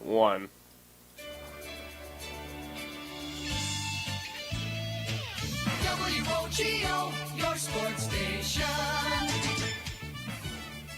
1. WOGO, your sports station.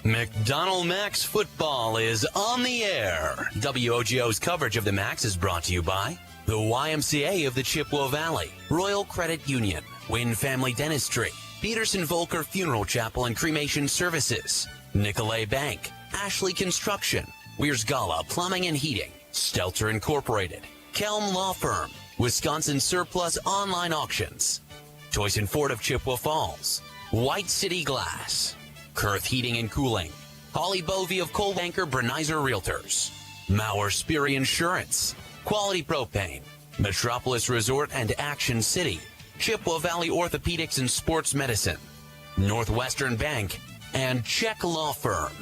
McDonell Macks football is on the air. WOGO's coverage of the Macks is brought to you by the YMCA of the Chippewa Valley, Royal Credit Union, Wynn Family Dentistry, Peterson Volker Funeral Chapel and Cremation Services, Nicolay Bank, Ashley Construction, Weir's Gala Plumbing and Heating, Stelter Incorporated, Kelm Law Firm, Wisconsin Surplus Online Auctions, Choice and Ford of Chippewa Falls, White City Glass, Kurth Heating and Cooling, Holly Bovey of Coal Banker Brenizer Realtors, Mauer Sperry Insurance, Quality Propane, Metropolis Resort and Action City, Chippewa Valley Orthopedics and Sports Medicine, Northwestern Bank, and Czech Law Firm.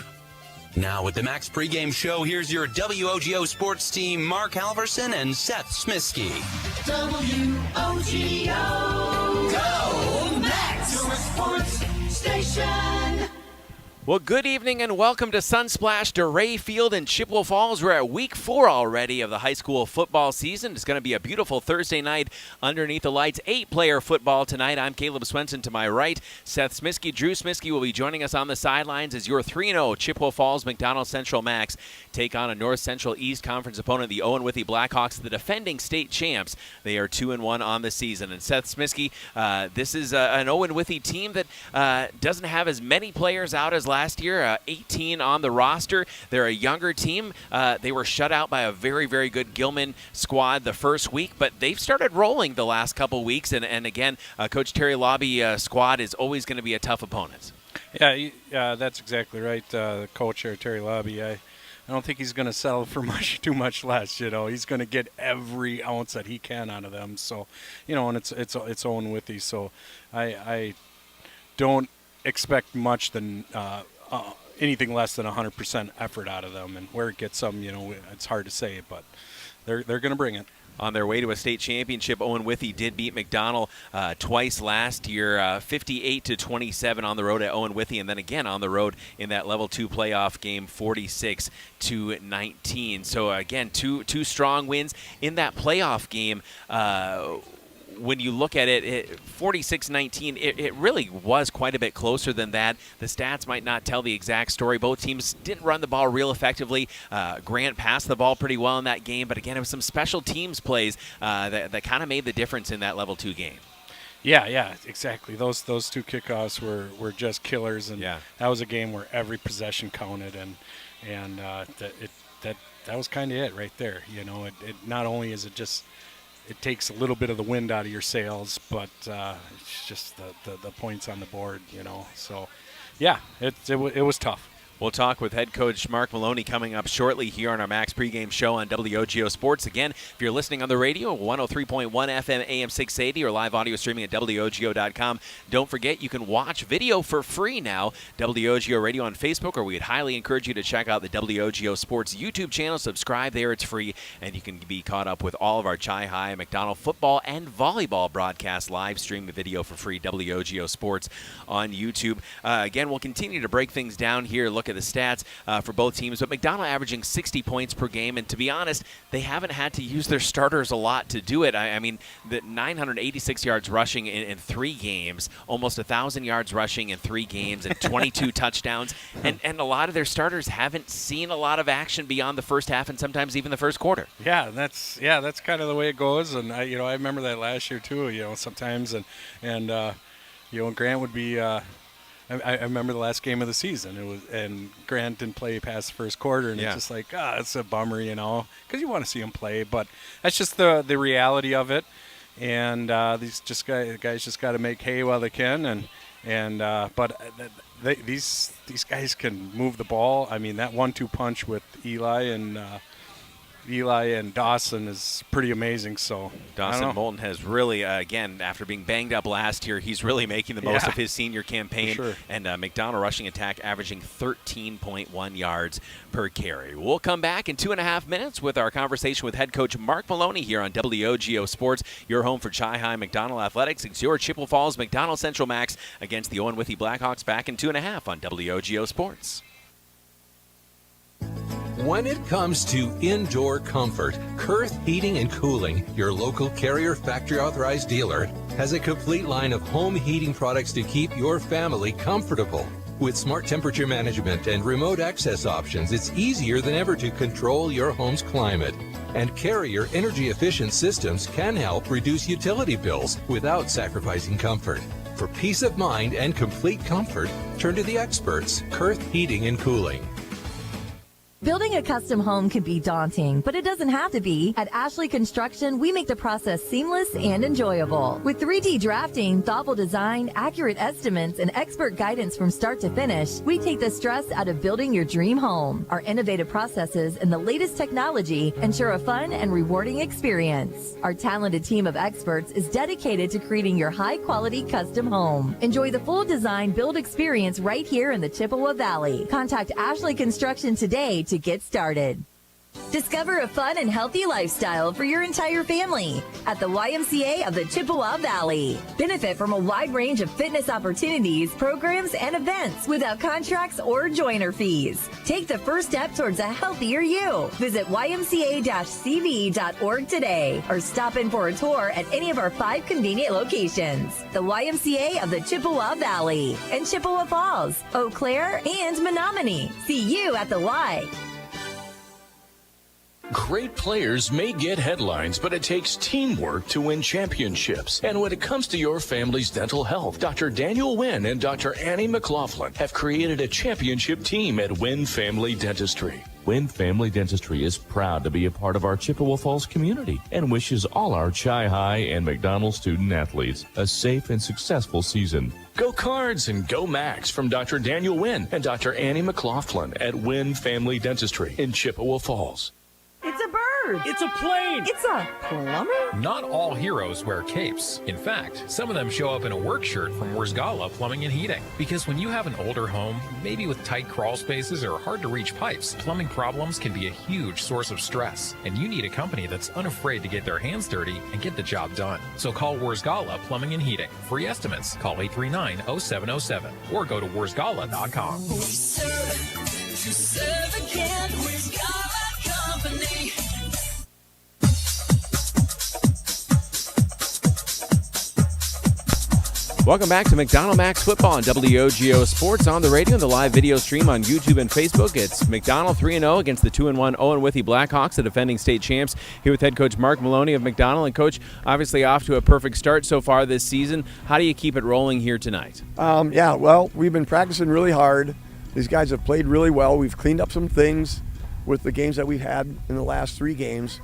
Now with the Macks pregame show, here's your WOGO sports team, Mark Halverson and Seth Smisky. WOGO, go Macks, your sports station. Well, good evening and welcome to Sunsplash Dorais Field in Chippewa Falls. We're at week 4 already of the high school football season. It's going to be a beautiful Thursday night underneath the lights. 8-player football tonight. I'm Caleb Swenson to my right. Seth Smisky, Drew Smisky will be joining us on the sidelines as your 3-0 Chippewa Falls McDonell Central Macks take on a North Central East Conference opponent, the Owen-Withee Blackhawks, the defending state champs. They are 2-1 on the season. And Seth Smisky, this is an Owen-Withee team that doesn't have as many players out as last year, 18 on the roster. They're a younger team. They were shut out by a very, very good Gilman squad the first week, but they've started rolling the last couple weeks. And again, Coach Terry Lobby squad is always going to be a tough opponent. Yeah, that's exactly right. The coach here, Terry Lobby, I don't think he's going to settle for too much less. He's going to get every ounce that he can out of them. So, and it's Owen-Withee. So, I don't expect much than anything less than 100% effort out of them. And where it gets them, it's hard to say, but they're going to bring it. On their way to a state championship, Owen-Withee did beat McDonell twice last year, 58-27 on the road at Owen-Withee, and then again on the road in that Level 2 playoff game, 46-19. So again, two strong wins in that playoff game. When you look at it, 46-19, it really was quite a bit closer than that. The stats might not tell the exact story. Both teams didn't run the ball real effectively. Grant passed the ball pretty well in that game, but again, it was some special teams plays that kind of made the difference in that Level 2 game. Yeah, exactly. Those two kickoffs were just killers, and that was a game where every possession counted, and that was kind of it right there. It not only is it just it takes a little bit of the wind out of your sails, but it's just the points on the board, So, yeah, it was tough. We'll talk with head coach Mark Maloney coming up shortly here on our Macks pregame show on WOGO Sports. Again, if you're listening on the radio, 103.1 FM AM 680 or live audio streaming at WOGO.com. Don't forget, you can watch video for free now, WOGO Radio on Facebook, or we'd highly encourage you to check out the WOGO Sports YouTube channel. Subscribe there. It's free, and you can be caught up with all of our Chi-Hi, McDonell football, and volleyball broadcasts live stream the video for free, WOGO Sports on YouTube. Again, we'll continue to break things down here, look at the stats for both teams, but McDonell averaging 60 points per game, and to be honest, they haven't had to use their starters a lot to do it. I mean, the 986 yards rushing in 3 games, almost 1,000 yards rushing in 3 games, and 22 touchdowns, and a lot of their starters haven't seen a lot of action beyond the first half and sometimes even the first quarter. Yeah, that's kind of the way it goes, and I remember that last year too. Sometimes and Grant would be. I remember the last game of the season. And Grant didn't play past the first quarter, and it's just like, it's a bummer, because you want to see him play. But that's just the reality of it. And these guys just got to make hay while they can. But these guys can move the ball. I mean, that 1-2 punch with Eli and Dawson is pretty amazing. So Dawson Moulton has really, again, after being banged up last year, he's really making the most of his senior campaign. Sure. And McDonell rushing attack averaging 13.1 yards per carry. We'll come back in 2.5 minutes with our conversation with head coach Mark Maloney here on WOGO Sports, your home for Chi-Hi McDonell Athletics. It's your Chippewa Falls McDonell Central Macks against the Owen-Withee Blackhawks back in 2.5 on WOGO Sports. When it comes to indoor comfort, Kurth Heating and Cooling, your local Carrier factory authorized dealer, has a complete line of home heating products to keep your family comfortable. With smart temperature management and remote access options, it's easier than ever to control your home's climate. And Carrier energy-efficient systems can help reduce utility bills without sacrificing comfort. For peace of mind and complete comfort, turn to the experts, Kurth Heating and Cooling. Building a custom home can be daunting, but it doesn't have to be. At Ashley Construction, we make the process seamless and enjoyable. With 3D drafting, thoughtful design, accurate estimates, and expert guidance from start to finish, we take the stress out of building your dream home. Our innovative processes and the latest technology ensure a fun and rewarding experience. Our talented team of experts is dedicated to creating your high-quality custom home. Enjoy the full design build experience right here in the Chippewa Valley. Contact Ashley Construction today to get started. Discover a fun and healthy lifestyle for your entire family at the YMCA of the Chippewa Valley. Benefit from a wide range of fitness opportunities, programs, and events without contracts or joiner fees. Take the first step towards a healthier you. Visit ymca-cv.org today or stop in for a tour at any of our 5 convenient locations. The YMCA of the Chippewa Valley and Chippewa Falls, Eau Claire, and Menominee. See you at the Y. Great players may get headlines, but it takes teamwork to win championships. And when it comes to your family's dental health, Dr. Daniel Wynn and Dr. Annie McLaughlin have created a championship team at Wynn Family Dentistry. Wynn Family Dentistry is proud to be a part of our Chippewa Falls community and wishes all our Chi High and McDonell student athletes a safe and successful season. Go Cards and go Macks from Dr. Daniel Wynn and Dr. Annie McLaughlin at Wynn Family Dentistry in Chippewa Falls. It's a bird. It's a plane. It's a plumber. Not all heroes wear capes. In fact, some of them show up in a work shirt from Wurzgala Plumbing and Heating. Because when you have an older home, maybe with tight crawl spaces or hard-to-reach pipes, plumbing problems can be a huge source of stress. And you need a company that's unafraid to get their hands dirty and get the job done. So call Wurzgala Plumbing and Heating. Free estimates. Call 839-0707 or go to wurzgala.com. We serve to serve again. Wurzgala Company. Welcome back to McDonell Macks Football on WOGO Sports on the radio and the live video stream on YouTube and Facebook. It's McDonell 3-0 against the 2-1 Owen-Withee Blackhawks, the defending state champs, here with head coach Mark Maloney of McDonell. And coach, obviously off to a perfect start so far this season. How do you keep it rolling here tonight? Well, we've been practicing really hard. These guys have played really well. We've cleaned up some things with the games that we've had in the last 3 games.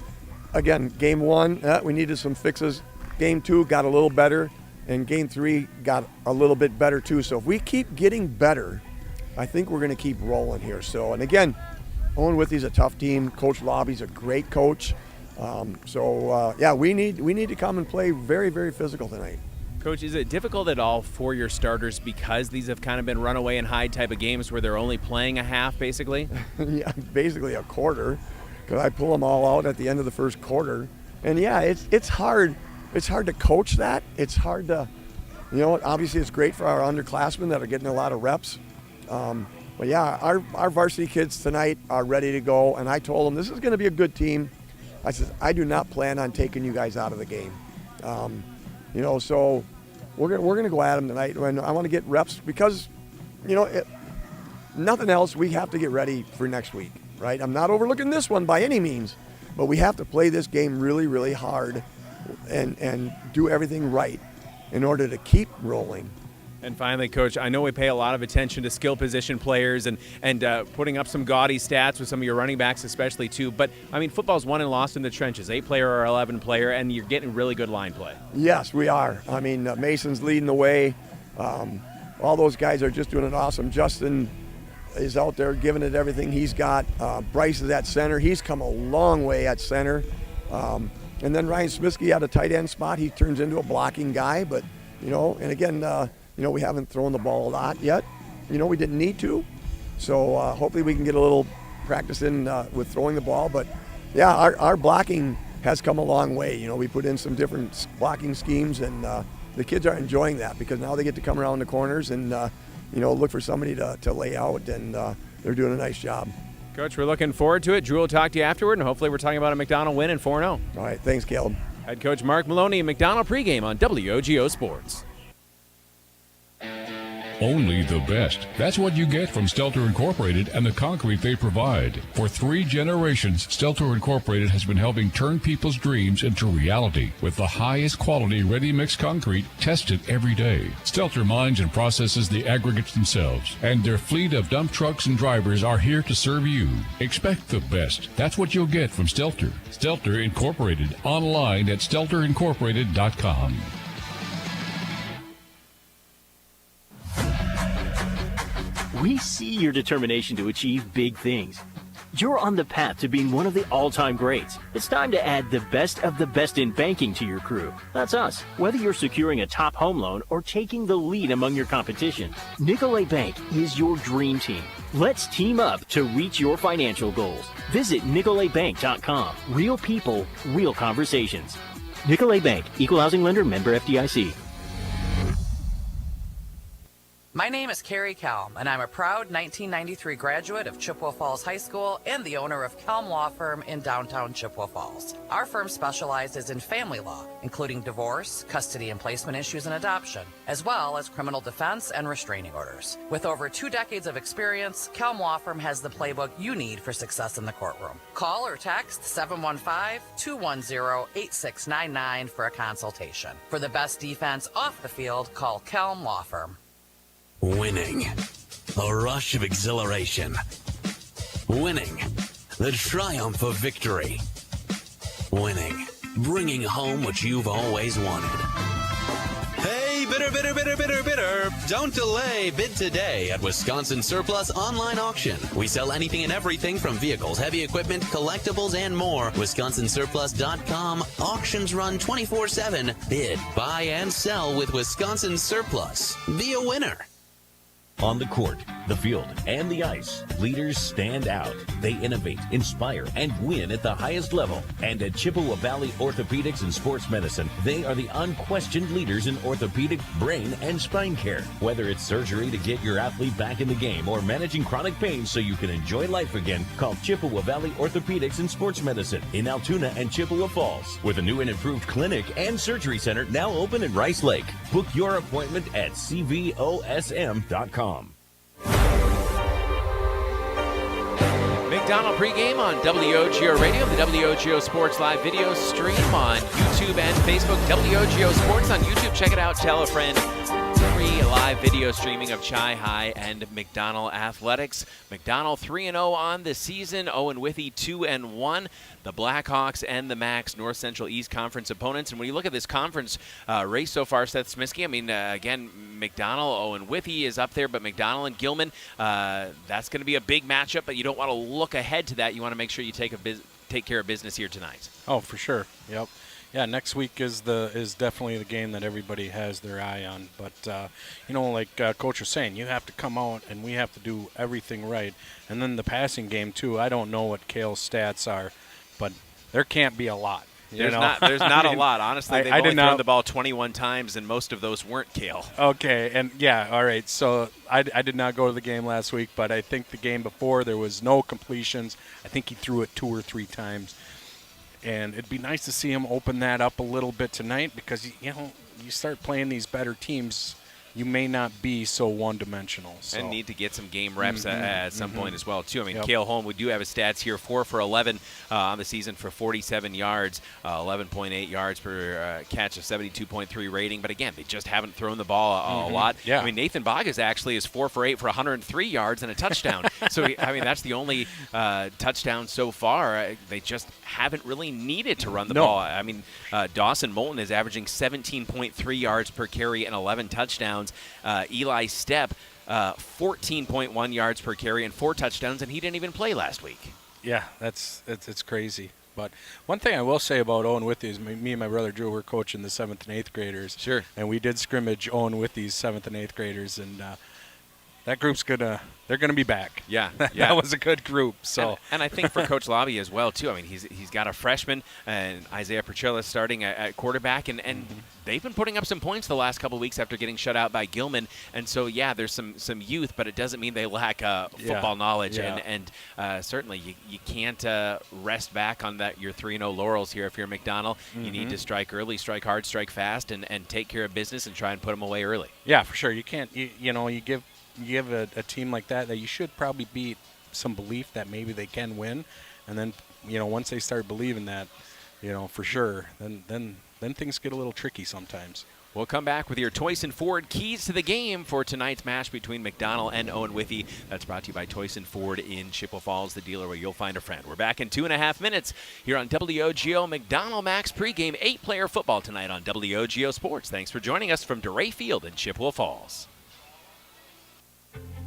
Again, game 1, we needed some fixes. Game 2 got a little better. And game 3 got a little bit better too. So if we keep getting better, I think we're going to keep rolling here. So, and again, Owen-Withee's a tough team. Coach Lobby's a great coach. We need to come and play very, very physical tonight. Coach, is it difficult at all for your starters because these have kind of been runaway and hide type of games where they're only playing a half, basically? Yeah, basically a quarter, because I pull them all out at the end of the first quarter. And yeah, it's hard. It's hard to coach that. It's hard to, obviously it's great for our underclassmen that are getting a lot of reps. But yeah, our varsity kids tonight are ready to go. And I told them, this is going to be a good team. I said, I do not plan on taking you guys out of the game. So we're going to go at them tonight. And I want to get reps because, nothing else, we have to get ready for next week, right? I'm not overlooking this one by any means, but we have to play this game really, really hard and do everything right in order to keep rolling. And finally, Coach, I know we pay a lot of attention to skill position players and putting up some gaudy stats with some of your running backs especially too. But, I mean, football's won and lost in the trenches, 8-player or 11-player, and you're getting really good line play. Yes, we are. I mean, Mason's leading the way. All those guys are just doing it awesome. Justin is out there giving it everything he's got. Bryce is at center. He's come a long way at center. And then Ryan Smiskey at a tight end spot. He turns into a blocking guy. But, and again, we haven't thrown the ball a lot yet. We didn't need to. So hopefully we can get a little practice in with throwing the ball. But, yeah, our blocking has come a long way. We put in some different blocking schemes, and the kids are enjoying that because now they get to come around the corners and, look for somebody to lay out, and they're doing a nice job. Coach, we're looking forward to it. Drew will talk to you afterward, and hopefully we're talking about a McDonell win and 4-0. All right, thanks, Caleb. Head coach Mark Maloney and McDonell pregame on WOGO Sports. Only the best. That's what you get from Stelter Incorporated and the concrete they provide. For 3 generations, Stelter Incorporated has been helping turn people's dreams into reality with the highest quality ready-mix concrete tested every day. Stelter mines and processes the aggregates themselves, and their fleet of dump trucks and drivers are here to serve you. Expect the best. That's what you'll get from Stelter. Stelter Incorporated, online at stelterincorporated.com. We see your determination to achieve big things. You're on the path to being one of the all-time greats. It's time to add the best of the best in banking to your crew. That's us. Whether you're securing a top home loan or taking the lead among your competition, Nicolet Bank is your dream team. Let's team up to reach your financial goals. Visit NicoletBank.com. Real people, real conversations. Nicolet Bank, Equal Housing Lender, member FDIC. My name is Carrie Kelm, and I'm a proud 1993 graduate of Chippewa Falls High School and the owner of Kelm Law Firm in downtown Chippewa Falls. Our firm specializes in family law, including divorce, custody and placement issues, and adoption, as well as criminal defense and restraining orders. With over 2 decades of experience, Kelm Law Firm has the playbook you need for success in the courtroom. Call or text 715-210-8699 for a consultation. For the best defense off the field, call Kelm Law Firm. Winning. A rush of exhilaration. Winning. The triumph of victory. Winning. Bringing home what you've always wanted. Hey, bidder, bidder, bidder, bidder, bidder. Don't delay. Bid today at Wisconsin Surplus Online Auction. We sell anything and everything from vehicles, heavy equipment, collectibles, and more. WisconsinSurplus.com. Auctions run 24/7. Bid, buy, and sell with Wisconsin Surplus. Be a winner. On the court, the field, and the ice, leaders stand out. They innovate, inspire, and win at the highest level. And at Chippewa Valley Orthopedics and Sports Medicine, they are the unquestioned leaders in orthopedic, brain, and spine care. Whether it's surgery to get your athlete back in the game or managing chronic pain so you can enjoy life again, call Chippewa Valley Orthopedics and Sports Medicine in Altoona and Chippewa Falls, with a new and improved clinic and surgery center now open in Rice Lake. Book your appointment at cvosm.com. McDonell pregame on WOGO Radio, the WOGO Sports Live video stream on YouTube and Facebook. WOGO Sports on YouTube. Check it out. Tell a friend. Free live video streaming of Chi High and McDonell athletics. McDonell 3-0 on the season. Owen-Withee 2-1. The Blackhawks and the Macks, North Central East Conference opponents. And when you look at this conference race so far, Seth Smiskey, I mean, again, McDonell, Owen-Withee is up there, but McDonell and Gilman, that's going to be a big matchup, but you don't want to look ahead to that. You want to make sure you take care of business here tonight. Oh, for sure. Yep. Yeah, next week is definitely the game that everybody has their eye on. But, like Coach was saying, you have to come out and we have to do everything right. And then the passing game, too. I don't know what Kale's stats are, but there can't be a lot. There's not a lot. Honestly, they've only thrown the ball 21 times, and most of those weren't Kale. Okay, and yeah, all right. So I did not go to the game last week, but I think the game before there was no completions. I think he threw it 2 or 3 times. And it'd be nice to see him open that up a little bit tonight because, you start playing these better teams, you may not be so one-dimensional. So. And need to get some game reps at some point as well, too. I mean, Cale Holm, we do have his stats here, 4 for 11 on the season for 47 yards, 11.8 yards per catch, a 72.3 rating. But, again, they just haven't thrown the ball a lot. Yeah. I mean, Nathan Bogas actually is 4 for 8 for 103 yards and a touchdown. So, I mean, that's the only touchdown so far. They just haven't really needed to run the ball. I mean, Dawson Moulton is averaging 17.3 yards per carry and 11 touchdowns. Eli Stepp, 14.1 yards per carry and 4 touchdowns, and he didn't even play last week. Yeah, it's crazy. But one thing I will say about Owen-Withee is me and my brother Drew were coaching the 7th and 8th graders. Sure. And we did scrimmage Owen-Withee's 7th and 8th graders, and that group's they're gonna be back. Yeah, that was a good group. So, and I think for Coach Lobby as well too. I mean, he's got a freshman and Isaiah Perchilla starting at quarterback, and they've been putting up some points the last couple of weeks after getting shut out by Gilman. And so there's some youth, but it doesn't mean they lack football knowledge. Yeah. And certainly you can't rest back on your 3-0 laurels here if you're McDonell. You need to strike early, strike hard, strike fast, and take care of business and try and put them away early. Yeah, for sure. You can't. You give a team like that you should probably beat some belief that maybe they can win, and then once they start believing that, for sure, then things get a little tricky sometimes. We'll come back with your Toyson Ford keys to the game for tonight's match between McDonell and Owen-Withee. That's brought to you by Toyson Ford in Chippewa Falls, the dealer where you'll find a friend. We're back in 2.5 minutes here on WOGO. McDonell Macks pregame 8-player football tonight on WOGO Sports. Thanks for joining us from Dorais Field in Chippewa Falls.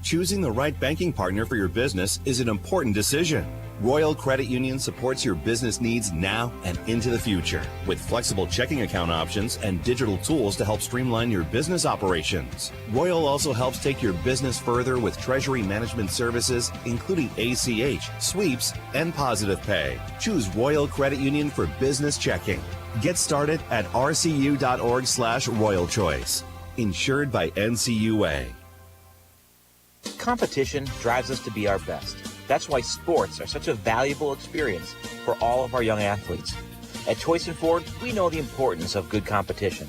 Choosing the right banking partner for your business is an important decision. Royal Credit Union supports your business needs now and into the future with flexible checking account options and digital tools to help streamline your business operations. Royal also helps take your business further with treasury management services, including ACH, sweeps, and positive pay. Choose Royal Credit Union for business checking. Get started at rcu.org/Royal Choice. Insured by NCUA. Competition drives us to be our best. That's why sports are such a valuable experience for all of our young athletes. At Toyson Ford, we know the importance of good competition.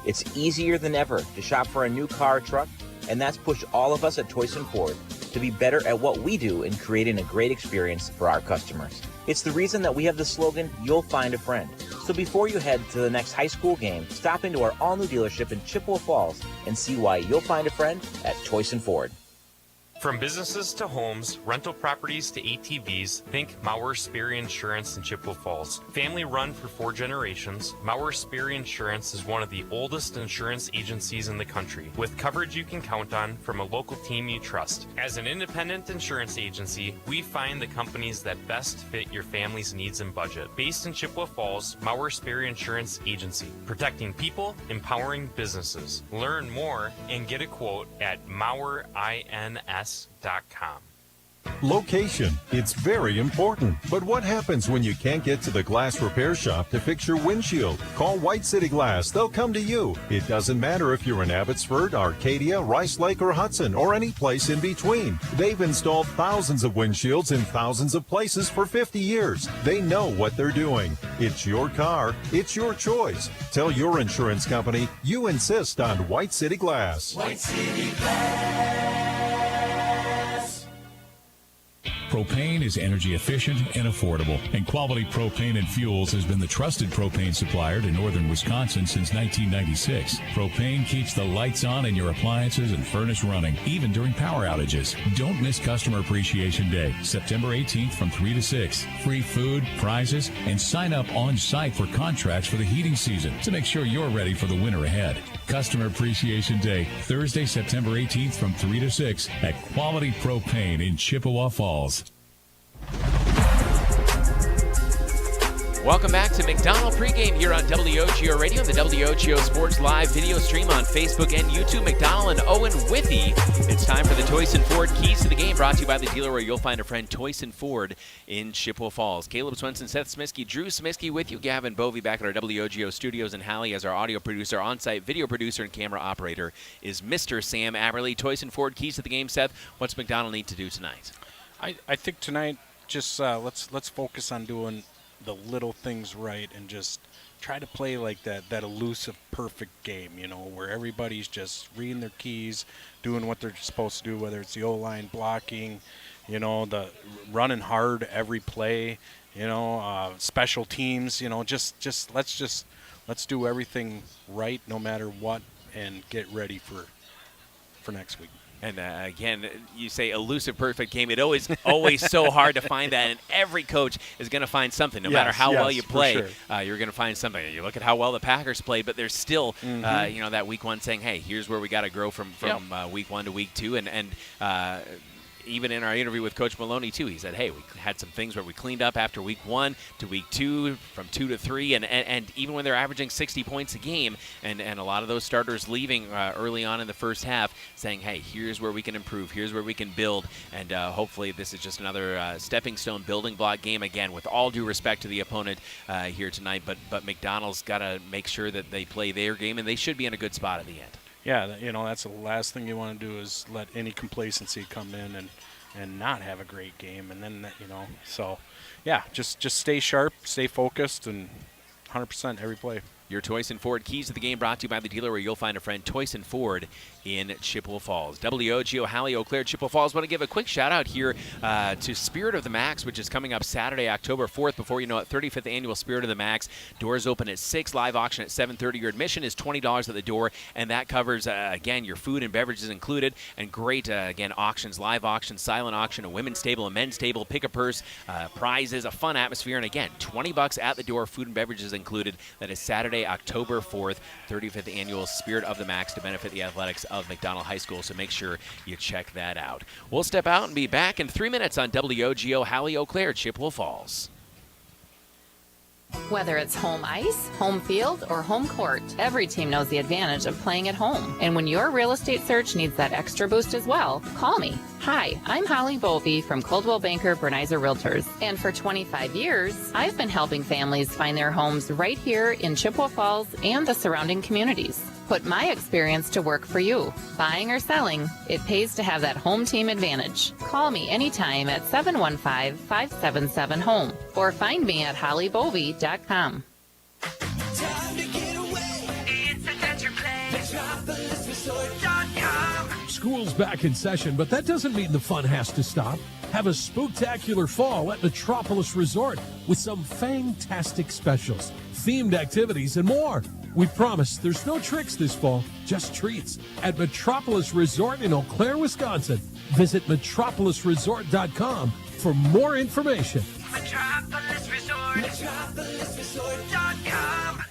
It's easier than ever to shop for a new car or truck, and that's pushed all of us at Toyson Ford to be better at what we do in creating a great experience for our customers. It's the reason that we have the slogan, "You'll find a friend." So before you head to the next high school game, stop into our all-new dealership in Chippewa Falls and see why you'll find a friend at Toyson Ford. From businesses to homes, rental properties to ATVs, think Maurer Sperry Insurance in Chippewa Falls. Family run for 4 generations, Maurer Sperry Insurance is one of the oldest insurance agencies in the country, with coverage you can count on from a local team you trust. As an independent insurance agency, we find the companies that best fit your family's needs and budget. Based in Chippewa Falls, Maurer Sperry Insurance Agency, protecting people, empowering businesses. Learn more and get a quote at MauerINS.com. Location. It's very important. But what happens when you can't get to the glass repair shop to fix your windshield? Call White City Glass. They'll come to you. It doesn't matter if you're in Abbotsford, Arcadia, Rice Lake, or Hudson, or any place in between. They've installed thousands of windshields in thousands of places for 50 years. They know what they're doing. It's your car. It's your choice. Tell your insurance company you insist on White City Glass. White City Glass. Propane is energy efficient and affordable, and Quality Propane and Fuels has been the trusted propane supplier to northern Wisconsin since 1996. Propane keeps the lights on in your appliances and furnace running, even during power outages. Don't miss Customer Appreciation Day, September 18th from 3 to 6. Free food, prizes, and sign up on site for contracts for the heating season to make sure you're ready for the winter ahead. Customer Appreciation Day, Thursday, September 18th from 3 to 6 at Quality Propane in Chippewa Falls. Welcome back to McDonell pregame here on WOGO Radio and the WOGO Sports Live video stream on Facebook and YouTube. McDonell and Owen-Withee. It's time for the Toyson Ford Keys to the Game, brought to you by the dealer where you'll find a friend, Toyson Ford in Chippewa Falls. Caleb Swenson, Seth Smiskey, Drew Smiskey with you. Gavin Bovey back at our WOGO studios, and Hallie as our audio producer, on-site video producer, and camera operator is Mr. Sam Aberly. Toyson Ford Keys to the Game. Seth, what's McDonell need to do tonight? I think tonight, just let's focus on doing the little things right and just try to play like that elusive perfect game, where everybody's just reading their keys, doing what they're supposed to do, whether it's the O-line blocking, the running hard every play, special teams, let's do everything right no matter what and get ready for next week. And again, you say elusive perfect game. It always so hard to find that, and every coach is going to find something. No matter how well you play, sure. You're going to find something. You look at how well the Packers played, but there's still, that week one saying, hey, here's where we got to grow from week 1 to week 2, and even in our interview with Coach Maloney, too, he said, hey, we had some things where we cleaned up after week 1 to week 2, from 2 to 3, and even when they're averaging 60 points a game, and a lot of those starters leaving early on in the first half, saying, hey, here's where we can improve, here's where we can build, and hopefully this is just another stepping stone building block game, again, with all due respect to the opponent here tonight, but McDonell's got to make sure that they play their game, and they should be in a good spot at the end. Yeah, that's the last thing you want to do is let any complacency come in and not have a great game, and then so yeah, just stay sharp, stay focused, and 100% every play. Your Toyson Ford Keys to the Game brought to you by the dealer where you'll find a friend, Toyson Ford in Chippewa Falls. WOGO, Hallie, Eau Claire, Chippewa Falls. Want to give a quick shout out here to Spirit of the Macks, which is coming up Saturday, October 4th. Before you know it, 35th annual Spirit of the Macks. Doors open at 6, live auction at 7:30. Your admission is $20 at the door, and that covers, again, your food and beverages included, and great, again, auctions, live auction, silent auction, a women's table, a men's table, pick a purse, prizes, a fun atmosphere, and again, $20 at the door, food and beverages included. That is Saturday, October 4th, 35th annual Spirit of the Macks to benefit the athletics of McDonell High School, so make sure you check that out. We'll step out and be back in 3 minutes on WOGO, Hallie, Eau Claire, Chippewa Falls. Whether it's home ice, home field, or home court, every team knows the advantage of playing at home. And when your real estate search needs that extra boost as well, call me. Hi, I'm Holly Bovey from Coldwell Banker Bernizer Realtors. And for 25 years, I've been helping families find their homes right here in Chippewa Falls and the surrounding communities. Put my experience to work for you. Buying or selling, it pays to have that home team advantage. Call me anytime at 715-577-HOME or find me at hollybovey.com. School's back in session, but that doesn't mean the fun has to stop. Have a spooktacular fall at Metropolis Resort with some fantastic specials, themed activities, and more. We promise there's no tricks this fall, just treats at Metropolis Resort in Eau Claire, Wisconsin. Visit metropolisresort.com for more information. Metropolis Resort. MetropolisResort.com.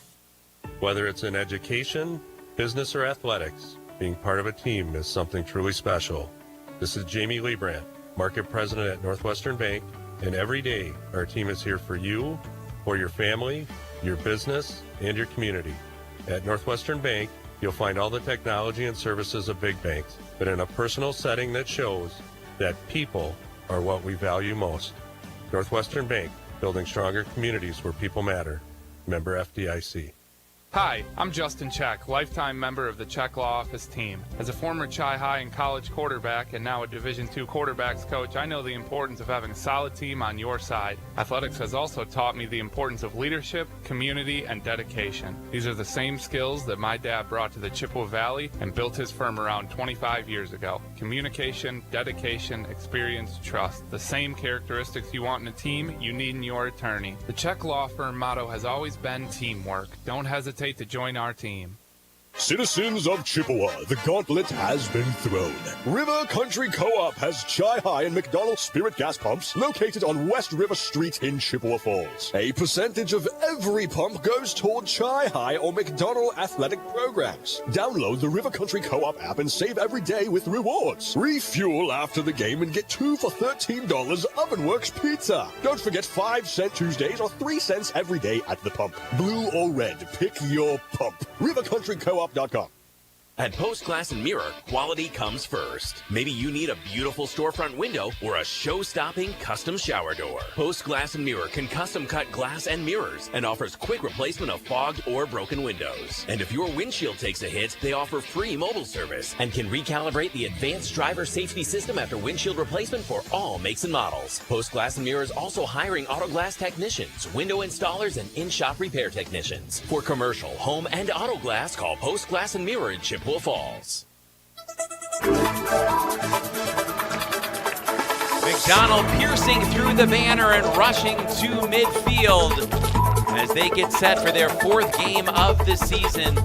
Whether it's in education, business, or athletics, being part of a team is something truly special. This is Jamie Liebrandt, Market President at Northwestern Bank, and every day our team is here for you, for your family, your business, and your community. At Northwestern Bank, you'll find all the technology and services of big banks, but in a personal setting that shows that people are what we value most. Northwestern Bank, building stronger communities where people matter. Member FDIC. Hi, I'm Justin Check, lifetime member of the Check Law Office team. As a former Chi High and college quarterback and now a Division II quarterbacks coach, I know the importance of having a solid team on your side. Athletics has also taught me the importance of leadership, community, and dedication. These are the same skills that my dad brought to the Chippewa Valley and built his firm around 25 years ago. Communication, dedication, experience, trust. The same characteristics you want in a team, you need in your attorney. The Check Law Firm motto has always been teamwork. Don't hesitate to join our team. Citizens of Chippewa, the gauntlet has been thrown. River Country Co-op has Chi High and McDonell Spirit gas pumps located on West River Street in Chippewa Falls. A percentage of every pump goes toward Chi High or McDonell athletic programs. Download the River Country Co-op app and save every day with rewards. Refuel after the game and get 2 for $13 Ovenworks pizza. Don't forget 5-cent Tuesdays or 3 cents every day at the pump. Blue or red, pick your pump. River Country Co-op. At Post Glass and Mirror, quality comes first. Maybe you need a beautiful storefront window or a show-stopping custom shower door. Post Glass and Mirror can custom cut glass and mirrors and offers quick replacement of fogged or broken windows. And if your windshield takes a hit, they offer free mobile service and can recalibrate the advanced driver safety system after windshield replacement for all makes and models. Post Glass and Mirror is also hiring auto glass technicians, window installers, and in-shop repair technicians. For commercial, home, and auto glass, call Post Glass and Mirror in Chippewa Falls. McDonell piercing through the banner and rushing to midfield as they get set for their 4th game of the season.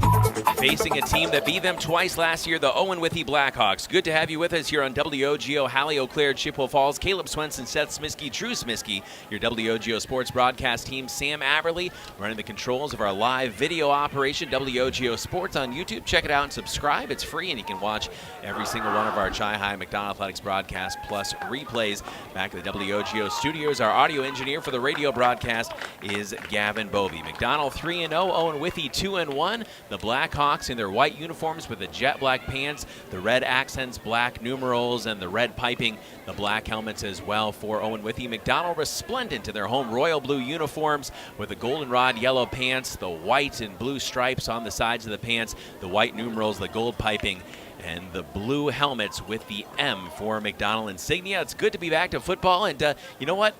facing a team that beat them twice last year, the Owen-Withee Blackhawks. Good to have you with us here on WOGO, Hallie Eau Claire, Chippewa Falls, Caleb Swenson, Seth Smiskey, Drew Smiskey, your WOGO sports broadcast team, Sam Aberley, running the controls of our live video operation, WOGO Sports on YouTube. Check it out and subscribe. It's free, and you can watch every single one of our Chi-Hi McDonell Athletics broadcasts plus replays. Back at the WOGO studios, our audio engineer for the radio broadcast is Gavin Bovey. McDonell 3-0, Owen-Withee 2-1. The Blackhawks in their white uniforms with the jet black pants, the red accents, black numerals, and the red piping, the black helmets as well for Owen-Withee. McDonell resplendent in their home royal blue uniforms with the goldenrod yellow pants, the white and blue stripes on the sides of the pants, the white numerals, the gold piping, and the blue helmets with the M for McDonell insignia. It's good to be back to football, and you know what?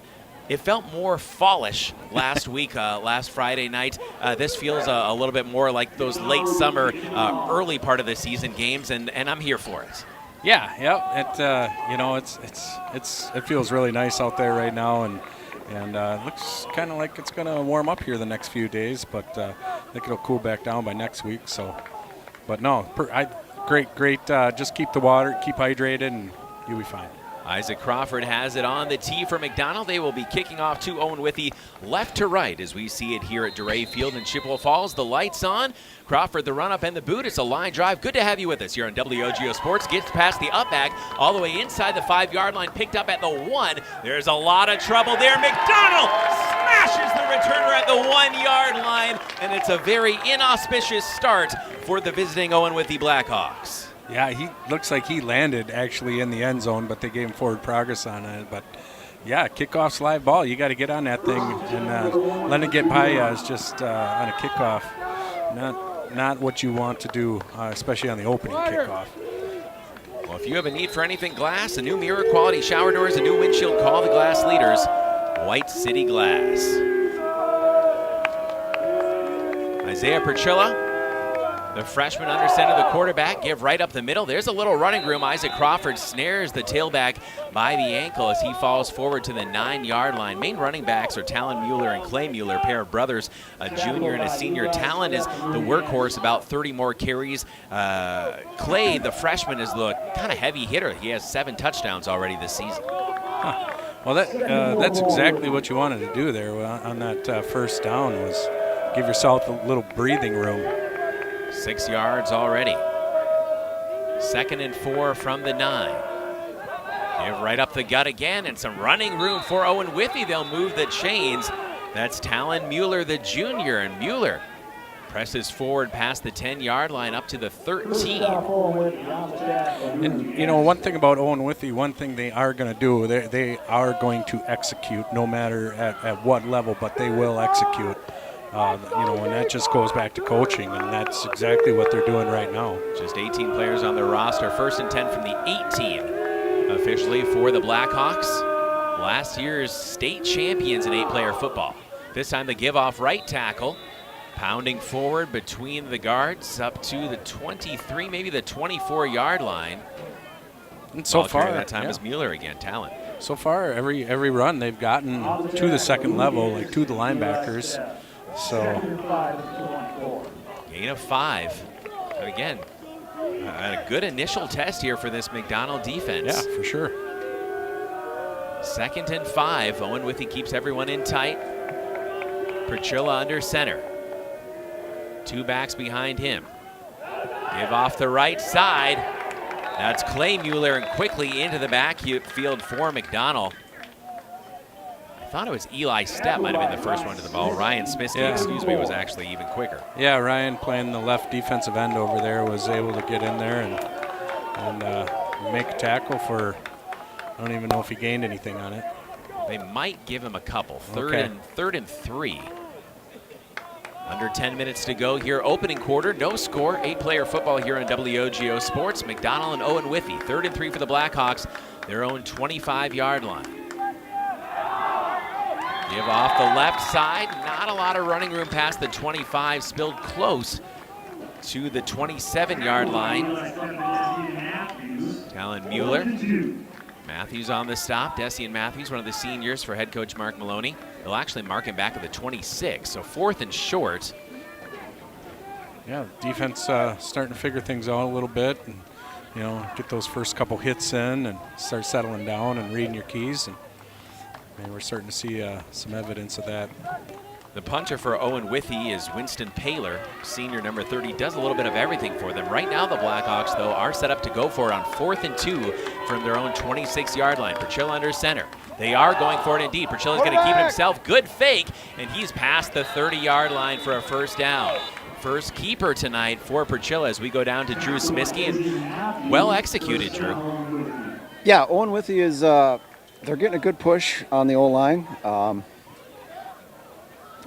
It felt more fallish last week, last Friday night. This feels a little bit more like those late summer, early part of the season games, and I'm here for it. Yeah. It feels really nice out there right now, and it looks kind of like it's going to warm up here the next few days, but I think it'll cool back down by next week. So, but no, great. Just keep the water, keep hydrated, and you'll be fine. Isaac Crawford has it on the tee for McDonell. They will be kicking off to Owen-Withee left to right as we see it here at Dorais Field in Chippewa Falls. The lights on. Crawford, the run-up and the boot. It's a line drive. Good to have you with us here on WOGO Sports. Gets past the up back all the way inside the 5-yard line. Picked up at the 1. There's a lot of trouble there. McDonell smashes the returner at the 1-yard line, and it's a very inauspicious start for the visiting Owen-Withee Blackhawks. Yeah, he looks like he landed actually in the end zone, but they gave him forward progress on it. But, yeah, kickoff's live ball. You got to get on that thing. And letting it get by you is just on a kickoff. Not what you want to do, especially on the opening kickoff. Well, if you have a need for anything glass, a new mirror, quality shower doors, a new windshield, call the glass leaders, White City Glass. Isaiah Perchilla, the freshman under center, the quarterback, give right up the middle. There's a little running room. Isaac Crawford snares the tailback by the ankle as he falls forward to the 9-yard line. Main running backs are Talon Mueller and Clay Mueller, a pair of brothers, a junior and a senior. Talon is the workhorse, about 30 more carries. Clay, the freshman, is the kind of heavy hitter. He has 7 touchdowns already this season. Huh. Well, that's exactly what you wanted to do there on that first down, was give yourself a little breathing room. 6 yards already. 2nd and 4 from the 9. Give right up the gut again, and some running room for Owen-Withee. They'll move the chains. That's Talon Mueller, the junior, and Mueller presses forward past the 10-yard line up to the 13. And, one thing about Owen-Withee, one thing they are going to do, they are going to execute no matter at what level, but they will execute. And that just goes back to coaching, and that's exactly what they're doing right now. Just 18 players on their roster. 1st and 10 from the 18 officially for the Blackhawks. Last year's state champions in 8-player football. This time the give-off right tackle, pounding forward between the guards up to the 23, maybe the 24-yard line. And so far, that time is Mueller again, Talon. So far, every run they've gotten to the second level, like to the linebackers. So, gain of 5. And again, a good initial test here for this McDonell defense. Yeah, for sure. 2nd and 5. Owen-Withee keeps everyone in tight. Perchilla under center. 2 backs behind him. Give off the right side. That's Clay Mueller, and quickly into the backfield for McDonell. I thought it was Eli Stepp might have been the first one to the ball. Ryan Smiskey, was actually even quicker. Yeah, Ryan, playing the left defensive end over there, was able to get in there and make a tackle for, I don't even know if he gained anything on it. They might give him a couple. Third and 3. Under 10 minutes to go here. Opening quarter, no score. 8-player football here on WOGO Sports. McDonell and Owen-Withee. 3rd and 3 for the Blackhawks. Their own 25-yard line. Give off the left side. Not a lot of running room past the 25. Spilled close to the 27-yard line. Talon Mueller. Matthews on the stop. Desian Matthews, one of the seniors for head coach Mark Maloney. They'll actually mark him back at the 26, so 4th and short. Yeah, defense starting to figure things out a little bit, and get those first couple hits in and start settling down and reading your keys, and we're starting to see some evidence of that. The punter for Owen-Withee is Winston Paler, senior number 30, does a little bit of everything for them. Right now the Blackhawks, though, are set up to go for it on 4th and 2 from their own 26-yard line. Perchilla under center. They are going for it indeed. Perchilla's going to keep it himself. Good fake, and he's past the 30-yard line for a first down. First keeper tonight for Perchilla as we go down to Drew Smiskey, and well executed, Drew. Yeah, Owen-Withee is, they're getting a good push on the O-line.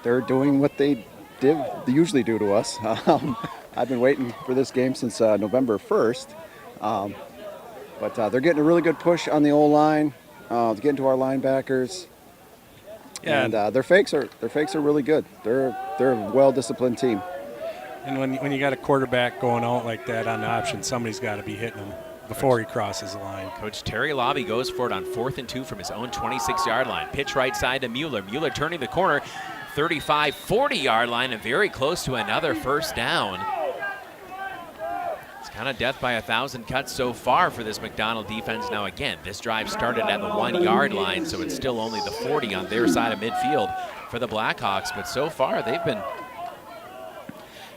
They're doing what they usually do to us. I've been waiting for this game since November 1st, but they're getting a really good push on the O-line. They're getting to our linebackers. Yeah, and their fakes are really good. They're a well-disciplined team. And when you got a quarterback going out like that on the option, somebody's got to be hitting him before he crosses the line. Coach Terry Lobby goes for it on 4th and 2 from his own 26-yard line. Pitch right side to Mueller. Mueller turning the corner, 35, 40-yard line, and very close to another first down. It's kind of death by 1,000 cuts so far for this McDonell defense. Now again, this drive started at the 1-yard line, so it's still only the 40 on their side of midfield for the Blackhawks. But so far, they've been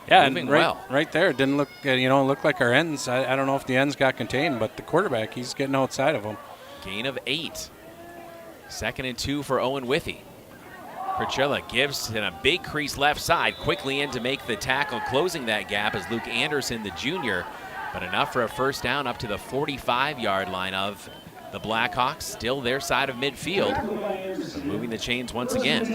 moving well. Right there, it didn't look, looked like our ends. I don't know if the ends got contained, but the quarterback, he's getting outside of them. Gain of 8. 2nd and 2 for Owen-Withee. Perchilla gives in a big crease left side, quickly in to make the tackle, closing that gap is Luke Anderson, the junior, but enough for a first down up to the 45-yard line of the Blackhawks, still their side of midfield, so moving the chains once again.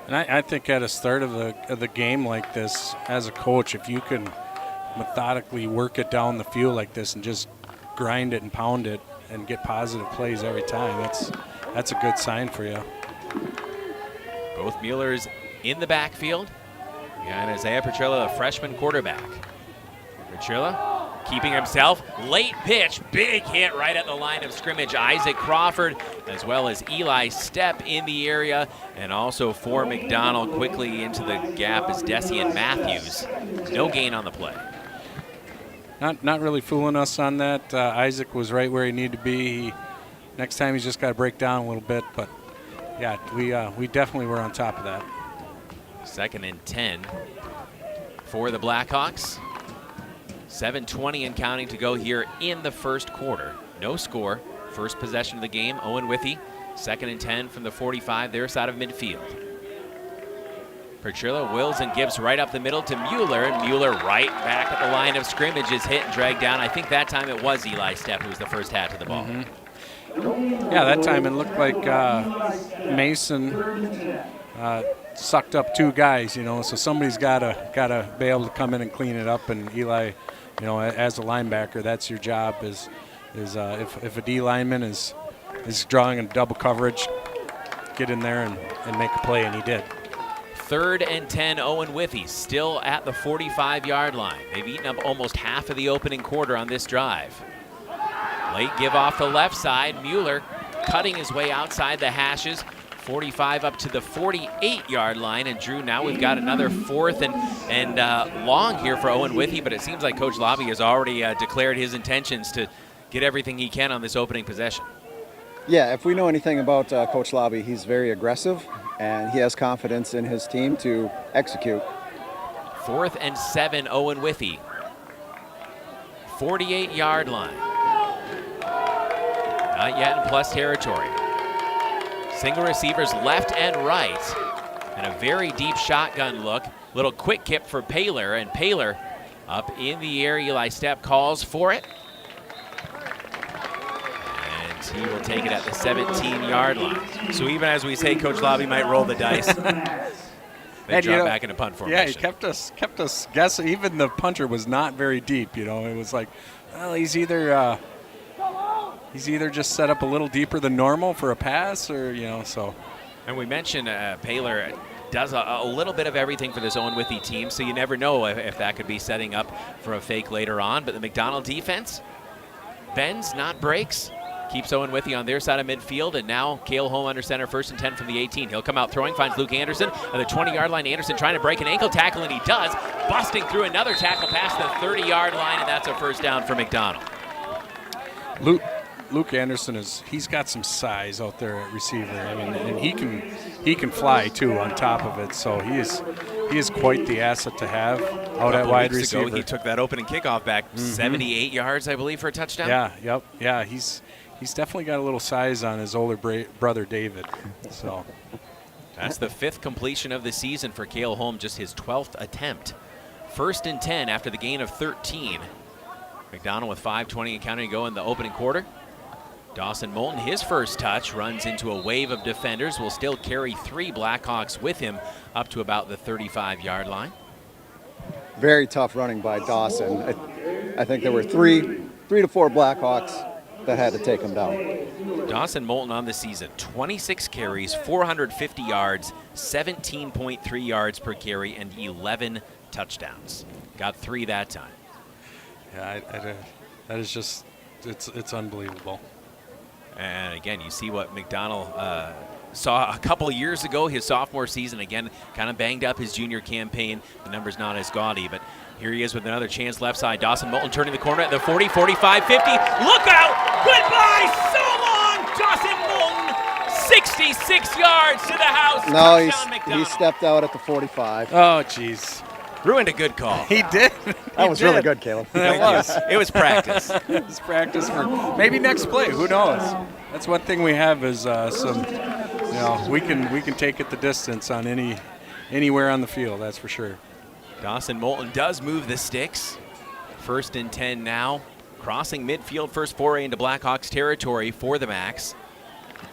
And I think at a start of the game like this, as a coach, if you can methodically work it down the field like this and just grind it and pound it and get positive plays every time, that's a good sign for you. Both Muellers in the backfield. And Isaiah Perchilla, the freshman quarterback. Perchilla keeping himself. Late pitch, big hit right at the line of scrimmage. Isaac Crawford, as well as Eli Stepp in the area. And also for McDonell, quickly into the gap is Desian Matthews. No gain on the play. Not really fooling us on that. Isaac was right where he needed to be. Next time he's just got to break down a little bit, but yeah, we definitely were on top of that. 2nd and 10 for the Blackhawks. 7:20 and counting to go here in the first quarter. No score. First possession of the game, Owen-Withee. 2nd and 10 from the 45, their side of midfield. Perchilla wills and gives right up the middle to Mueller, and Mueller right back at the line of scrimmage is hit and dragged down. I think that time it was Eli Stepp who was the first hat to the ball. Mm-hmm. Yeah, that time it looked like Mason sucked up 2 guys, so somebody's gotta be able to come in and clean it up. And Eli, as a linebacker, that's your job. Is if a D lineman is drawing a double coverage, get in there and make a play, and he did. 3rd and 10, Owen-Withee still at the 45-yard line. They've eaten up almost half of the opening quarter on this drive. Late give off the left side. Mueller cutting his way outside the hashes. 45 up to the 48-yard line. And Drew, now we've got another 4th and long here for Owen-Withee, but it seems like Coach Lobby has already declared his intentions to get everything he can on this opening possession. Yeah, if we know anything about Coach Lobby, he's very aggressive, and he has confidence in his team to execute. 4th and 7, Owen-Withee. 48-yard line. Not yet in plus territory. Single receivers left and right. And a very deep shotgun look. Little quick kick for Paler, and Paler up in the air. Eli Stepp calls for it. And he will take it at the 17-yard line. So even as we say Coach Lobby might roll the dice, they drop back into punt formation. Yeah, he kept us guessing. Even the punter was not very deep, It was like, well, he's either just set up a little deeper than normal for a pass, or so. And we mentioned Paler does a little bit of everything for this Owen-Withee team, so you never know if that could be setting up for a fake later on. But the McDonell defense bends, not breaks. Keeps Owen-Withee on their side of midfield, and now Cale Holm under center, 1st and 10 from the 18. He'll come out throwing, finds Luke Anderson at the 20-yard line. Anderson trying to break an ankle tackle, and he does, busting through another tackle past the 30-yard line, and that's a first down for McDonell. Luke Anderson he's got some size out there at receiver. I mean, and he can fly too on top of it. So he is quite the asset to have out at wide receiver. He took that opening kickoff back 78 yards, I believe, for a touchdown. Yeah. He's definitely got a little size on his older brother David. So that's the 5th completion of the season for Cale Holm, just his 12th attempt. 1st and 10 after the gain of 13. McDonell with 5:20 and counting to go in the opening quarter. Dawson Moulton, his first touch, runs into a wave of defenders, will still carry 3 Blackhawks with him up to about the 35-yard line. Very tough running by Dawson. I think there were three to four Blackhawks that had to take him down. Dawson Moulton on the season, 26 carries, 450 yards, 17.3 yards per carry, and 11 touchdowns. Got 3 that time. Yeah, that is just, it's unbelievable. And again, you see what McDonell saw a couple of years ago, his sophomore season. Again, kind of banged up his junior campaign. The number's not as gaudy, but here he is with another chance left side. Dawson Moulton turning the corner at the 40, 45, 50. Look out! Goodbye! So long! Dawson Moulton, 66 yards to the house. No, he stepped out at the 45. Oh, jeez. Ruined a good call. He did. That was really good, Caleb. It was practice. It was practice for maybe next play. Who knows? That's one thing we have is some, we can take it the distance on anywhere on the field. That's for sure. Dawson Moulton does move the sticks. 1st and 10 now. Crossing midfield, first foray into Blackhawks territory for the Macks.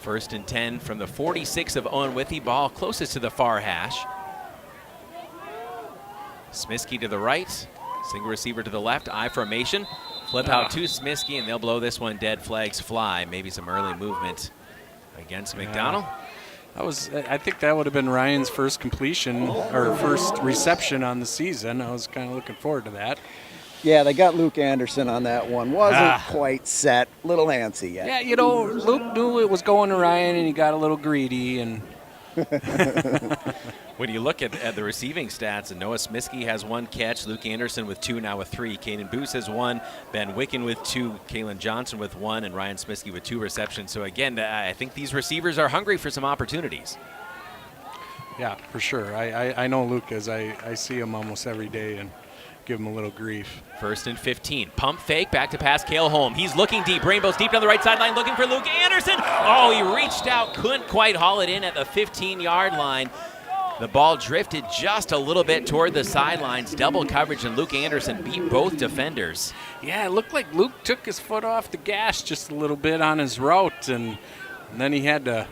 1st and 10 from the 46 of Owen-Withee. Ball closest to the far hash. Smiskey to the right, single receiver to the left, I formation. Flip out to Smiskey, and they'll blow this one dead. Flags fly. Maybe some early movement against McDonell. I think that would have been Ryan's first completion or first reception on the season. I was kind of looking forward to that. Yeah, they got Luke Anderson on that one. Wasn't quite set. Little antsy yet. Yeah, Luke knew it was going to Ryan, and he got a little greedy. And when you look at the receiving stats, and Noah Smiskey has 1 catch, Luke Anderson with 2, now with 3. Caden Boos has 1, Ben Wicken with 2, Kalen Johnson with 1, and Ryan Smiskey with 2 receptions. So again, I think these receivers are hungry for some opportunities. Yeah, for sure. I know Luke, as I see him almost every day and give him a little grief. 1st and 15. Pump fake, back to pass Cale Holm. He's looking deep. Rainbows deep down the right sideline, looking for Luke Anderson. Oh, he reached out, couldn't quite haul it in at the 15-yard line. The ball drifted just a little bit toward the sidelines. Double coverage, and Luke Anderson beat both defenders. Yeah, it looked like Luke took his foot off the gas just a little bit on his route, and then he had to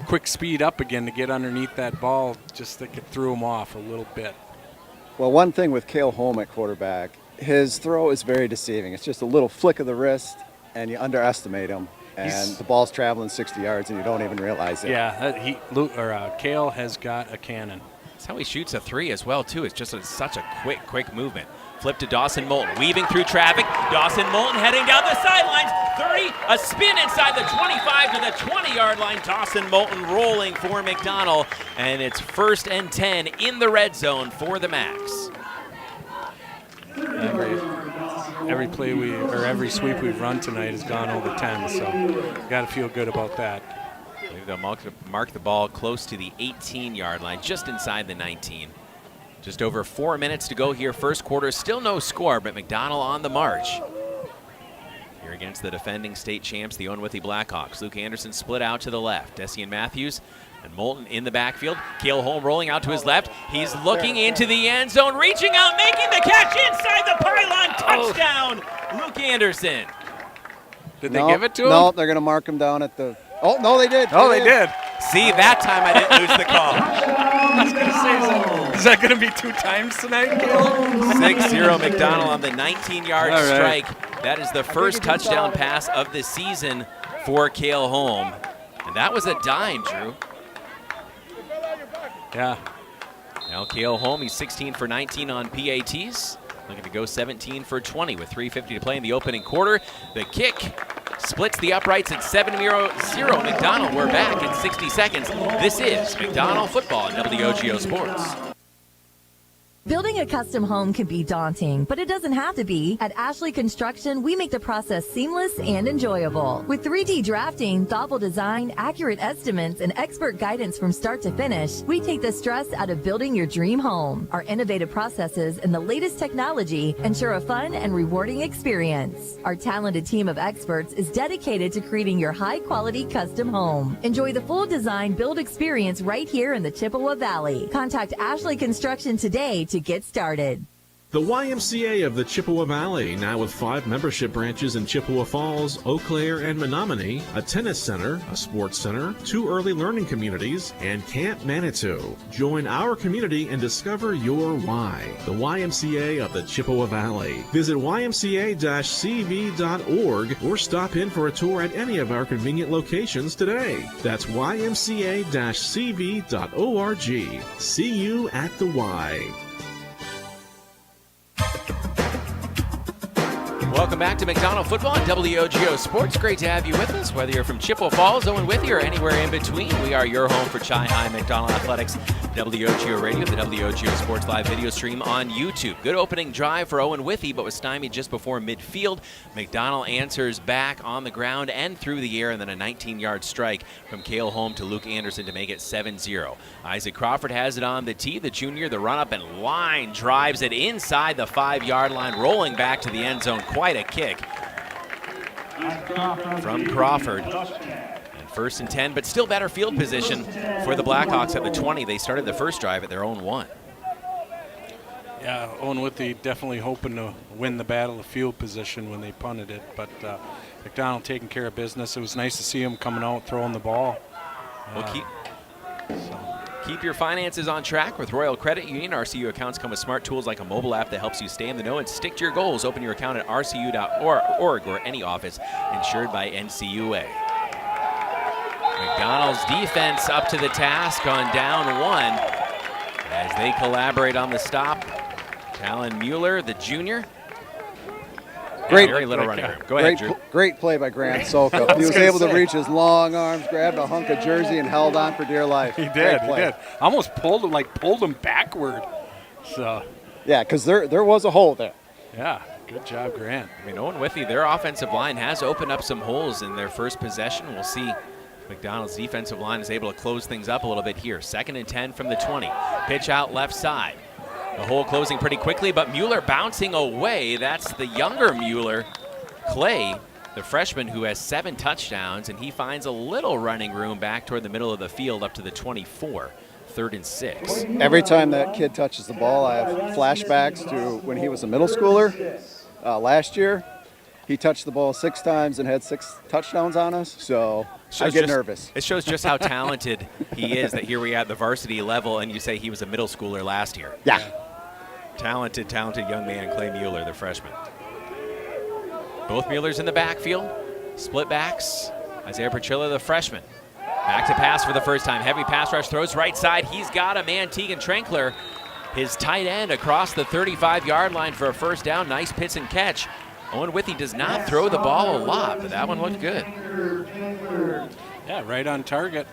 quick speed up again to get underneath that ball. Just think it threw him off a little bit. Well, one thing with Cale Holm at quarterback, his throw is very deceiving. It's just a little flick of the wrist, and you underestimate him. And the ball's traveling 60 yards, and you don't even realize it. Yeah, Cale has got a cannon. That's how he shoots a 3 as well, too. It's just such a quick movement. Flip to Dawson Moulton, weaving through traffic. Dawson Moulton heading down the sidelines. 30, a spin inside the 25 to the 20-yard line. Dawson Moulton rolling for McDonell, and it's 1st and 10 in the red zone for the Macks. Every play every sweep we've run tonight has gone over 10, so got to feel good about that. I believe they'll mark the ball close to the 18-yard line, just inside the 19. Just over 4 minutes to go here. First quarter, still no score, but McDonell on the march. Here against the defending state champs, the Owen-Withee Blackhawks. Luke Anderson split out to the left. Desian Matthews and Moulton in the backfield. Cale Holm rolling out to his left. He's looking into the end zone, reaching out, making the catch inside the pylon. Touchdown, Luke Anderson. Did they give it to him? No, they're going to mark him down at the... Oh, no, they did. Oh, they did. See, that time I didn't lose the call. I was going to say, is that going to be 2 times tonight, Caleb? 6-0 McDonell on the 19-yard strike. That is the first touchdown pass of the season for Cale Holm. And that was a dime, Drew. Yeah. Now Cale Holm, he's 16 for 19 on PATs. Looking to go 17 for 20 with 3:50 to play in the opening quarter. The kick splits the uprights at 7-0. McDonell, we're back in 60 seconds. This is McDonell Football on WOGO Sports. Building a custom home can be daunting, but it doesn't have to be. At Ashley Construction, we make the process seamless and enjoyable. With 3D drafting, thoughtful design, accurate estimates, and expert guidance from start to finish, we take the stress out of building your dream home. Our innovative processes and the latest technology ensure a fun and rewarding experience. Our talented team of experts is dedicated to creating your high-quality custom home. Enjoy the full design build experience right here in the Chippewa Valley. Contact Ashley Construction today to get started. The YMCA of the Chippewa Valley, now with 5 membership branches in Chippewa Falls, Eau Claire, and Menominee, a tennis center, a sports center, 2 early learning communities, and Camp Manitou. Join our community and discover your why. The YMCA of the Chippewa Valley. Visit ymca-cv.org or stop in for a tour at any of our convenient locations today. That's ymca-cv.org. See you at the Y. Welcome back to McDonell Football on WOGO Sports. Great to have you with us, whether you're from Chippewa Falls, Owen-Withee, or anywhere in between. We are your home for Chi-High McDonell Athletics, WOGO Radio, the WOGO Sports Live video stream on YouTube. Good opening drive for Owen-Withee, but was stymied just before midfield. McDonell answers back on the ground and through the air, and then a 19-yard strike from Cale Holm to Luke Anderson to make it 7-0. Isaac Crawford has it on the tee. The junior, the run-up and line, drives it inside the 5-yard line, rolling back to the end zone. Quite a kick from Crawford. And 1st and 10, but still better field position for the Blackhawks at the 20. They started the first drive at their own 1. Yeah, Owen-Withee definitely hoping to win the battle of field position when they punted it, but McDonell taking care of business. It was nice to see him coming out throwing the ball. Keep your finances on track with Royal Credit Union. RCU accounts come with smart tools like a mobile app that helps you stay in the know and stick to your goals. Open your account at rcu.org or any office insured by NCUA. McDonell's defense up to the task on down 1 as they collaborate on the stop. Talon Mueller, the junior. Great, very little running room. Go ahead, Drew. Great play by Grant Soka. He was able to reach his long arms, grabbed a hunk of jersey, and held on for dear life. He did. Almost pulled him backward. So. Yeah, because there was a hole there. Yeah, good job, Grant. I mean, Owen-Withee, their offensive line has opened up some holes in their first possession. We'll see McDonell's defensive line is able to close things up a little bit here. 2nd and 10 from the 20. Pitch out left side. The hole closing pretty quickly, but Mueller bouncing away. That's the younger Mueller, Clay, the freshman who has 7 touchdowns, and he finds a little running room back toward the middle of the field up to the 24. 3rd and 6. Every time that kid touches the ball, I have flashbacks to when he was a middle schooler last year. He touched the ball 6 times and had 6 touchdowns on us, so I get nervous. It shows just how talented he is that here we are at the varsity level, and you say he was a middle schooler last year. Yeah. Talented young man, Clay Mueller, the freshman. Both Muellers in the backfield. Split backs. Isaiah Perchilla, the freshman. Back to pass for the first time. Heavy pass rush, throws right side. He's got a man, Tegan Trankler. His tight end across the 35-yard line for a first down. Nice pitch and catch. Owen-Withee does not throw the ball a lot, but that one looked good. Yeah, right on target.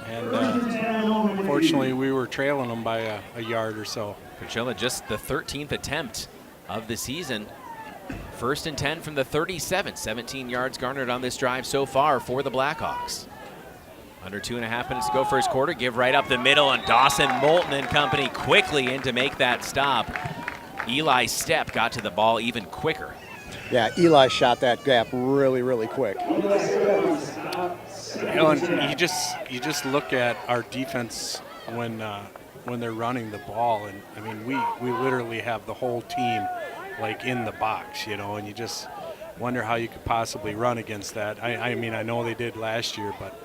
And fortunately, we were trailing them by a yard or so. Perchilla just the 13th attempt of the season. 1st and 10 from the 37. 17 yards garnered on this drive so far for the Blackhawks. Under 2.5 minutes to go first quarter. Give right up the middle, and Dawson Moulton and company quickly in to make that stop. Eli Stepp got to the ball even quicker. Yeah, Eli shot that gap really, really quick. And you just look at our defense when they're running the ball, and I mean we literally have the whole team like in the box, and you just wonder how you could possibly run against that. I mean I know they did last year, but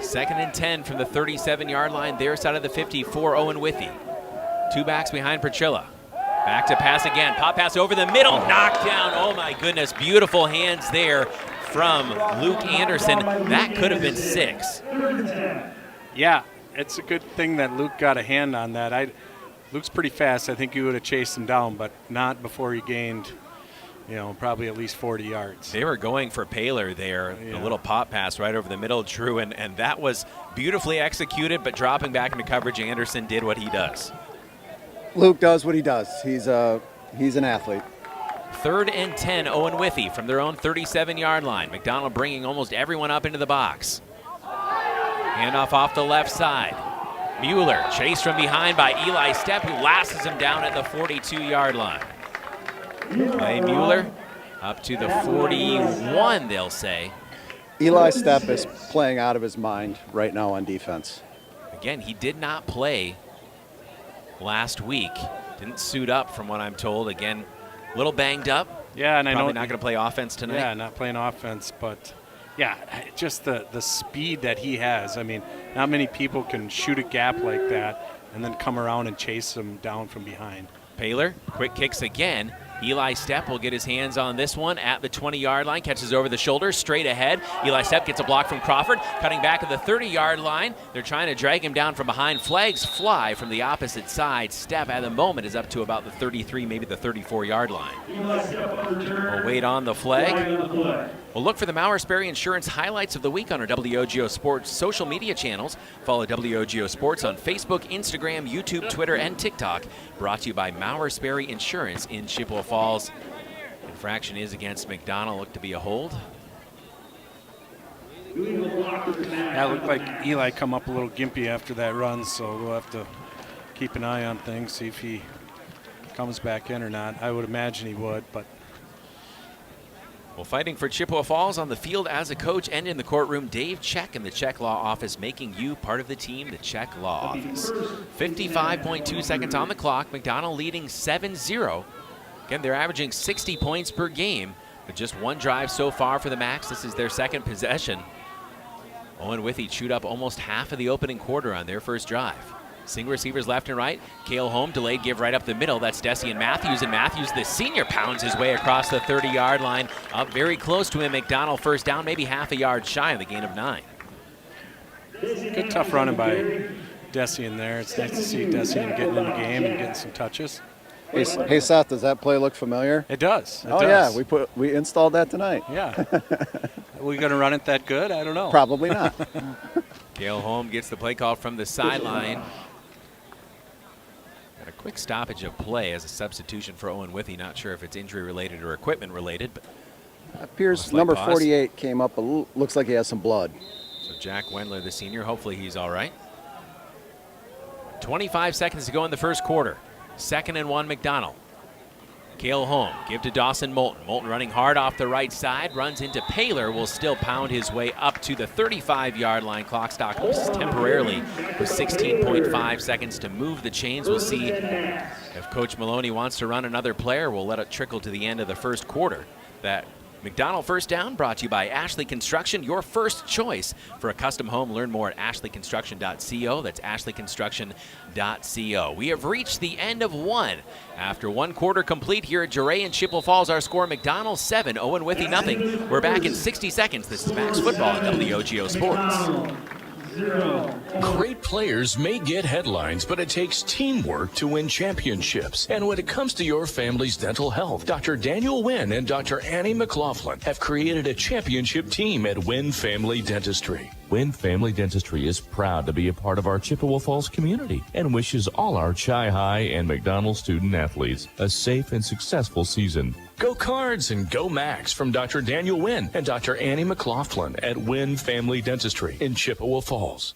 2nd and 10 from the 37-yard line, their side of the 50 for Owen-Withee. 2 backs behind Perchilla. Back to pass again. Pop pass over the middle. Knockdown. Oh, my goodness. Beautiful hands there from Luke Anderson. That could have been 6. Yeah, it's a good thing that Luke got a hand on that. Luke's pretty fast. I think he would have chased him down, but not before he gained probably at least 40 yards. They were going for Paylor there, a little pop pass right over the middle, Drew, and that was beautifully executed, but dropping back into coverage, Anderson did what he does. Luke does what he does. He's an athlete. 3rd and 10, Owen-Withee from their own 37-yard line. McDonell bringing almost everyone up into the box. Handoff off the left side. Mueller chased from behind by Eli Stepp, who lasses him down at the 42-yard line. Clay Mueller up to the 41, they'll say. Eli Stepp is playing out of his mind right now on defense. Again, he did not play last week. Didn't suit up from what I'm told. Again, a little banged up. Yeah, and I know probably not going to play offense tonight. Yeah, not playing offense, but yeah, just the speed that he has. I mean, not many people can shoot a gap like that and then come around and chase him down from behind. Paylor, quick kicks again. Eli Stepp will get his hands on this one at the 20-yard line, catches over the shoulder, straight ahead. Eli Stepp gets a block from Crawford, cutting back at the 30-yard line. They're trying to drag him down from behind. Flags fly from the opposite side. Stepp at the moment is up to about the 33, maybe the 34-yard line. We'll wait on the flag. We'll look for the Mauer Sperry Insurance highlights of the week on our WOGO Sports social media channels. Follow WOGO Sports on Facebook, Instagram, YouTube, Twitter, and TikTok. Brought to you by Mauer Sperry Insurance in Chippewa Falls. Infraction is against McDonell. Looked to be a hold. Yeah, it looked like Eli come up a little gimpy after that run, so we'll have to keep an eye on things, see if he comes back in or not. I would imagine he would, but. Well, fighting for Chippewa Falls on the field as a coach and in the courtroom, Dave Check in the Check Law Office, making you part of the team, the Check Law Office. 55.2 seconds on the clock. McDonell leading 7-0. Again, they're averaging 60 points per game, but just one drive so far for the Macks. This is their second possession. Owen-Withee chewed up almost half of the opening quarter on their first drive. Single receivers left and right. Cale Home, delayed give right up the middle. That's Desian Matthews, and Matthews, the senior, pounds his way across the 30-yard line. Up very close to him. McDonell first down, maybe half a yard shy of the gain of 9. Good tough running by Desian there. It's nice to see Desian getting in the game and getting some touches. Hey Seth, does that play look familiar? It does. It does. Yeah, we installed that tonight. Yeah. Are we going to run it that good? I don't know. Probably not. Cale Home gets the play call from the sideline. Got a quick stoppage of play as a substitution for Owen-Withee. Not sure if it's injury related or equipment related, but appears number 48 came up. Looks like he has some blood. So Jack Wendler, the senior, hopefully he's all right. 25 seconds to go in the first quarter. 2nd and 1, McDonell. Cale Home, give to Dawson Moulton. Moulton running hard off the right side, runs into Paylor, will still pound his way up to the 35-yard line. Clock stops temporarily with 16.5 seconds to move the chains. We'll see if Coach Maloney wants to run another player. We'll let it trickle to the end of the first quarter. That McDonell first down brought to you by Ashley Construction, your first choice for a custom home. Learn more at ashleyconstruction.co. That's ashleyconstruction.co. We have reached the end of one. After one quarter complete here at Dorais and Chippewa Falls, our score, McDonell 7, Owen-Withee nothing. We're back in 60 seconds. This is Macks Football on WOGO Sports. Great players may get headlines, but it takes teamwork to win championships. And when it comes to your family's dental health, Dr. Daniel Wynn and Dr. Annie McLaughlin have created a championship team at Wynn Family Dentistry. Wynn Family Dentistry is proud to be a part of our Chippewa Falls community and wishes all our Chi High and McDonell student athletes a safe and successful season. Go Cards and go Macks from Dr. Daniel Wynn and Dr. Annie McLaughlin at Wynn Family Dentistry in Chippewa Falls.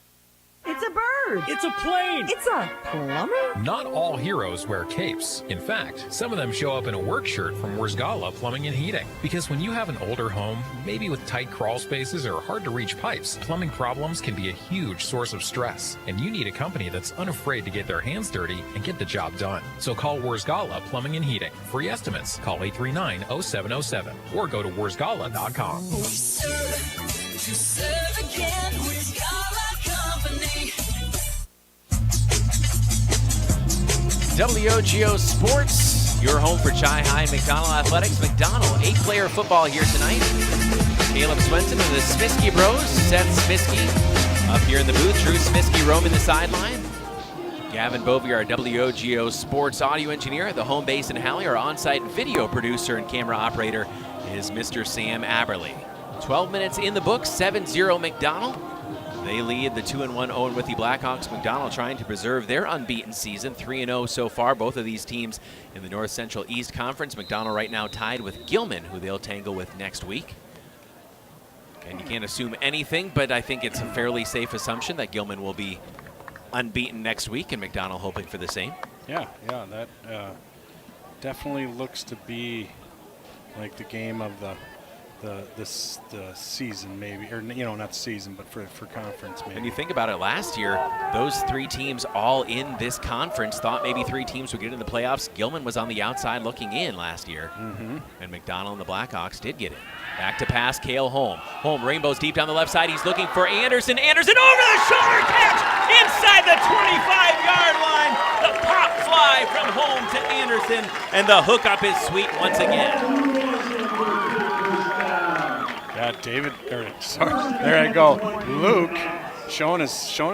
It's a bird. It's a plane. It's a plumber. Not all heroes wear capes. In fact, some of them show up in a work shirt from Wurzgala Plumbing and Heating. Because when you have an older home, maybe with tight crawl spaces or hard to reach pipes, plumbing problems can be a huge source of stress. And you need a company that's unafraid to get their hands dirty and get the job done. So call Wurzgala Plumbing and Heating. Free estimates. Call 839-0707 or go to wurzgala.com. We serve again with Company. WOGO Sports, your home for Chi High and McDonell Athletics. McDonell, 8-player football here tonight. Caleb Swenson and the Smisky Bros. Seth Smisky up here in the booth. Drew Smisky roaming the sideline. Gavin Bovey, our WOGO sports audio engineer at the home base in Halley. Our on-site video producer and camera operator is Mr. Sam Aberley. 12 minutes in the book, 7-0 McDonell. They lead the 2-1 Owen-Withee Blackhawks. McDonell trying to preserve their unbeaten season, 3-0 so far. Both of these teams in the North Central East Conference. McDonell right now tied with Gilman, who they'll tangle with next week. And you can't assume anything, but I think it's a fairly safe assumption that Gilman will be unbeaten next week, and McDonell hoping for the same. Yeah, that definitely looks to be like the game of the season, maybe, or not season, but for conference maybe. When you think about it, last year, those three teams all in this conference thought maybe three teams would get in the playoffs. Gilman was on the outside looking in last year, and McDonell and the Blackhawks did get in. Back to pass, Cale Holm. Holm, rainbows deep down the left side. He's looking for Anderson. Anderson over the shoulder catch inside the 25-yard line. The pop fly from Holm to Anderson, and the hookup is sweet once again. Yeah, there I go. Luke showing his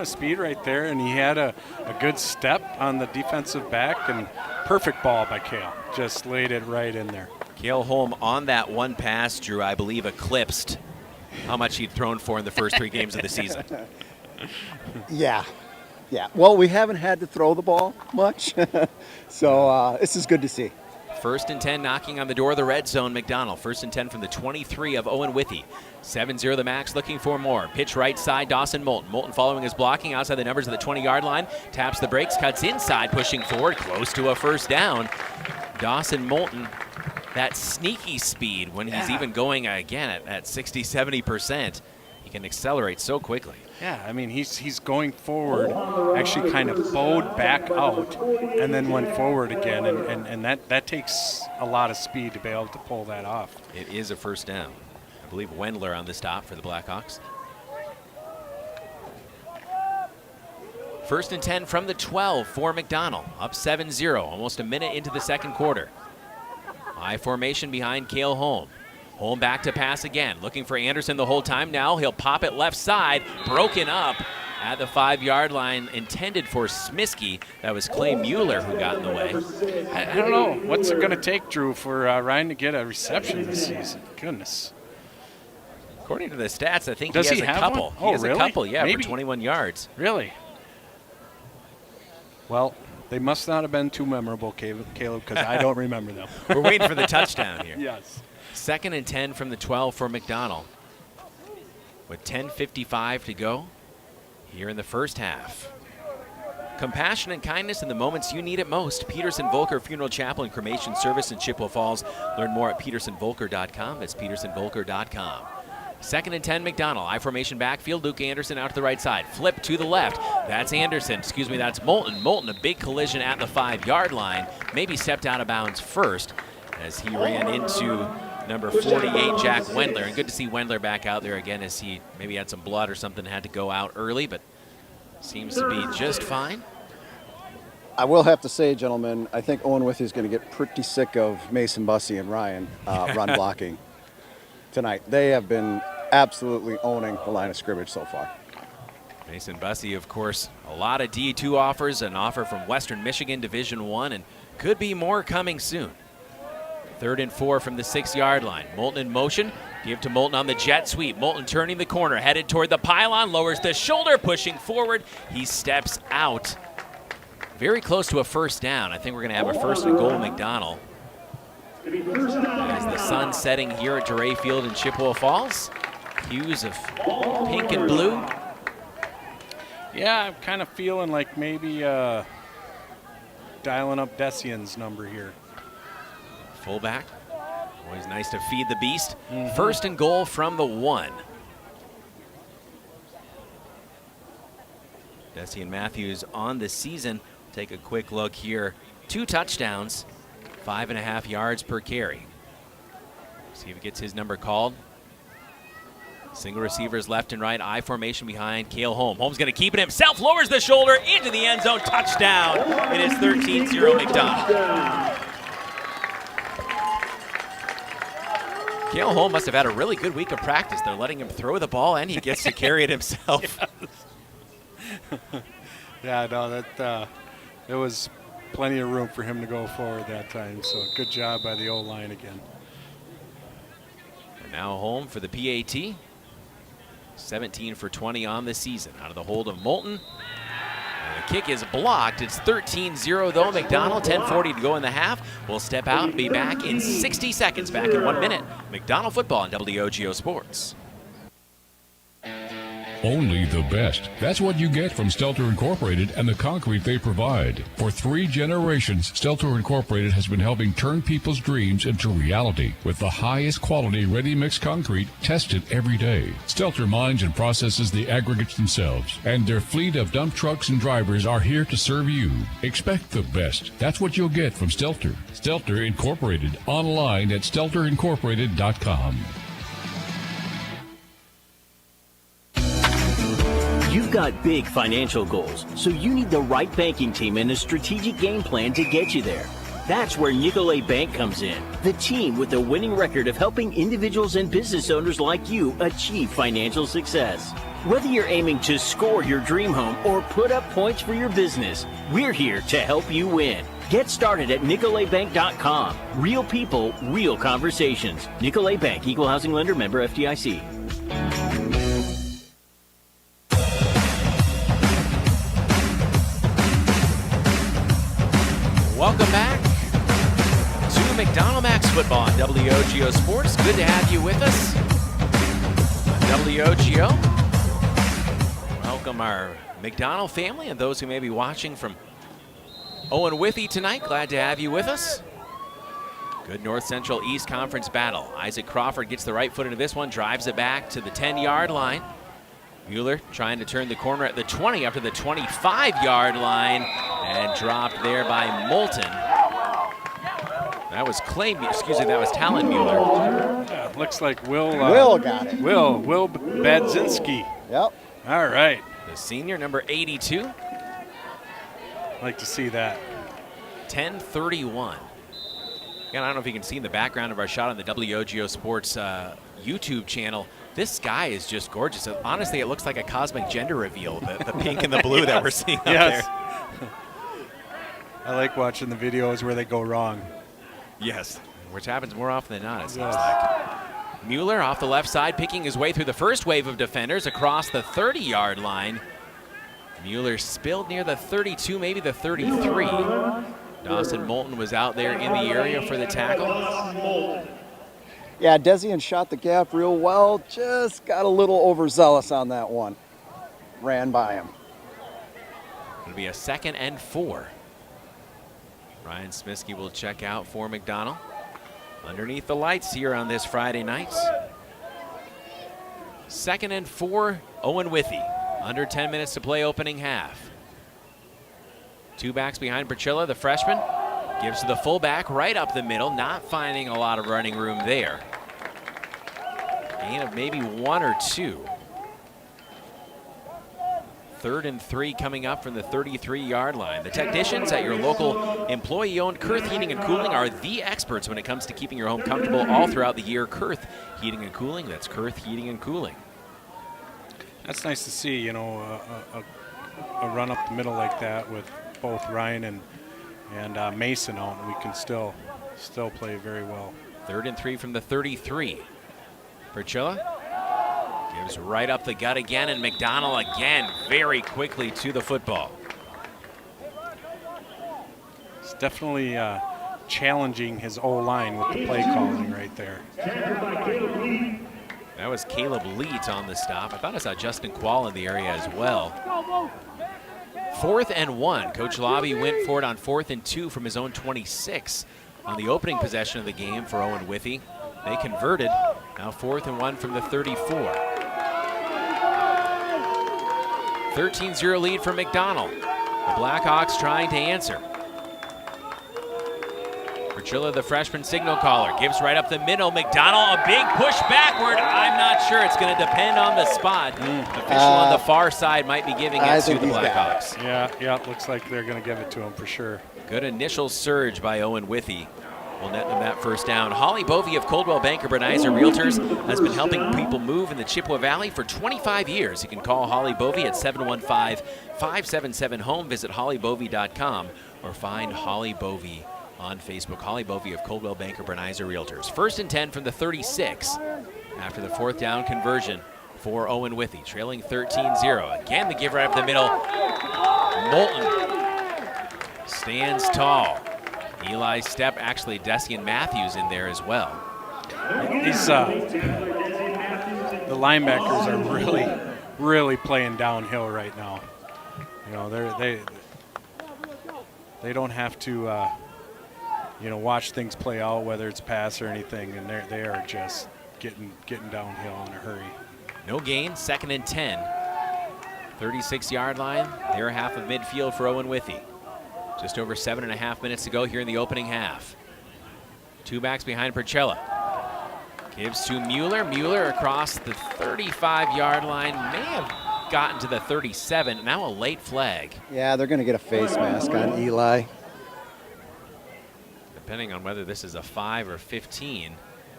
speed right there, and he had a good step on the defensive back, and perfect ball by Cale. Just laid it right in there. Cale Holm on that one pass, Drew, I believe eclipsed how much he'd thrown for in the first three games of the season. Yeah. Well, we haven't had to throw the ball much, so this is good to see. 1st and 10 knocking on the door of the red zone, McDonell. 1st and 10 from the 23 of Owen-Withee. 7-0 the Macks looking for more. Pitch right side, Dawson Moulton. Moulton following his blocking outside the numbers of the 20-yard line. Taps the brakes, cuts inside, pushing forward, close to a first down. Dawson Moulton, that sneaky speed when he's even going again at 60, 70%. He can accelerate so quickly. Yeah, I mean, he's going forward, actually kind of bowed back out, and then went forward again, and that takes a lot of speed to be able to pull that off. It is a first down. I believe Wendler on the stop for the Blackhawks. 1st and 10 from the 12 for McDonell. Up 7-0, almost a minute into the second quarter. I formation behind Cale Holm. Holm back to pass again, looking for Anderson the whole time now. He'll pop it left side, broken up at the 5-yard line, intended for Smiskey. That was Clay Mueller who got in the way. I don't know. What's it going to take, Drew, for Ryan to get a reception this season? Goodness. According to the stats, I think Does he has a couple. One? Oh, he has really? a couple, yeah, Maybe. for 21 yards. Really? Well, they must not have been too memorable, Caleb, because I don't remember them. We're waiting for the touchdown here. Yes. 2nd and 10 from the 12 for McDonell. With 10:55 to go here in the first half. Compassion and kindness in the moments you need it most. Peterson Volker Funeral Chapel and Cremation Service in Chippewa Falls. Learn more at petersonvolker.com. That's petersonvolker.com. 2nd and 10 McDonell. I formation backfield. Luke Anderson out to the right side. Flip to the left. That's Anderson. That's Moulton. Moulton, a big collision at the 5-yard line. Maybe stepped out of bounds first as he ran into number 48, Jack Wendler. And good to see Wendler back out there again as he maybe had some blood or something, had to go out early, but seems to be just fine. I will have to say, gentlemen, I think Owen-Withee is going to get pretty sick of Mason Bussey and Ryan run blocking tonight. They have been absolutely owning the line of scrimmage so far. Mason Bussey, of course, a lot of D2 offers, an offer from Western Michigan Division I, and could be more coming soon. 3rd and 4 from the 6-yard line. Moulton in motion. Give to Moulton on the jet sweep. Moulton turning the corner, headed toward the pylon, lowers the shoulder, pushing forward. He steps out. Very close to a first down. I think we're going to have a 1st and goal McDonell. As the sun setting here at Dorais Field in Chippewa Falls. Hues of pink and blue. Yeah, I'm kind of feeling like maybe dialing up Desian's number here. Fullback. Always nice to feed the beast. 1st and goal from the 1. Desian Matthews on the season. Take a quick look here. 2 touchdowns, 5.5 yards per carry. See if he gets his number called. Single receivers left and right. I formation behind Cale Holm. Holm's going to keep it himself. Lowers the shoulder into the end zone. Touchdown. It is 13-0 McDonell. Cale Holm must have had a really good week of practice. They're letting him throw the ball, and he gets to carry it himself. Yeah, no, that there was plenty of room for him to go forward that time. So good job by the O-line again. And now home for the PAT. 17 for 20 on the season. Out of the hold of Moulton. And the kick is blocked. It's 13-0 though. McDonell, 10:40 to go in the half. We'll step out and be back in 60 seconds. Back in 1 minute. McDonell football on WOGO Sports. Only the best. That's what you get from Stelter Incorporated and the concrete they provide. For 3 generations, Stelter Incorporated has been helping turn people's dreams into reality with the highest quality ready-mix concrete tested every day. Stelter mines and processes the aggregates themselves, and their fleet of dump trucks and drivers are here to serve you. Expect the best. That's what you'll get from Stelter. Stelter Incorporated, online at stelterincorporated.com. You've got big financial goals, so you need the right banking team and a strategic game plan to get you there. That's where Nicolet Bank comes in, the team with a winning record of helping individuals and business owners like you achieve financial success. Whether you're aiming to score your dream home or put up points for your business, we're here to help you win. Get started at NicoletBank.com. Real people, real conversations. Nicolet Bank, Equal Housing Lender, member FDIC. Welcome back to McDonell Macks football on WOGO Sports. Good to have you with us on WOGO. Welcome our McDonell family and those who may be watching from Owen-Withee tonight. Glad to have you with us. Good North Central East Conference battle. Isaac Crawford gets the right foot into this one, drives it back to the 10-yard line. Mueller trying to turn the corner at the 20 up to the 25-yard line and dropped there by Moulton. That was that was Talon Mueller. Yeah, looks like Will got it. Will Badzinski. Yep. All right. The senior, number 82. Like to see that. 10:31. Again, I don't know if you can see in the background of our shot on the WOGO Sports YouTube channel. This sky is just gorgeous. Honestly, it looks like a cosmic gender reveal, the pink and the blue that we're seeing up there. I like watching the videos where they go wrong. Yes, which happens more often than not, it seems like. Mueller off the left side, picking his way through the first wave of defenders across the 30-yard line. Mueller spilled near the 32, maybe the 33. Dawson Moulton was out there in the area for the tackle. Yeah, Desian shot the gap real well. Just got a little overzealous on that one. Ran by him. It'll be a 2nd and 4. Ryan Smiskey will check out for McDonell. Underneath the lights here on this Friday night. 2nd and 4, Owen-Withee. Under 10 minutes to play opening half. 2 backs behind Berchilla, the freshman. Gives to the fullback right up the middle, not finding a lot of running room there. Gain of maybe 1 or 2. 3rd and 3 coming up from the 33-yard line. The technicians at your local employee-owned Kurth Heating and Cooling are the experts when it comes to keeping your home comfortable all throughout the year. Kurth Heating and Cooling, that's Kurth Heating and Cooling. That's nice to see, you know, a run up the middle like that with both Ryan and Mason out, and we can still play very well. 3rd and 3 from the 33. Berchilla gives right up the gut again, and McDonell again very quickly to the football. It's definitely challenging his O-line with the play calling right there. That was Caleb Leet on the stop. I thought I saw Justin Quall in the area as well. 4th and 1. Coach Lobby went for it on 4th and 2 from his own 26 on the opening possession of the game for Owen-Withee. They converted. Now 4th and 1 from the 34. 13-0 lead for McDonell. The Blackhawks trying to answer. Berchilla, the freshman signal caller, gives right up the middle. McDonell, a big push backward. I'm not sure. It's going to depend on the spot. Official on the far side might be giving it to the Blackhawks. Yeah, looks like they're going to give it to him for sure. Good initial surge by Owen-Withee. will net them that first down. Holly Bovey of Coldwell Banker Bernizer Realtors has been helping people move in the Chippewa Valley for 25 years. You can call Holly Bovey at 715-577-HOME. Visit hollybovey.com or find Holly Bovey on Facebook. Holly Bovey of Coldwell Banker Bernizer Realtors. 1st and 10 from the 36 after the 4th down conversion for Owen-Withee, trailing 13-0. Again, the give right up the middle. Moulton stands tall. Eli Stepp, actually Desian Matthews in there as well. These the linebackers are really playing downhill right now. You know, they don't have to watch things play out, whether it's pass or anything, and they are just getting downhill in a hurry. No gain, 2nd and 10. 36-yard line. They're half of midfield for Owen-Withee. Just over 7.5 minutes to go here in the opening half. 2 backs behind Percella. Gives to Mueller. Mueller across the 35-yard line. May have gotten to the 37. Now a late flag. Yeah, they're going to get a face mask on Eli. Depending on whether this is a 5 or 15. I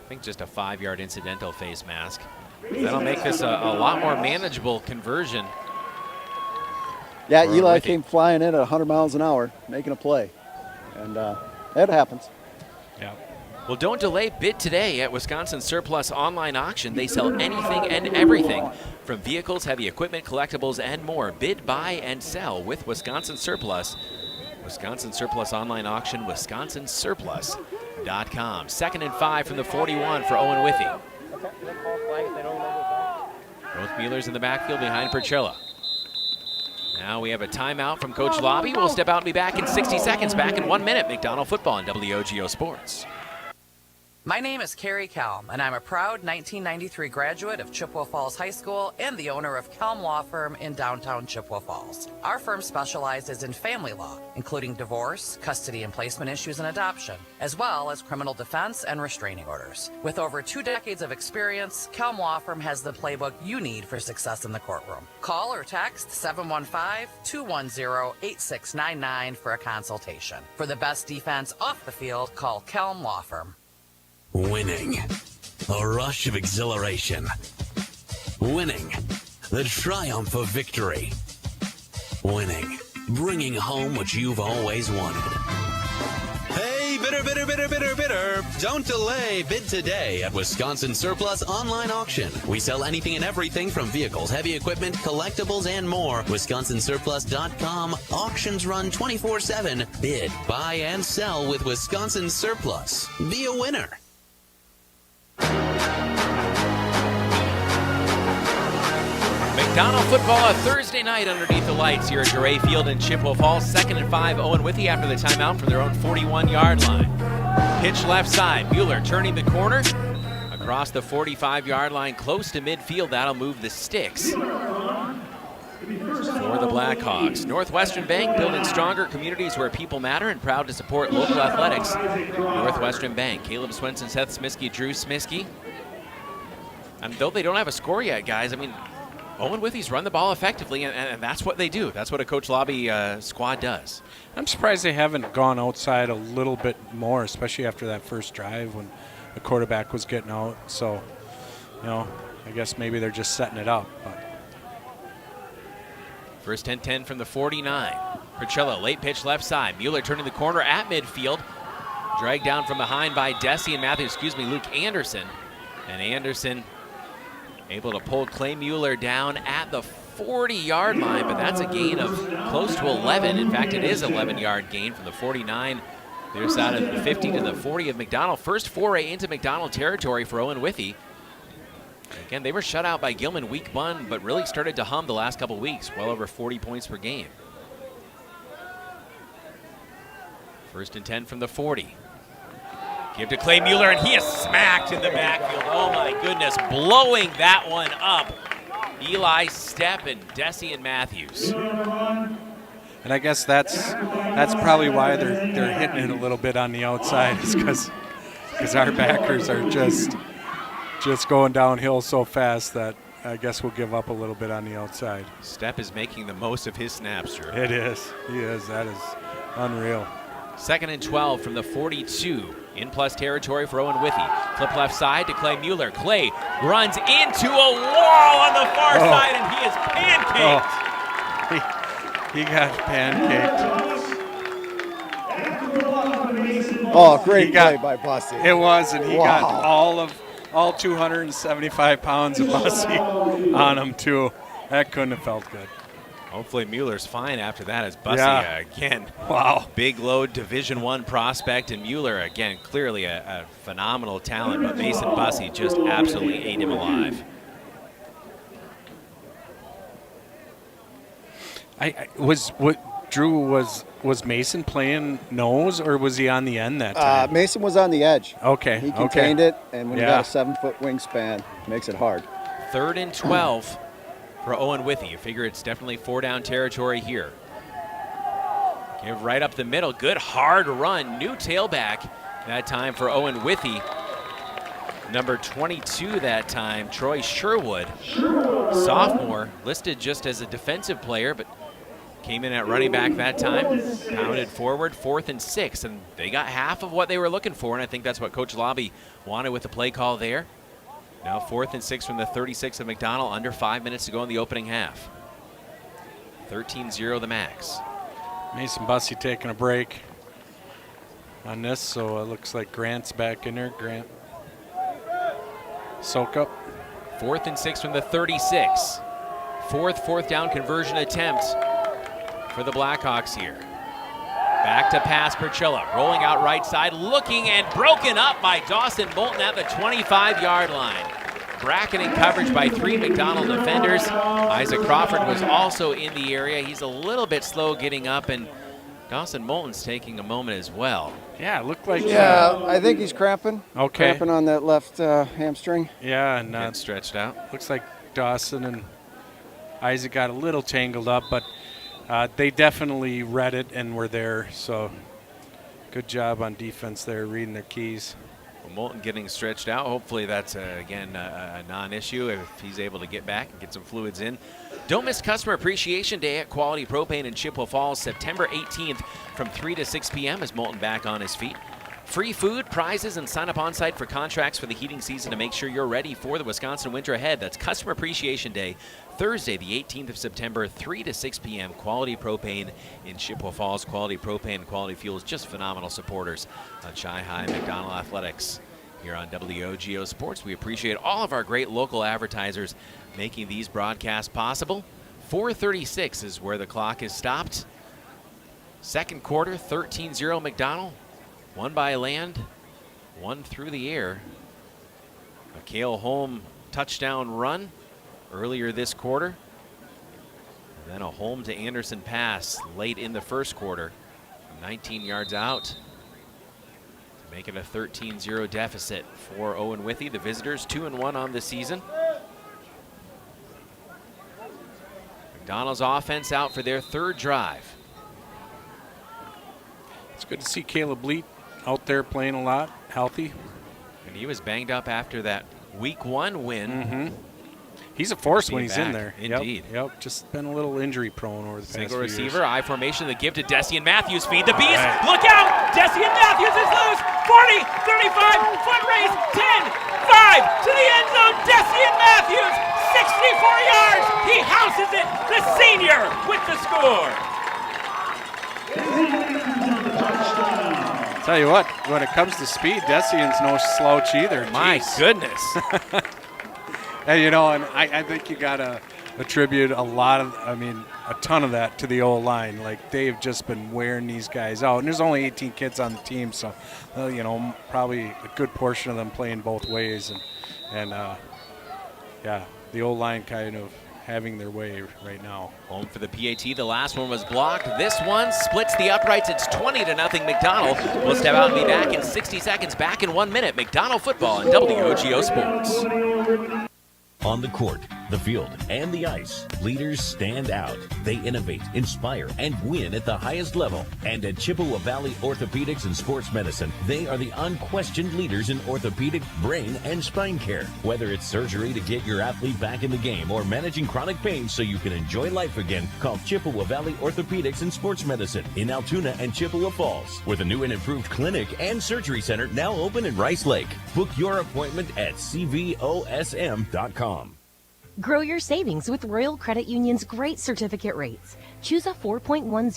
think just a 5-yard incidental face mask. That'll make this a lot more manageable conversion. Yeah, Eli came flying in at 100 miles an hour, making a play. And that happens. Yeah. Well, don't delay. Bid today at Wisconsin Surplus Online Auction. They sell anything and everything from vehicles, heavy equipment, collectibles, and more. Bid, buy, and sell with Wisconsin Surplus. Wisconsin Surplus Online Auction, wisconsinsurplus.com. 2nd and 5 from the 41 for Owen-Withee. Both Muellers in the backfield behind Percella. Now we have a timeout from Coach Lobby. We'll step out and be back in 60 seconds. Back in 1 minute. McDonell football on WOGO Sports. My name is Carrie Kelm, and I'm a proud 1993 graduate of Chippewa Falls High School and the owner of Kelm Law Firm in downtown Chippewa Falls. Our firm specializes in family law, including divorce, custody and placement issues, and adoption, as well as criminal defense and restraining orders. With over 2 decades of experience, Kelm Law Firm has the playbook you need for success in the courtroom. Call or text 715-210-8699 for a consultation. For the best defense off the field, call Kelm Law Firm. Winning. A rush of exhilaration. Winning. The triumph of victory. Winning. Bringing home what you've always wanted. Hey, bidder, bidder, bidder, bidder, bidder. Don't delay. Bid today at Wisconsin Surplus Online Auction. We sell anything and everything from vehicles, heavy equipment, collectibles, and more. WisconsinSurplus.com. Auctions run 24/7. Bid, buy, and sell with Wisconsin Surplus. Be a winner. McDonell football a Thursday night underneath the lights here at Dorais Field in Chippewa Falls. 2nd and 5, Owen-Withee after the timeout from their own 41-yard line. Pitch left side, Mueller turning the corner across the 45-yard line, close to midfield. That'll move the sticks for the Blackhawks. Northwestern Bank, building stronger communities where people matter and proud to support local athletics. Northwestern Bank, Caleb Swenson, Seth Smiskey, Drew Smiskey. And though they don't have a score yet, guys, I mean, Owen-Withee's run the ball effectively, and that's what they do. That's what a Coach Lobby squad does. I'm surprised they haven't gone outside a little bit more, especially after that first drive when the quarterback was getting out. So, I guess maybe they're just setting it up. But. First and 10 from the 49. Percella, late pitch left side. Mueller turning the corner at midfield. Dragged down from behind by Desian Matthews, Luke Anderson. And Anderson able to pull Clay Mueller down at the 40-yard line, but that's a gain of close to 11. In fact, it is an 11-yard gain from the 49. Their side of the 50 to the 40 of McDonell. First foray into McDonell territory for Owen-Withee. Again, they were shut out by Gilman week 1, but really started to hum the last couple weeks, well over 40 points per game. First and 10 from the 40. Give to Clay Mueller, and he is smacked in the backfield. Oh my goodness, blowing that one up. Eli Stepp and Desian Matthews. And I guess that's probably why they're hitting it a little bit on the outside, is because our backers are just going downhill so fast that I guess we'll give up a little bit on the outside. Stepp is making the most of his snaps, Drew. It is. He is. That is unreal. 2nd and 12 from the 42. In plus territory for Owen-Withee. Flip left side to Clay Mueller. Clay runs into a wall on the far side, and he is pancaked. He got pancaked. Oh, great play by Bussy. It was, and he got all 275 pounds of Bussy on him, too. That couldn't have felt good. Hopefully Mueller's fine after that as Bussy again. Wow. Big load Division I prospect, and Mueller again clearly a phenomenal talent, but Mason Bussy just absolutely ate him alive. Drew, was Mason playing nose, or was he on the end that time? Mason was on the edge. Okay. He contained it, and when you got a 7-foot wingspan, it makes it hard. 3rd and 12 for Owen-Withee. You figure it's definitely 4-down territory here. Give right up the middle. Good hard run. New tailback that time for Owen-Withee. Number 22 that time, Troy Sherwood. Sophomore, listed just as a defensive player, but came in at running back that time. Pounded forward, 4th and 6, and they got half of what they were looking for, and I think that's what Coach Lobby wanted with the play call there. Now 4th and 6 from the 36 of McDonell, under 5 minutes to go in the opening half. 13-0 the Macks. Mason Bussy taking a break on this, so it looks like Grant's back in there. Grant, soak up. 4th and 6 from the 36. Fourth down conversion attempt for the Blackhawks here. Back to pass, Perchilla, rolling out right side, looking and broken up by Dawson Moulton at the 25-yard line. Bracketing coverage by 3 McDonell defenders. Isaac Crawford was also in the area. He's a little bit slow getting up, and Dawson Moulton's taking a moment as well. Yeah, it looked like... Yeah, I think he's cramping. Okay. Cramping on that left hamstring. Yeah, and stretched out. Looks like Dawson and Isaac got a little tangled up, but they definitely read it and were there, so good job on defense there, reading their keys. Well, Moulton getting stretched out. Hopefully that's, again, a non-issue if he's able to get back and get some fluids in. Don't miss Customer Appreciation Day at Quality Propane in Chippewa Falls, September 18th from 3 to 6 p.m. as Moulton back on his feet. Free food, prizes, and sign up on site for contracts for the heating season to make sure you're ready for the Wisconsin winter ahead. That's Customer Appreciation Day, Thursday, the 18th of September, 3 to 6 p.m. Quality Propane in Chippewa Falls. Quality Propane and Quality Fuels, just phenomenal supporters of Chi-High McDonell Athletics here on WOGO Sports. We appreciate all of our great local advertisers making these broadcasts possible. 4:36 is where the clock is stopped. Second quarter, 13-0 McDonell. One by land, one through the air. A Cale Holm touchdown run earlier this quarter. And then a Holm to Anderson pass late in the first quarter. 19 yards out to make it a 13-0 deficit for Owen-Withee. The visitors 2-1 on the season. McDonell's offense out for their third drive. It's good to see Caleb Leet out there playing a lot, healthy. And he was banged up after that week 1 win. Mm-hmm. He's a force when he's in there. Indeed. Yep, just been a little injury prone over the past Single few receiver, years. I formation, the give to Desian Matthews, feed the beast. Right. Look out! Desian Matthews is loose. 40, 35, foot race, 10, 5 to the end zone. Desian Matthews, 64 yards. He houses it. The senior with the score. Tell you what, when it comes to speed, Desian's no slouch either. My goodness. And, you know, and I think you got to attribute a ton of that to the O-line. Like, they've just been wearing these guys out. And there's only 18 kids on the team, so, you know, probably a good portion of them playing both ways. And yeah, the O-line kind of having their way right now. Home for the PAT. The last one was blocked. This one splits the uprights. It's 20-0 McDonell. We'll step out and be back in 60 seconds. Back in 1 minute. McDonell football on WOGO Sports. On the court, the field, and the ice, leaders stand out. They innovate, inspire, and win at the highest level. And at Chippewa Valley Orthopedics and Sports Medicine, they are the unquestioned leaders in orthopedic, brain, and spine care. Whether it's surgery to get your athlete back in the game or managing chronic pain so you can enjoy life again, call Chippewa Valley Orthopedics and Sports Medicine in Altoona and Chippewa Falls, with a new and improved clinic and surgery center now open in Rice Lake. Book your appointment at cvosm.com. Grow your savings with Royal Credit Union's great certificate rates. Choose a 4.10%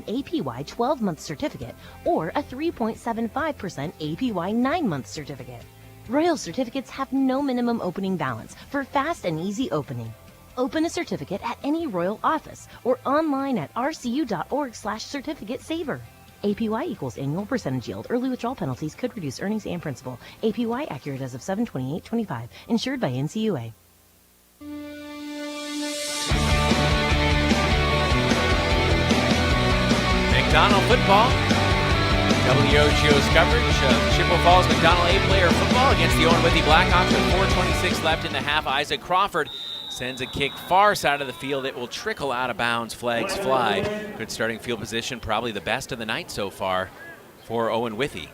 APY 12-month certificate or a 3.75% APY 9-month certificate. Royal certificates have no minimum opening balance for fast and easy opening. Open a certificate at any Royal office or online at rcu.org/certificate saver. APY equals annual percentage yield. Early withdrawal penalties could reduce earnings and principal. APY accurate as of 7/28/25. Insured by NCUA. McDonell football. WOGO's coverage of Chippewa Falls McDonell A-player football against the Owen-Withee Blackhawks with 4:26 left in the half. Isaac Crawford sends a kick far side of the field. It will trickle out of bounds. Flags fly. Good starting field position, probably the best of the night so far for Owen-Withee.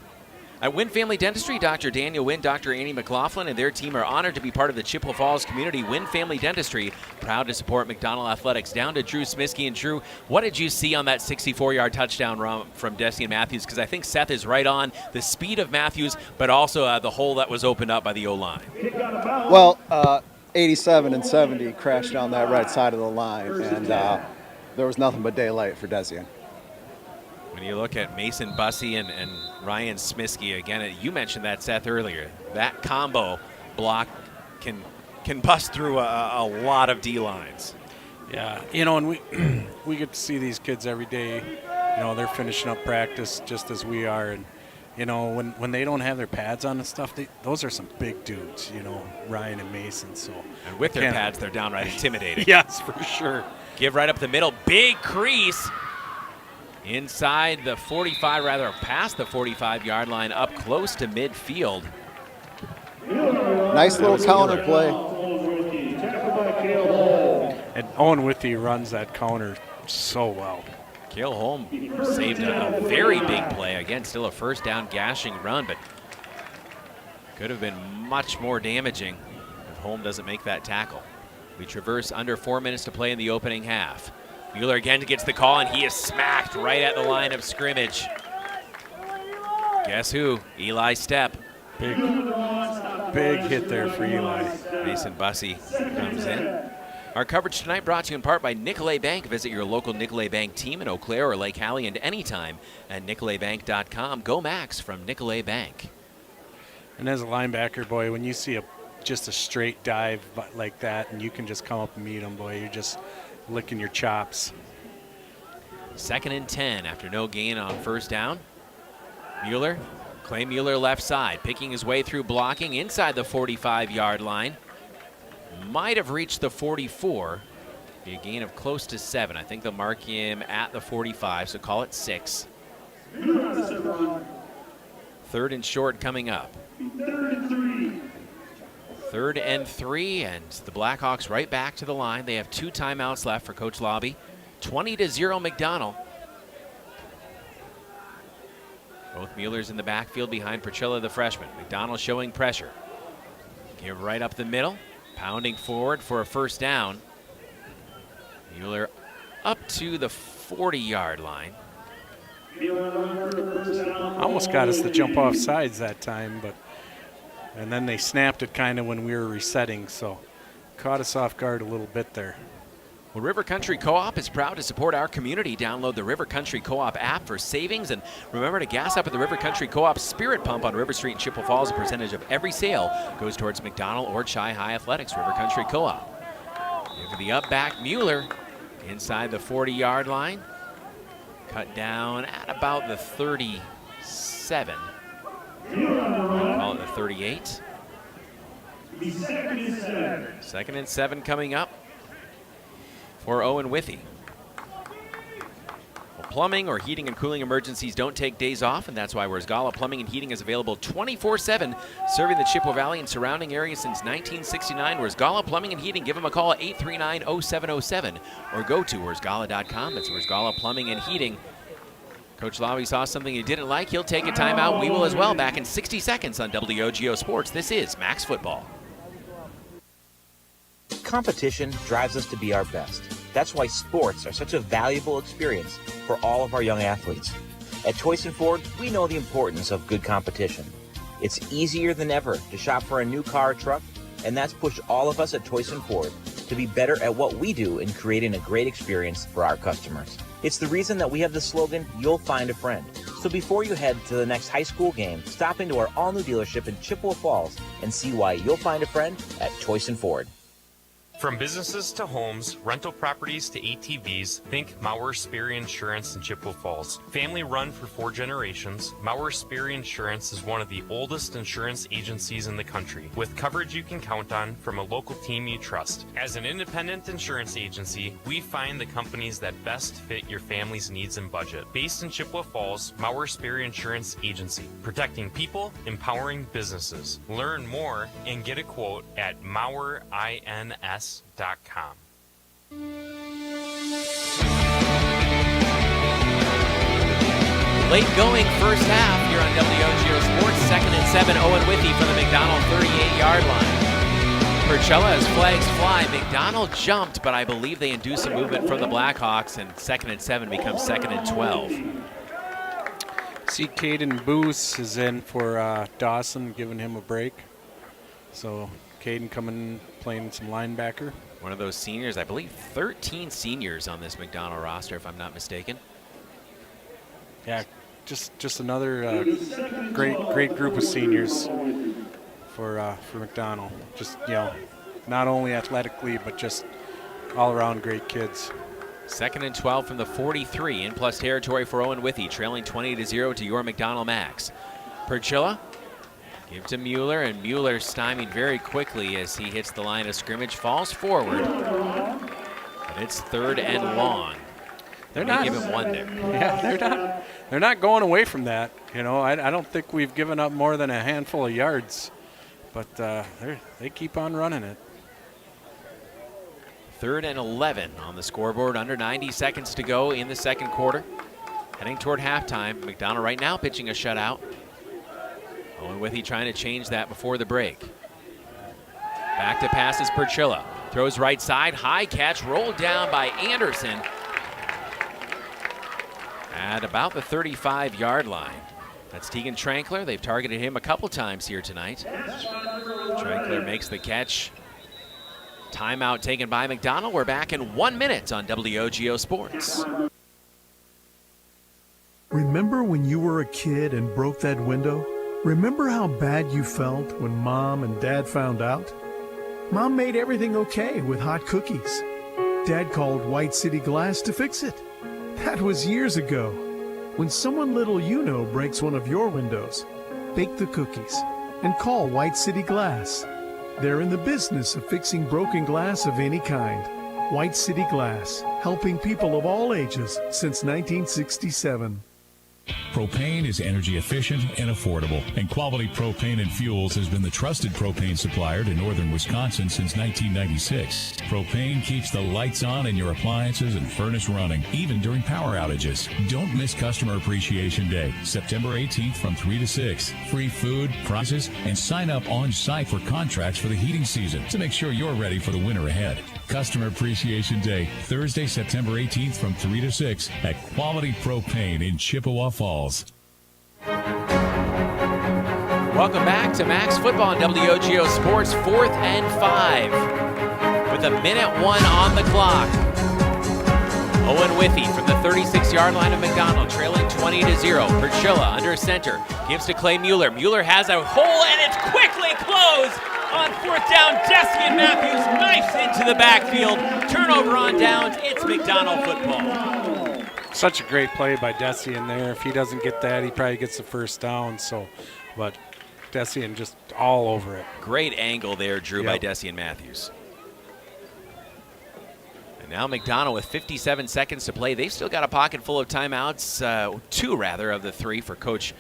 At Wynn Family Dentistry, Dr. Daniel Wynn, Dr. Annie McLaughlin, and their team are honored to be part of the Chippewa Falls community. Wynn Family Dentistry, proud to support McDonell Athletics. Down to Drew Smisky. And Drew, what did you see on that 64-yard touchdown run from Desian Matthews? Because I think Seth is right on the speed of Matthews, but also the hole that was opened up by the O-line. Well, 87 and 70 crashed down that right side of the line, and there was nothing but daylight for Desian. When you look at Mason Bussey and Ryan Smisky, again, you mentioned that, Seth, earlier. That combo block can bust through a lot of D-lines. Yeah, and we get to see these kids every day. They're finishing up practice just as we are, and when they don't have their pads on and stuff, those are some big dudes. Ryan and Mason. So and with their pads, they're downright intimidating. Yes, for sure. Give right up the middle, big crease. Inside the 45, past the 45-yard line, up close to midfield. Nice little counter play. And Owen-Withee runs that counter so well. Cale Holm saved a very big play. Again, still a first down gashing run, but could have been much more damaging if Holm doesn't make that tackle. We traverse under 4 minutes to play in the opening half. Mueller again gets the call, and he is smacked right at the line of scrimmage. Guess who? Eli Stepp. Big hit there for Eli. Mason Bussey comes in. Our coverage tonight brought to you in part by Nicolet Bank. Visit your local Nicolet Bank team in Eau Claire or Lake Hallie and anytime at nicoletbank.com. Go Macks from Nicolet Bank. And as a linebacker, boy, when you see just a straight dive like that and you can just come up and meet him, boy, you're just licking your chops. 2nd and 10 after no gain on first down. Mueller, Clay Mueller left side, picking his way through blocking inside the 45-yard line. Might have reached the 44. Be a gain of close to 7. I think they'll mark him at the 45, so call it 6. 3rd and short coming up. 3rd and 3, and the Blackhawks right back to the line. They have 2 timeouts left for Coach Lobby. 20-0 McDonell. Both Muellers in the backfield behind Perchilla, the freshman. McDonell showing pressure. Give right up the middle. Pounding forward for a first down. Mueller up to the 40-yard line. Almost got us to jump off sides that time, and then they snapped it kind of when we were resetting, so caught us off guard a little bit there. Well, River Country Co-op is proud to support our community. Download the River Country Co-op app for savings, and remember to gas up at the River Country Co-op Spirit Pump on River Street in Chippewa Falls. A percentage of every sale goes towards McDonell or Chi-High Athletics. River Country Co-op. Give the up back, Mueller inside the 40-yard line. Cut down at about the 37. Call it the 38. 2nd and 7 coming up for Owen-Withee. We'll Plumbing or heating and cooling emergencies don't take days off, and that's why Rosgala Plumbing and Heating is available 24/7, serving the Chippewa Valley and surrounding areas since 1969. Rosgala Plumbing and Heating. Give them a call, 839-0707, or go to Rosgala.com. That's Rosgala Plumbing and Heating. Coach Lawley saw something he didn't like. He'll take a timeout. We will as well. Back in 60 seconds on WOGO Sports. This is Macks Football. Competition drives us to be our best. That's why sports are such a valuable experience for all of our young athletes. At Toyson Ford, we know the importance of good competition. It's easier than ever to shop for a new car or truck, and that's pushed all of us at Toyson Ford to be better at what we do in creating a great experience for our customers. It's the reason that we have the slogan, "You'll find a friend." So before you head to the next high school game, stop into our all-new dealership in Chippewa Falls and see why you'll find a friend at Toyson Ford. From businesses to homes, rental properties to ATVs, think Maurer Sperry Insurance in Chippewa Falls. Family run for 4 generations, Maurer Sperry Insurance is one of the oldest insurance agencies in the country, with coverage you can count on from a local team you trust. As an independent insurance agency, we find the companies that best fit your family's needs and budget. Based in Chippewa Falls, Maurer Sperry Insurance Agency, protecting people, empowering businesses. Learn more and get a quote at MauerINS.com. Late going first half here on WOGO Sports. 2nd and 7, Owen-Withee from the McDonell 38-yard line. Perchella as flags fly. McDonell jumped, but I believe they induced some movement from the Blackhawks, and 2nd and 7 becomes 2nd and 12. See, Caden Boos is in for Dawson, giving him a break. So Caden coming, playing some linebacker. One of those seniors, I believe 13 seniors on this McDonell roster, if I'm not mistaken. Yeah, just another great group of seniors for McDonell. Just, not only athletically, but just all around great kids. 2nd and 12 from the 43, in plus territory for Owen-Withee, trailing 20-0 to your McDonell Macks. Perchilla, give to Mueller, and Mueller stymied very quickly as he hits the line of scrimmage, falls forward, but it's 3rd and long. They're not give him one there. Yeah, they're not going away from that. I don't think we've given up more than a handful of yards, but they keep on running it. 3rd and 11 on the scoreboard, under 90 seconds to go in the second quarter. Heading toward halftime, McDonell right now pitching a shutout. Owen-Withee trying to change that before the break. Back to passes Perchilla. Throws right side, high catch, rolled down by Anderson at about the 35-yard line. That's Tegan Trankler. They've targeted him a couple times here tonight. Trankler makes the catch. Timeout taken by McDonell. We're back in 1 minute on WOGO Sports. Remember when you were a kid and broke that window? Remember how bad you felt when Mom and Dad found out? Mom made everything okay with hot cookies. Dad called White City Glass to fix it. That was years ago. When someone little breaks one of your windows, bake the cookies and call White City Glass. They're in the business of fixing broken glass of any kind. White City Glass, helping people of all ages since 1967. Propane is energy efficient and affordable, and Quality Propane and Fuels has been the trusted propane supplier to northern Wisconsin since 1996. Propane keeps the lights on in your appliances and furnace running, even during power outages. Don't miss Customer Appreciation Day, September 18th from 3 to 6. Free food, prizes, and sign up on site for contracts for the heating season to make sure you're ready for the winter ahead. Customer Appreciation Day, Thursday, September 18th from 3 to 6 at Quality Propane in Chippewa Falls. Welcome back to Macks Football on WOGO Sports, 4th and 5. With a minute 1 on the clock. Owen-Withee from the 36-yard line of McDonell, trailing 20-0. Perchilla under center, gives to Clay Mueller. Mueller has a hole, and it's quickly closed. On 4th down, Dessian Matthews knifes into the backfield. Turnover on downs. It's McDonell football. Such a great play by Dessian there. If he doesn't get that, he probably gets the first down. But Dessian just all over it. Great angle there, Drew, by Dessian Matthews. And Now McDonell with 57 seconds to play. They've still got a pocket full of timeouts, 2 rather of the 3 for Coach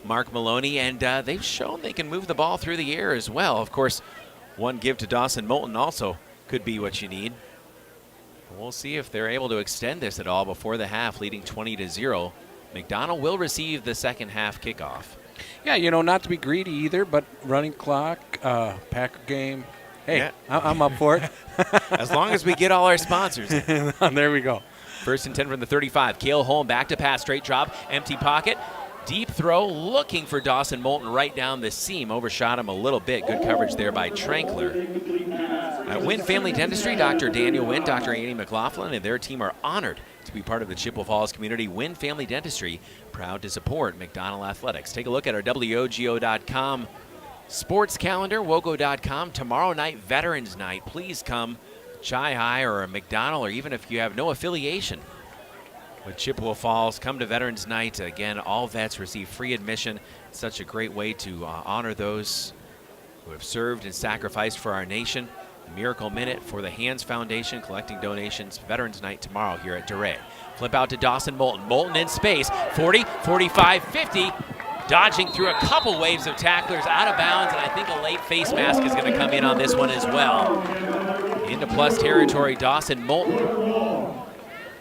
Mark Maloney, and they've shown they can move the ball through the air as well. Of course, one give to Dawson Moulton also could be what you need. We'll see if they're able to extend this at all before the half, leading 20-0. McDonell will receive the second half kickoff. Yeah, not to be greedy either, but running clock, Packer game. Hey, Yeah. I'm up for it. As long as we get all our sponsors. There we go. First and 10 from the 35. Cale Holm back to pass, straight drop, empty pocket. Deep throw, looking for Dawson Moulton right down the seam. Overshot him a little bit. Good coverage there by Trankler. At Wynn Family Dentistry, Dr. Daniel Wynn, Dr. Annie McLaughlin, and their team are honored to be part of the Chippewa Falls community. Wynn Family Dentistry, proud to support McDonell Athletics. Take a look at our WOGO.com sports calendar, WOGO.com. Tomorrow night, Veterans Night. Please come, Chi-Hi or a McDonell, or even if you have no affiliation with Chippewa Falls, come to Veterans Night. Again, all vets receive free admission. It's such a great way to honor those who have served and sacrificed for our nation. Miracle Minute for the Hands Foundation, collecting donations. Veterans Night tomorrow here at Dorais. Flip out to Dawson Moulton. Moulton in space. 40, 45, 50. Dodging through a couple waves of tacklers, out of bounds, and I think a late face mask is going to come in on this one as well. Into plus territory, Dawson Moulton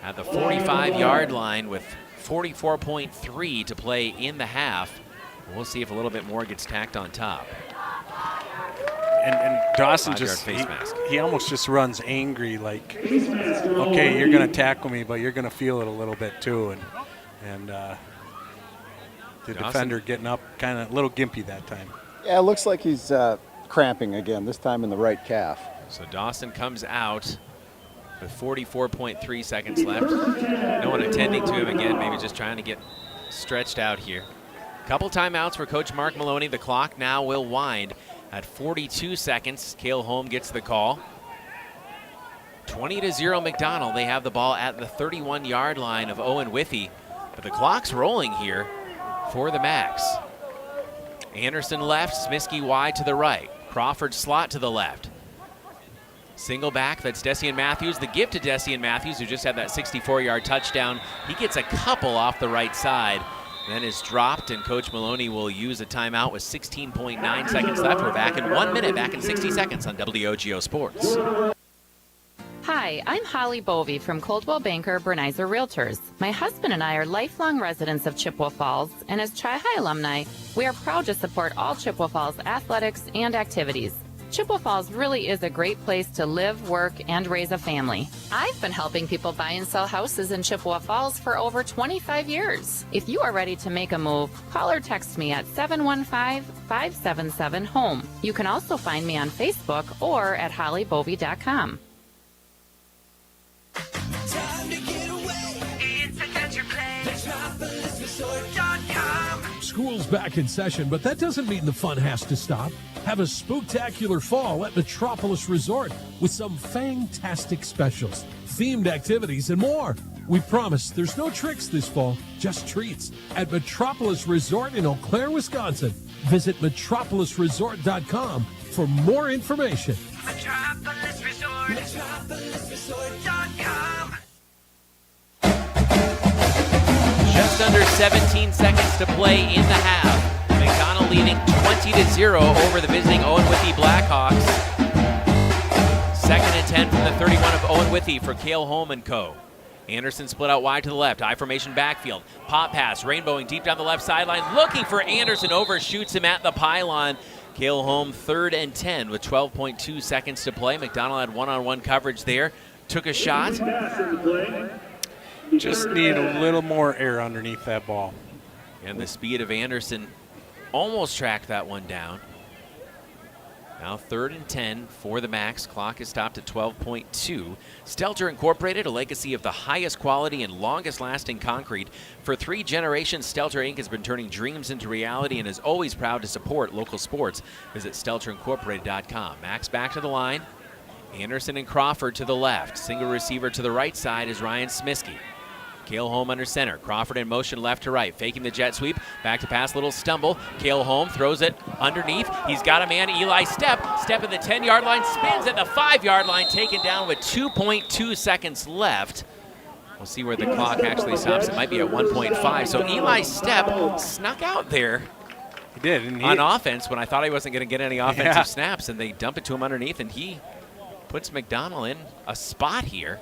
at the 45-yard line with 44.3 to play in the half. We'll see if a little bit more gets tacked on top. And Dawson just, he almost just runs angry, like, okay, you're going to tackle me, but you're going to feel it a little bit too. And the Dawson, defender getting up kind of a little gimpy that time. Yeah, it looks like he's cramping again, this time in the right calf. So Dawson comes out with 44.3 seconds left. No one attending to him again, maybe just trying to get stretched out here. Couple timeouts for Coach Mark Maloney. The clock now will wind at 42 seconds. Cale Holm gets the call. 20-0 McDonell. They have the ball at the 31-yard line of Owen-Withee. But the clock's rolling here for the Macks. Anderson left, Smiskey wide to the right. Crawford slot to the left. Single back, that's Desian Matthews. The give to Desian Matthews, who just had that 64-yard touchdown. He gets a couple off the right side, then is dropped, and Coach Maloney will use a timeout with 16.9 seconds left. We're back in 1 minute, back in 60 seconds on WOGO Sports. Hi, I'm Holly Bovey from Coldwell Banker Bernizer Realtors. My husband and I are lifelong residents of Chippewa Falls, and as Chi-Hi alumni, we are proud to support all Chippewa Falls athletics and activities. Chippewa Falls really is a great place to live, work, and raise a family. I've been helping people buy and sell houses in Chippewa Falls for over 25 years. If you are ready to make a move, call or text me at 715-577-HOME. You can also find me on Facebook or at hollybovey.com. Time to get away. It's adventure play. MetropolisResort.com. School's back in session, but that doesn't mean the fun has to stop. Have a spooktacular fall at Metropolis Resort with some fantastic specials, themed activities, and more. We promise there's no tricks this fall, just treats at Metropolis Resort in Eau Claire, Wisconsin. Visit metropolisresort.com for more information. Metropolis Resort. MetropolisResort.com. Just under 17 seconds to play in the half. McDonell leading 20-0 over the visiting Owen-Withee Blackhawks. Second and 10 from the 31 of Owen-Withee for Cale Holm and co. Anderson split out wide to the left. I formation backfield. Pop pass, rainbowing deep down the left sideline. Looking for Anderson, overshoots him at the pylon. Cale Holm 3rd and 10 with 12.2 seconds to play. McDonell had one-on-one coverage there. Took a shot. Just need a little more air underneath that ball. And the speed of Anderson almost tracked that one down. Now 3rd and 10 for the Macks. Clock is stopped at 12.2. Stelter Incorporated, a legacy of the highest quality and longest lasting concrete. For 3 generations, Stelter Inc. has been turning dreams into reality and is always proud to support local sports. Visit StelterIncorporated.com. Macks back to the line. Anderson and Crawford to the left. Single receiver to the right side is Ryan Smiskey. Cale Holm under center. Crawford in motion left to right. Faking the jet sweep. Back to pass. Little stumble. Cale Holm throws it underneath. He's got a man. Eli Step at the 10-yard line. Spins at the 5-yard line. Taken down with 2.2 seconds left. We'll see where the clock actually stops. It might be at 1.5. So Eli Step snuck out there. He did. On offense when I thought he wasn't going to get any offensive snaps, and they dump it to him underneath, and he puts McDonell in a spot here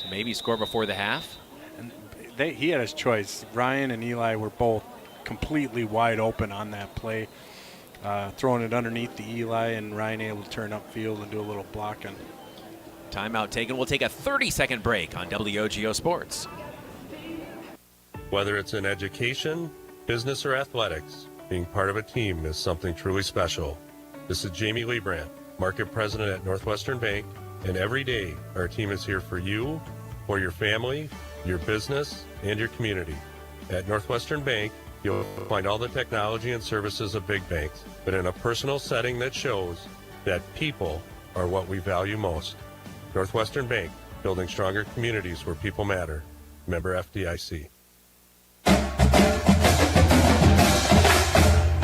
to maybe score before the half. And he had his choice. Ryan and Eli were both completely wide open on that play. Throwing it underneath the Eli, and Ryan able to turn upfield and do a little blocking. Timeout taken. We'll take a 30-second break on WOGO Sports. Whether it's in education, business, or athletics, being part of a team is something truly special. This is Jamie Lebrand, Market President at Northwestern Bank, and every day our team is here for you, for your family, your business, and your community. At Northwestern Bank, you'll find all the technology and services of big banks, but in a personal setting that shows that people are what we value most. Northwestern Bank, building stronger communities where people matter. Member FDIC.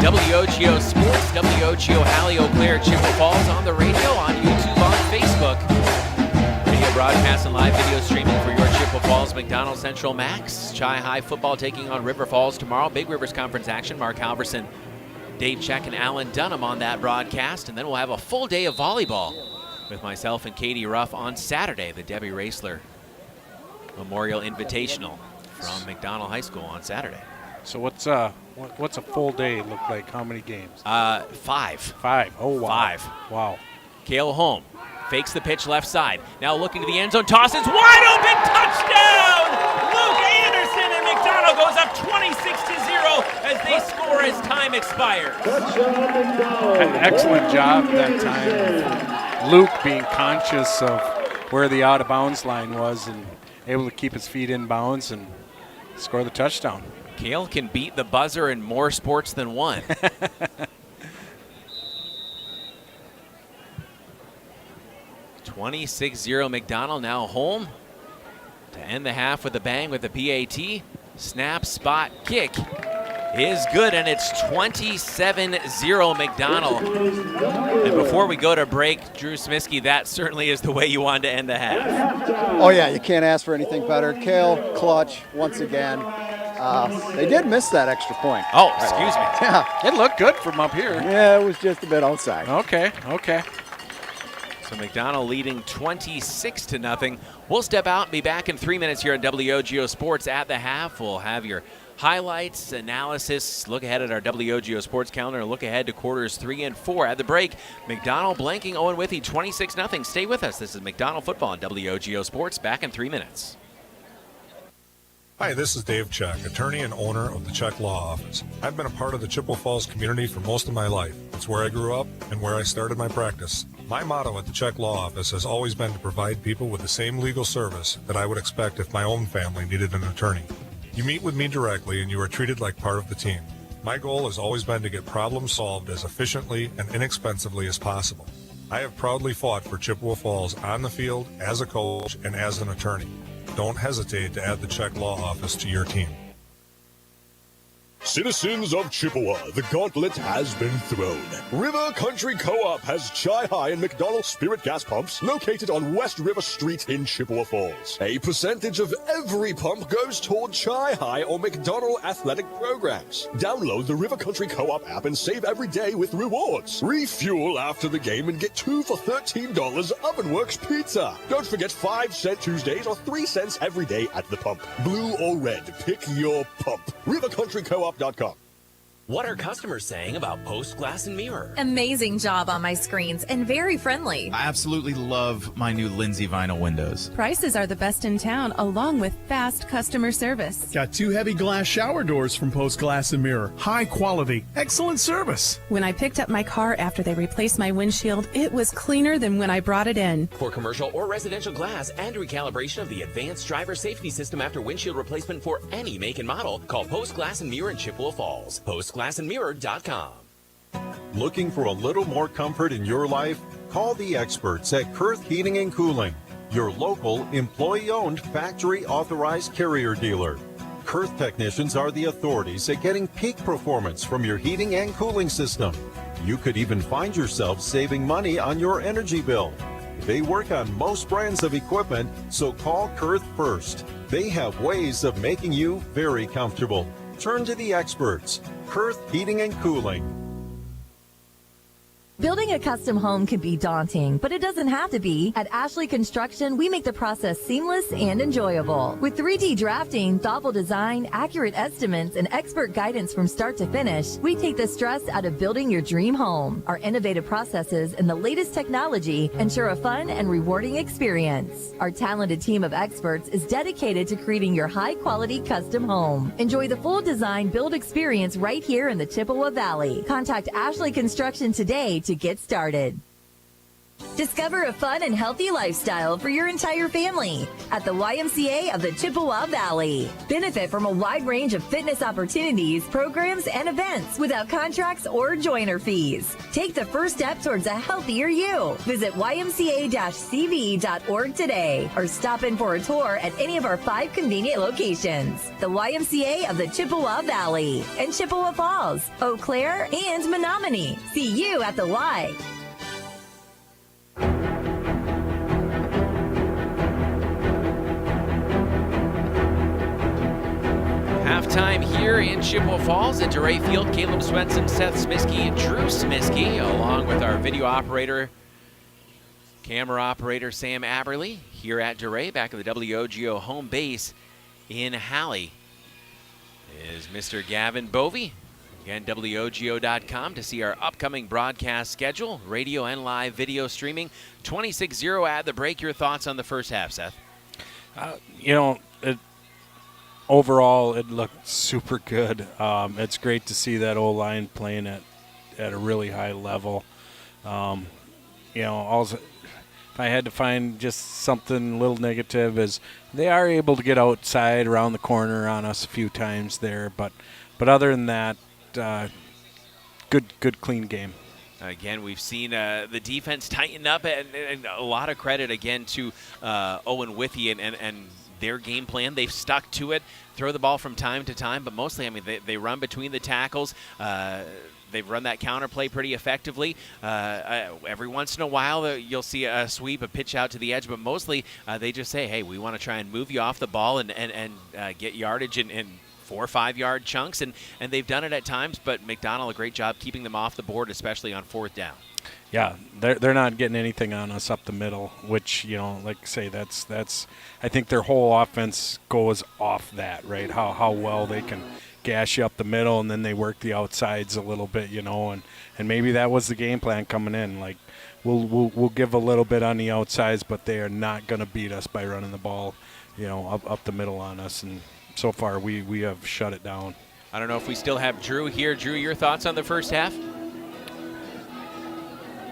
WOGO Sports, WOGO Halley, Eau Claire, Chippewa Falls on the radio, on YouTube, on Facebook. Radio broadcast and live video streaming for your Chippewa Falls, McDonell Central Macks. Chi High football taking on River Falls tomorrow. Big Rivers Conference action. Mark Halverson, Dave Check, and Alan Dunham on that broadcast. And then we'll have a full day of volleyball with myself and Katie Ruff on Saturday, the Debbie Raisler Memorial Invitational from McDonell High School on Saturday. So what's a full day look like? How many games? 5. 5. Oh, wow. 5. Wow. Cale Holm fakes the pitch left side. Now looking to the end zone. Tosses wide open. Touchdown! Luke Anderson, and McDonell goes up 26-0 as they score as time expires. An excellent job that time. Luke being conscious of where the out-of-bounds line was and able to keep his feet in bounds and score the touchdown. Cale can beat the buzzer in more sports than one. 26-0 McDonell. Now Holm to end the half with a bang with the PAT. Snap, spot, kick is good, and it's 27-0 McDonell. And before we go to break, Drew Smiskey, that certainly is the way you wanted to end the half. Oh, yeah, you can't ask for anything better. Cale, clutch, once again. They did miss that extra point. Oh, excuse me. Yeah. It looked good from up here. Yeah, it was just a bit outside. Okay. So McDonell leading 26-0. We'll step out and be back in 3 minutes here on WOGO Sports at the half. We'll have your highlights, analysis, look ahead at our WOGO Sports calendar, and look ahead to quarters 3 and 4. At the break, McDonell blanking Owen-Withee 26-0. Stay with us. This is McDonell Football on WOGO Sports. Back in 3 minutes. Hi, this is Dave Check, attorney and owner of the Check Law Office. I've been a part of the Chippewa Falls community for most of my life. It's where I grew up and where I started my practice. My motto at the Check Law Office has always been to provide people with the same legal service that I would expect if my own family needed an attorney. You meet with me directly and you are treated like part of the team. My goal has always been to get problems solved as efficiently and inexpensively as possible. I have proudly fought for Chippewa Falls on the field, as a coach, and as an attorney. Don't hesitate to add the Check Law Office to your team. Citizens of Chippewa, the gauntlet has been thrown. River Country Co-op has Chi High and McDonell Spirit gas pumps located on West River Street in Chippewa Falls. A percentage of every pump goes toward Chi High or McDonell athletic programs. Download the River Country Co-op app and save every day with rewards. Refuel after the game and get 2 for $13 Ovenworks pizza. Don't forget 5-cent Tuesdays or 3 cents every day at the pump. Blue or red, pick your pump. River Country Co-op. What are customers saying about Post Glass and Mirror? Amazing job on my screens and very friendly. I absolutely love my new Lindsay vinyl windows. Prices are the best in town, along with fast customer service. Got 2 heavy glass shower doors from Post Glass and Mirror. High quality, excellent service. When I picked up my car after they replaced my windshield, it was cleaner than when I brought it in. For commercial or residential glass and recalibration of the advanced driver safety system after windshield replacement for any make and model, call Post Glass and Mirror in Chippewa Falls. PostGlassandMirror.com. Looking for a little more comfort in your life? Call the experts at Kurth Heating and Cooling. your local employee-owned factory-authorized carrier dealer. Kurth technicians are the authorities at getting peak performance from your heating and cooling system. You could even find yourself saving money on your energy bill. They work on most brands of equipment, so call Kurth first. They have ways of making you very comfortable. Turn to the experts. Kurth Heating and Cooling. Building a custom home can be daunting, but it doesn't have to be. At Ashley Construction, we make the process seamless and enjoyable. With 3D drafting, thoughtful design, accurate estimates, and expert guidance from start to finish, we take the stress out of building your dream home. Our innovative processes and the latest technology ensure a fun and rewarding experience. Our talented team of experts is dedicated to creating your high-quality custom home. Enjoy the full design build experience right here in the Chippewa Valley. Contact Ashley Construction today to get started. Discover a fun and healthy lifestyle for your entire family at the YMCA of the Chippewa Valley. Benefit from a wide range of fitness opportunities, programs, and events without contracts or joiner fees. Take the first step towards a healthier you. Visit ymca-cv.org today or stop in for a tour at any of our 5 convenient locations. The YMCA of the Chippewa Valley and Chippewa Falls, Eau Claire, and Menominee. See you at the Y. Halftime here in Chippewa Falls at Dorais Field. Caleb Swenson, Seth Smiskey, and Drew Smiskey, along with our video operator, camera operator Sam Aberley, here at Dorais, back at the WOGO home base in Halley, is Mr. Gavin Bovey. Again, WOGO.com to see our upcoming broadcast schedule, radio and live video streaming. 26-0 at the break. Your thoughts on the first half, Seth? Overall, it looked super good. It's great to see that O-line playing at a really high level. Also, if I had to find just something a little negative, is they are able to get outside around the corner on us a few times there. But other than that, good clean game. Again, we've seen the defense tighten up, and a lot of credit again to Owen-Withee and their game plan. They've stuck to it, throw the ball from time to time, but mostly, they run between the tackles. They've run that counter play pretty effectively. Every once in a while, you'll see a sweep, a pitch out to the edge, but mostly they just say, hey, we want to try and move you off the ball and get yardage in 4 or 5 yard chunks, and they've done it at times, but McDonell, a great job keeping them off the board, especially on 4th down. Yeah, they're not getting anything on us up the middle, which, like I say, that's I think their whole offense goes off that, right? How well they can gash you up the middle, and then they work the outsides a little bit, and maybe that was the game plan coming in. Like, we'll give a little bit on the outsides, but they are not going to beat us by running the ball, up the middle on us, and so far we have shut it down. I don't know if we still have Drew here. Drew, your thoughts on the first half?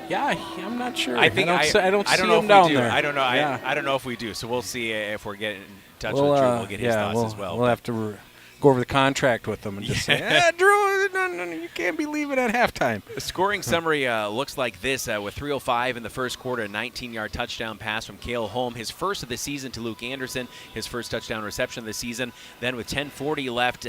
Yeah, I'm not sure. I don't see know him if down we do. there. I don't know. Yeah. I don't know if we do. So we'll see if we're getting in touch with Drew. We'll get his thoughts as well. We'll have to go over the contract with them and just say, Drew, no, you can't be leaving at halftime. The scoring summary looks like this. With 3:05 in the first quarter, a 19-yard touchdown pass from Cale Holm, his first of the season, to Luke Anderson, his first touchdown reception of the season. Then with 10:40 left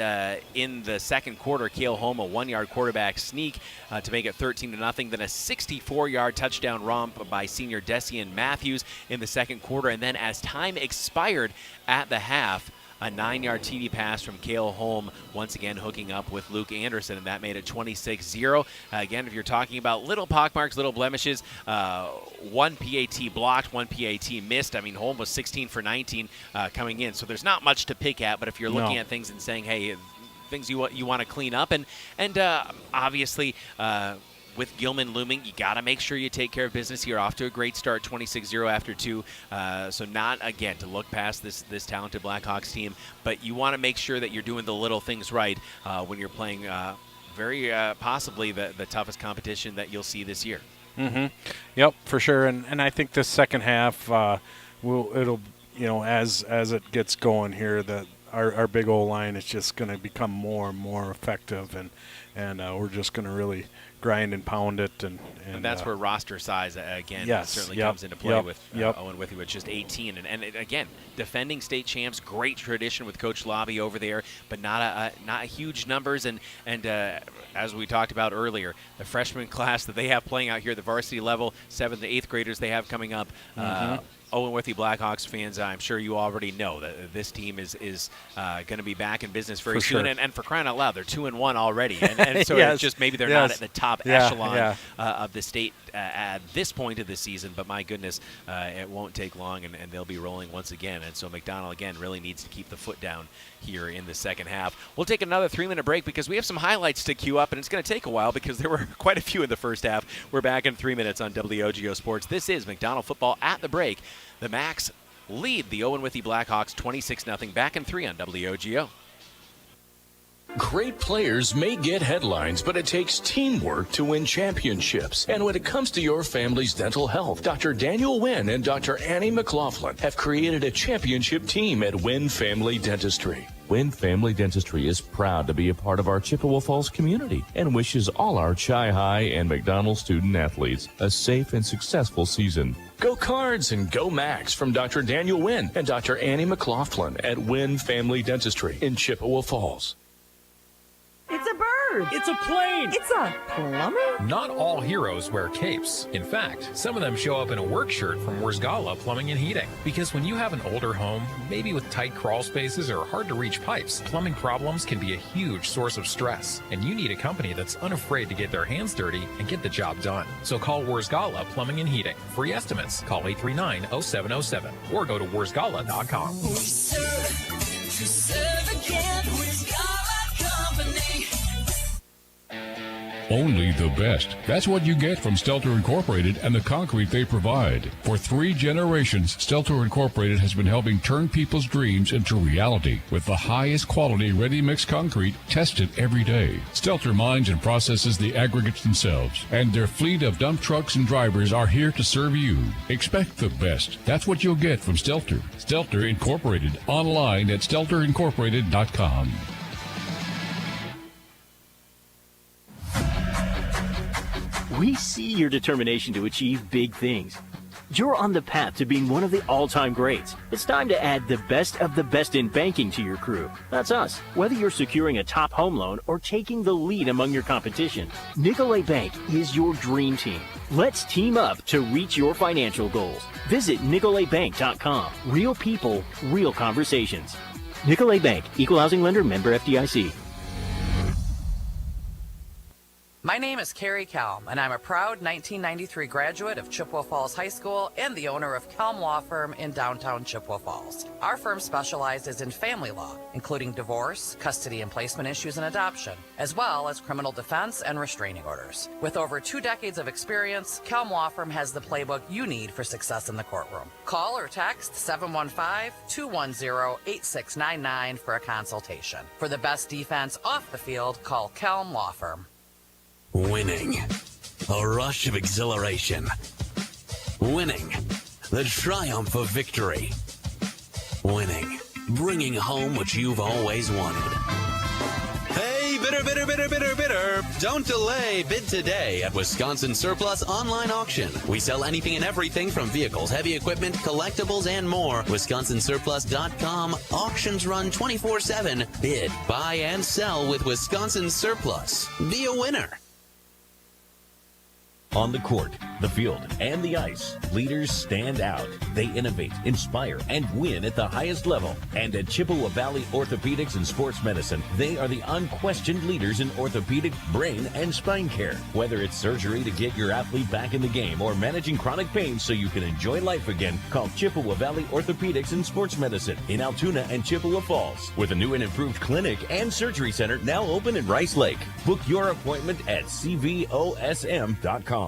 in the second quarter, Cale Holm, a 1-yard quarterback sneak to make it 13-0. Then a 64-yard touchdown romp by senior Decian Matthews in the second quarter. And then as time expired at the half, a 9-yard TD pass from Cale Holm, once again hooking up with Luke Anderson, and that made it 26-0. Again, if you're talking about little pockmarks, little blemishes, 1 PAT blocked, 1 PAT missed. Holm was 16 for 19 coming in, so there's not much to pick at, but if you're looking at things and saying, hey, things you want to clean up, and obviously with Gilman looming, you got to make sure you take care of business. You're off to a great start, 26-0 after 2. So not, again, to look past this talented Blackhawks team, but you want to make sure that you're doing the little things right when you're playing very possibly the toughest competition that you'll see this year. Mm-hmm. Yep, for sure. And I think this second half, it'll as it gets going here, that our big O-line is just going to become more and more effective, and we're just going to really grind and pound it. And that's where roster size, again, certainly comes into play with Owen-Withee with just 18. And again, defending state champs, great tradition with Coach Lobby over there, but not huge numbers. And as we talked about earlier, the freshman class that they have playing out here at the varsity level, 7th and 8th graders they have coming up, Owen-Withee Blackhawks fans, I'm sure you already know that this team is going to be back in business very soon. Sure. And for crying out loud, they're 2-1 already. And so it's just maybe they're not at the top echelon of the state at this point of the season. But my goodness, it won't take long, and they'll be rolling once again. And so McDonell, again, really needs to keep the foot down here in the second half. We'll take another 3-minute break because we have some highlights to queue up, and it's going to take a while because there were quite a few in the first half. We're back in 3 minutes on WOGO Sports. This is McDonell football at the break. The Macks lead the Owen-Withee Blackhawks 26-0. Back in 3 on WOGO. Great players may get headlines, but it takes teamwork to win championships. And when it comes to your family's dental health, Dr. Daniel Wynn and Dr. Annie McLaughlin have created a championship team at Wynn Family Dentistry. Wynn Family Dentistry is proud to be a part of our Chippewa Falls community and wishes all our Chi-High and McDonell student athletes a safe and successful season. Go Cards and go Macks from Dr. Daniel Wynn and Dr. Annie McLaughlin at Wynn Family Dentistry in Chippewa Falls. It's a bird. It's a plane. It's a plumber. Not all heroes wear capes. In fact, some of them show up in a work shirt from Wurzgala Plumbing and Heating. Because when you have an older home, maybe with tight crawl spaces or hard-to-reach pipes, plumbing problems can be a huge source of stress. And you need a company that's unafraid to get their hands dirty and get the job done. So call Wurzgala Plumbing and Heating. Free estimates. Call 839-0707 or go to wurzgala.com. We serve again, Company. Only the best. That's what you get from Stelter Incorporated and the concrete they provide. For 3 generations, Stelter Incorporated has been helping turn people's dreams into reality with the highest quality ready-mix concrete tested every day. Stelter mines and processes the aggregates themselves, and their fleet of dump trucks and drivers are here to serve you. Expect the best. That's what you'll get from Stelter. Stelter Incorporated. Online at stelterincorporated.com. We see your determination to achieve big things. You're on the path to being one of the all-time greats. It's time to add the best of the best in banking to your crew. That's us. Whether you're securing a top home loan or taking the lead among your competition, Nicolet Bank is your dream team. Let's team up to reach your financial goals. Visit nicoletbank.com. Real people, real conversations. Nicolet Bank, Equal Housing Lender, member FDIC. My name is Carrie Kelm, and I'm a proud 1993 graduate of Chippewa Falls High School and the owner of Kelm Law Firm in downtown Chippewa Falls. Our firm specializes in family law, including divorce, custody and placement issues, and adoption, as well as criminal defense and restraining orders. With over 2 decades of experience, Kelm Law Firm has the playbook you need for success in the courtroom. Call or text 715-210-8699 for a consultation. For the best defense off the field, call Kelm Law Firm. Winning. A rush of exhilaration. Winning. The triumph of victory. Winning. Bringing home what you've always wanted. Hey, bidder, bidder, bidder, bidder, bidder. Don't delay. Bid today at Wisconsin Surplus Online Auction. We sell anything and everything from vehicles, heavy equipment, collectibles, and more. WisconsinSurplus.com. Auctions run 24/7. Bid, buy, and sell with Wisconsin Surplus. Be a winner. On the court, the field, and the ice, leaders stand out. They innovate, inspire, and win at the highest level. And at Chippewa Valley Orthopedics and Sports Medicine, they are the unquestioned leaders in orthopedic, brain, and spine care. Whether it's surgery to get your athlete back in the game or managing chronic pain so you can enjoy life again, call Chippewa Valley Orthopedics and Sports Medicine in Altoona and Chippewa Falls, with a new and improved clinic and surgery center now open in Rice Lake. Book your appointment at cvosm.com.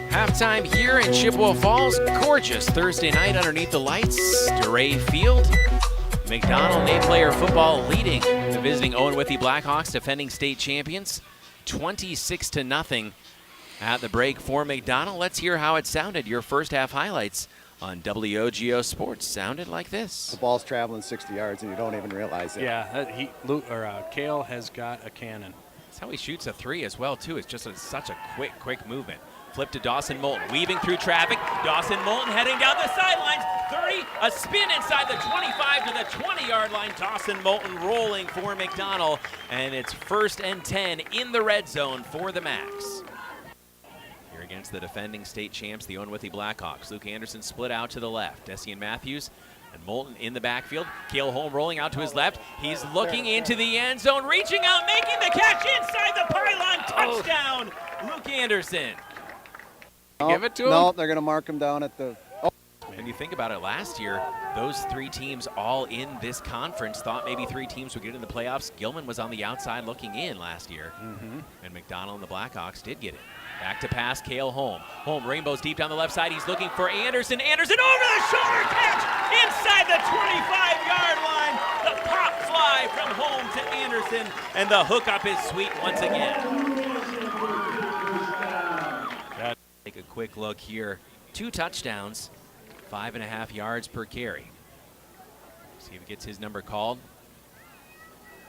Halftime here in Chippewa Falls. Gorgeous Thursday night underneath the lights. Dorais Field. McDonell Naplayer football leading the visiting Owen-Withee Blackhawks, defending state champions, 26-0 at the break for McDonell. Let's hear how it sounded. Your first half highlights on WOGO Sports sounded like The this. ball's traveling 60 yards and you don't even realize it. Yeah, Kale has got a cannon. That's how he shoots a three as well, too. It's just such a quick movement. Flip to Dawson Moulton, weaving through traffic. Dawson Moulton heading down the sidelines. 30, a spin inside the 25 to the 20-yard line. Dawson Moulton rolling for McDonell, and it's 1st and 10 in the red zone for the Macks. Here against the defending state champs, the Owen-Withee Blackhawks. Luke Anderson split out to the left. Dessian Matthews and Moulton in the backfield. Cale Holm rolling out to his left. He's looking into the end zone, reaching out, making the catch inside the pylon. Touchdown, Luke Anderson. Give it to him? No, they're going to mark him down at the... When you think about it, last year, those 3 teams all in this conference thought maybe 3 teams would get in the playoffs. Gilman was on the outside looking in last year, and McDonell and the Blackhawks did get it. Back to pass, Cale Holm. Holm rainbows deep down the left side. He's looking for Anderson. Anderson over the shoulder catch inside the 25-yard line. The pop fly from Holm to Anderson, and the hookup is sweet once again. Take a quick look here. 2 touchdowns, 5.5 yards per carry. See if he gets his number called.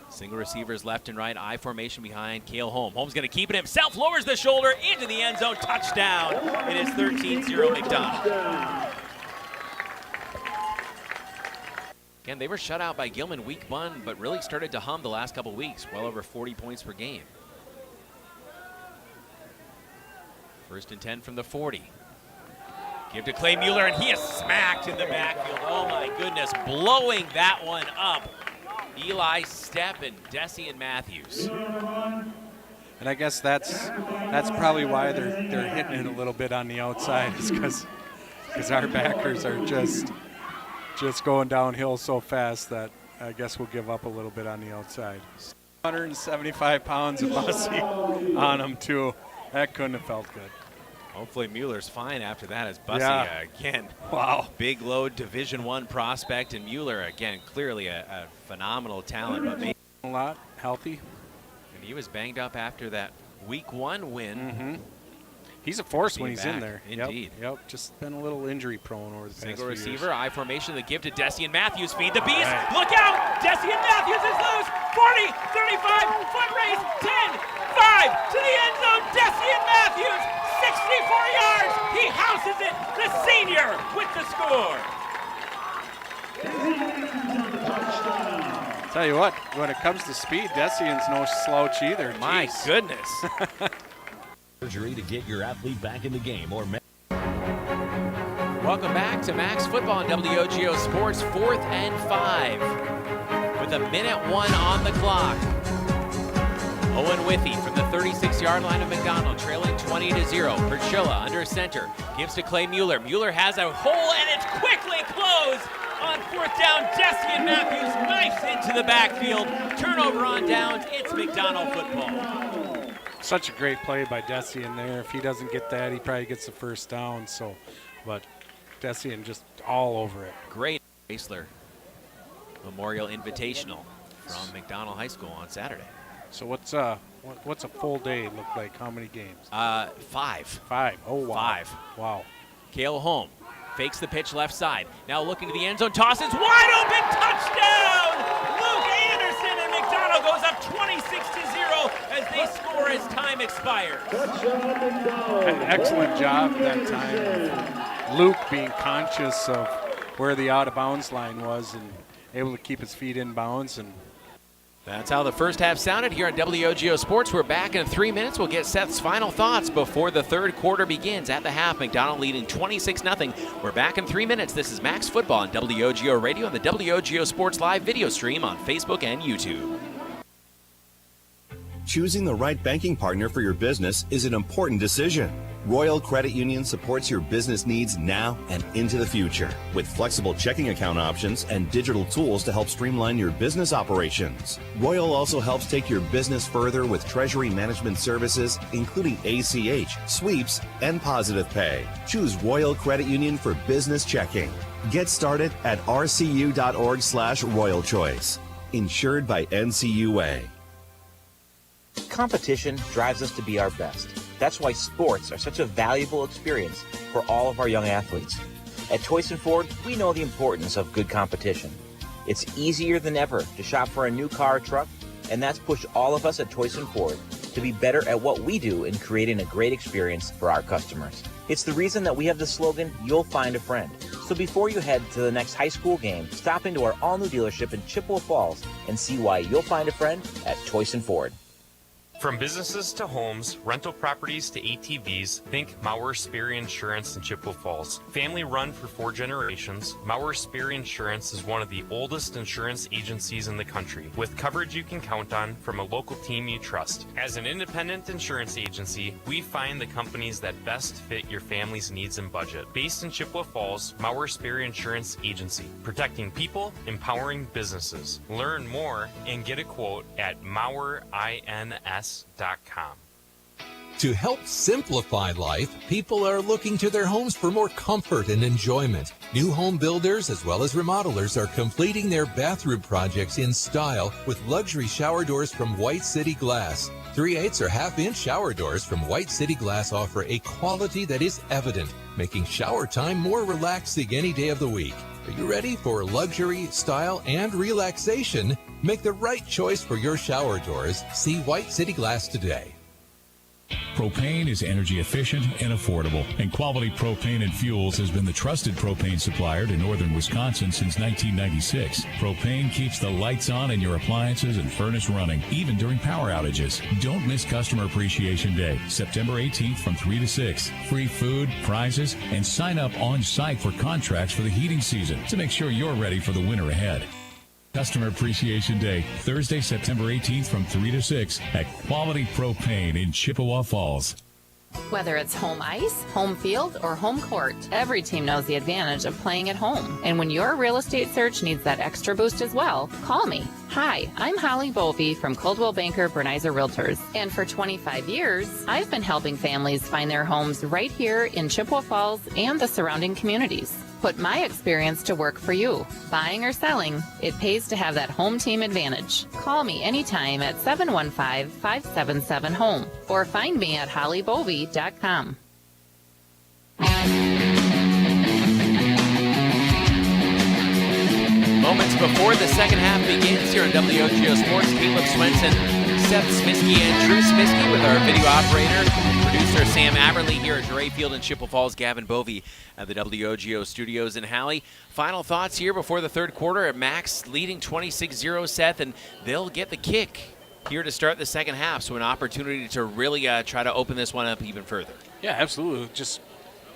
Single receivers left and right, I formation behind Cale Holm. Holm's going to keep it himself, lowers the shoulder into the end zone, touchdown. It is 13-0 McDonell. Again, they were shut out by Gilman week 1, but really started to hum the last couple weeks, well over 40 points per game. 1st and 10 from the 40. Give to Clay Mueller, and he is smacked in the backfield. Oh my goodness, blowing that one up. Eli Stepp and Dessian Matthews. And I guess that's probably why they're hitting it a little bit on the outside, is because our backers are just going downhill so fast that I guess we'll give up a little bit on the outside. 175 pounds of Bussy on him too. That couldn't have felt good. Hopefully Mueller's fine after that, as Bussy again. Wow. Big load Division I prospect, and Mueller again clearly a phenomenal talent, but maybe a lot healthy. And he was banged up after that week 1 win. He's a force when he's in there. Indeed. Yep. Just been a little injury prone over the past Single few receiver, years. I formation, the give to Dessian Matthews. Feed the beast. Right. Look out! Dessian Matthews is loose. 40, 35, foot race, 10, 5 to the end zone. Dessian Matthews, 64 yards. He houses it. The senior with the score. Tell you what, when it comes to speed, Dessian's no slouch either. My Jeez. goodness. Surgery to get your athlete back in the game or Welcome back to Macks Football on WOGO Sports, 4th and 5. With 1:01 on the clock. Owen-Withee from the 36-yard line of McDonell, trailing 20-0. Perchilla under center, gives to Clay Mueller. Mueller has a hole, and it's quickly closed on 4th down. Dessian Matthews knifes into the backfield. Turnover on downs. It's McDonell football. Such a great play by Dessian there. If he doesn't get that, he probably gets the 1st down. So, but Dessian just all over it. Great Chrysler Memorial Invitational from McDonell High School on Saturday. So what's a full day look like? How many games? 5. 5. Oh, wow. 5. Wow. Cale Holm fakes the pitch left side. Now looking to the end zone, tosses wide open, touchdown! Luke Anderson, and McDonell goes up 26-0 as they score as time expires. An excellent job that time. Luke being conscious of where the out-of-bounds line was and able to keep his feet in bounds. And that's how the first half sounded here on WOGO Sports. We're back in 3 minutes. We'll get Seth's final thoughts before the third quarter begins. At the half, McDonell leading 26-0. We're back in 3 minutes. This is Macks Football on WOGO Radio and the WOGO Sports Live video stream on Facebook and YouTube. Choosing the right banking partner for your business is an important decision. Royal Credit Union supports your business needs now and into the future with flexible checking account options and digital tools to help streamline your business operations. Royal also helps take your business further with treasury management services, including ACH, sweeps, and positive pay. Choose Royal Credit Union for business checking. Get started at rcu.org/Royal Choice. Insured by NCUA. Competition drives us to be our best. That's why sports are such a valuable experience for all of our young athletes. At Toyson Ford, we know the importance of good competition. It's easier than ever to shop for a new car or truck, and that's pushed all of us at Toyson Ford to be better at what we do in creating a great experience for our customers. It's the reason that we have the slogan, "You'll find a friend." So before you head to the next high school game, stop into our all-new dealership in Chippewa Falls and see why you'll find a friend at Toyson Ford. From businesses to homes, rental properties to ATVs, think Maurer Sperry Insurance in Chippewa Falls. Family run for 4 generations, Maurer Sperry Insurance is one of the oldest insurance agencies in the country, with coverage you can count on from a local team you trust. As an independent insurance agency, we find the companies that best fit your family's needs and budget. Based in Chippewa Falls, Maurer Sperry Insurance Agency, protecting people, empowering businesses. Learn more and get a quote at MauerINS.com. To help simplify life, people are looking to their homes for more comfort and enjoyment. New home builders as well as remodelers are completing their bathroom projects in style with luxury shower doors from White City Glass. 3/8 or half-inch shower doors from White City Glass offer a quality that is evident, making shower time more relaxing any day of the week. Are you ready for luxury, style, and relaxation? Make the right choice for your shower doors. See White City Glass today. Propane is energy efficient and affordable, and Quality Propane and Fuels has been the trusted propane supplier to northern Wisconsin since 1996. Propane keeps the lights on in your appliances and furnace running, even during power outages. Don't miss Customer Appreciation Day, September 18th from 3 to 6. Free food, prizes, and sign up on site for contracts for the heating season to make sure you're ready for the winter ahead. Customer Appreciation Day, Thursday, September 18th from 3 to 6 at Quality Propane in Chippewa Falls. Whether it's home ice, home field, or home court, every team knows the advantage of playing at home. And when your real estate search needs that extra boost as well, call me. Hi, I'm Holly Bovey from Coldwell Banker Bernizer Realtors. And for 25 years, I've been helping families find their homes right here in Chippewa Falls and the surrounding communities. Put my experience to work for you. Buying or selling, it pays to have that home team advantage. Call me anytime at 715-577-HOME or find me at hollybovey.com. Moments before the second half begins here on WOGO Sports, Caleb Swenson, Seth Smisky, and Drew Smisky with our video operator, producer Sam Aberley here at Dorais Field in Chippewa Falls, Gavin Bovey at the WOGO studios in Halley. Final thoughts here before the third quarter at Macks leading 26-0, Seth, and they'll get the kick here to start the second half, so an opportunity to really try to open this one up even further. Yeah, absolutely. Just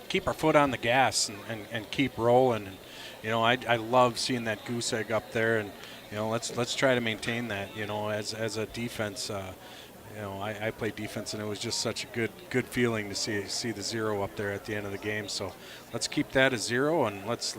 keep our foot on the gas and keep rolling. And, you know, I love seeing that goose egg up there, and you know, let's try to maintain that. You know, as a defense, you know, I played defense, and it was just such a good feeling to see the 0 up there at the end of the game. So let's keep that as 0, and let's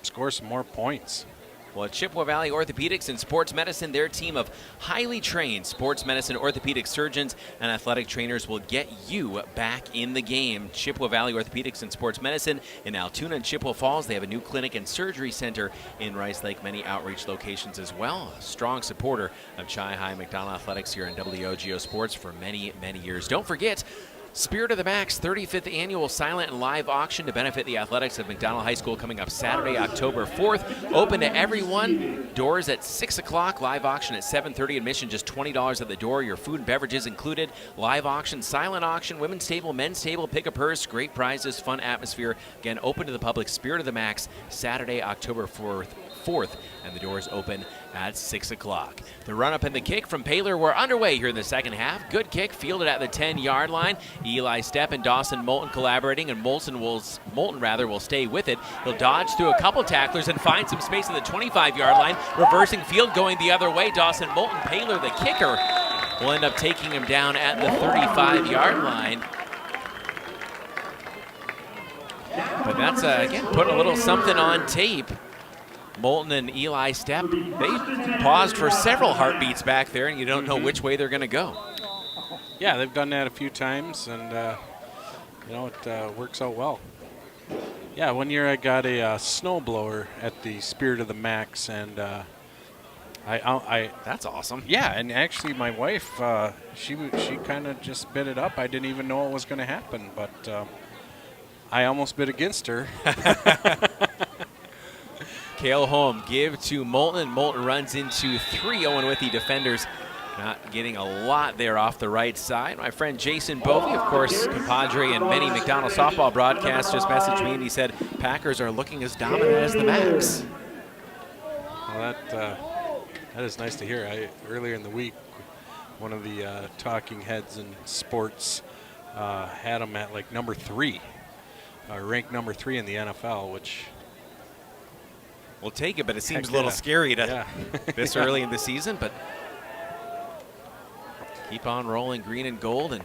score some more points. Well, Chippewa Valley Orthopedics and Sports Medicine, their team of highly trained sports medicine orthopedic surgeons and athletic trainers will get you back in the game. Chippewa Valley Orthopedics and Sports Medicine in Altoona and Chippewa Falls. They have a new clinic and surgery center in Rice Lake, many outreach locations as well. A strong supporter of Chi-High McDonell Athletics here in WOGO Sports for many, many years. Don't forget, Spirit of the Macks 35th Annual Silent and Live Auction to benefit the athletics of McDonell High School coming up Saturday, October 4th. Open to everyone. Doors at 6 o'clock. Live auction at 7:30. Admission just $20 at the door. Your food and beverages included. Live auction, silent auction, women's table, men's table. Pick a purse. Great prizes, fun atmosphere. Again, open to the public. Spirit of the Macks Saturday, October 4th, and the doors open at 6 o'clock. The run-up and the kick from Paler were underway here in the second half. Good kick, fielded at the 10-yard line. Eli Stepp and Dawson Moulton collaborating, and Moulton will stay with it. He'll dodge through a couple tacklers and find some space at the 25-yard line. Reversing field going the other way. Dawson Moulton, Paler, the kicker, will end up taking him down at the 35-yard line. But that's, again, putting a little something on tape. Moulton and Eli Stepp, they paused for several heartbeats back there, and you don't know which way they're going to go. Yeah, they've done that a few times, and you know, it works out well. Yeah, one year I got a snowblower at the Spirit of the Macks, and that's awesome. Yeah, and actually my wife, she kind of just bit it up. I didn't even know it was going to happen, but I almost bid against her. Cale Holm give to Moulton, and Moulton runs into 3 Owen-Withee defenders. Not getting a lot there off the right side. My friend Jason Bovey, of course, compadre and many McDonell softball broadcasts, just messaged me and he said Packers are looking as dominant as the Macks. Well, that is nice to hear. Earlier in the week, one of the talking heads in sports had them at like number 3, ranked number 3 in the NFL, which we'll take it, but it seems a little scary to this early in the season. But keep on rolling, green and gold and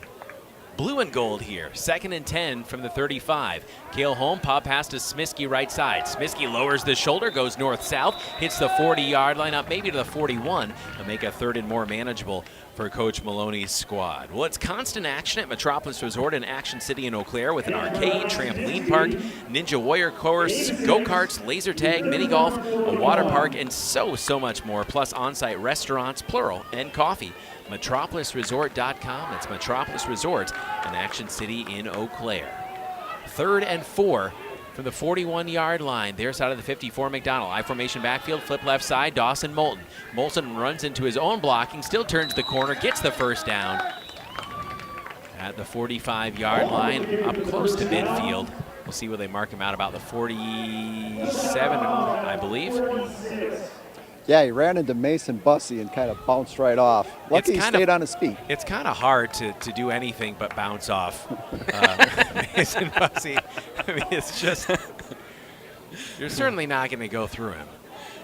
blue and gold here. 2nd and 10 from the 35. Cale Holm, pop pass to Smiskey right side. Smiskey lowers the shoulder, goes north-south, hits the 40-yard line, up maybe to the 41, and make a 3rd and more manageable for Coach Maloney's squad. Well, it's constant action at Metropolis Resort in Action City in Eau Claire with an arcade, trampoline park, Ninja Warrior course, go-karts, laser tag, mini golf, a water park, and so much more, plus on-site restaurants, plural, and coffee. MetropolisResort.com. It's Metropolis Resort in Action City in Eau Claire. 3rd and 4 from the 41-yard line. Their side of the 54, McDonell. I-formation backfield, flip left side, Dawson Moulton. Moulton runs into his own blocking, still turns the corner, gets the first down. At the 45-yard line, up close to midfield. We'll see where they mark him out, about the 47, I believe. Yeah, he ran into Mason Bussey and kind of bounced right off. Lucky he stayed on his feet. It's kind of hard to do anything but bounce off Mason Bussey. I mean, it's just, you're certainly not going to go through him.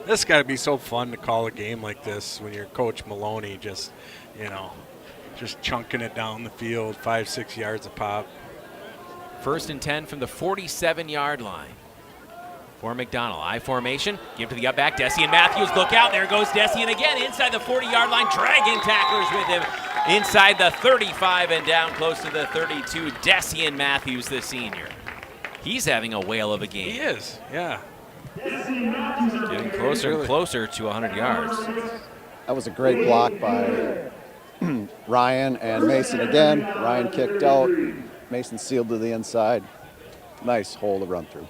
This got to be so fun to call a game like this when you're Coach Maloney just chunking it down the field, 5-6 yards a pop. 1st and 10 from the 47-yard line. For McDonell, I formation, give to the up back, Desian Matthews, look out, there goes Desian again, inside the 40-yard line, dragging tacklers with him, inside the 35 and down close to the 32, Desian Matthews, the senior. He's having a whale of a game. He is, yeah. Getting closer and closer to 100 yards. That was a great block by Ryan and Mason again. Ryan kicked out, Mason sealed to the inside. Nice hole to run through.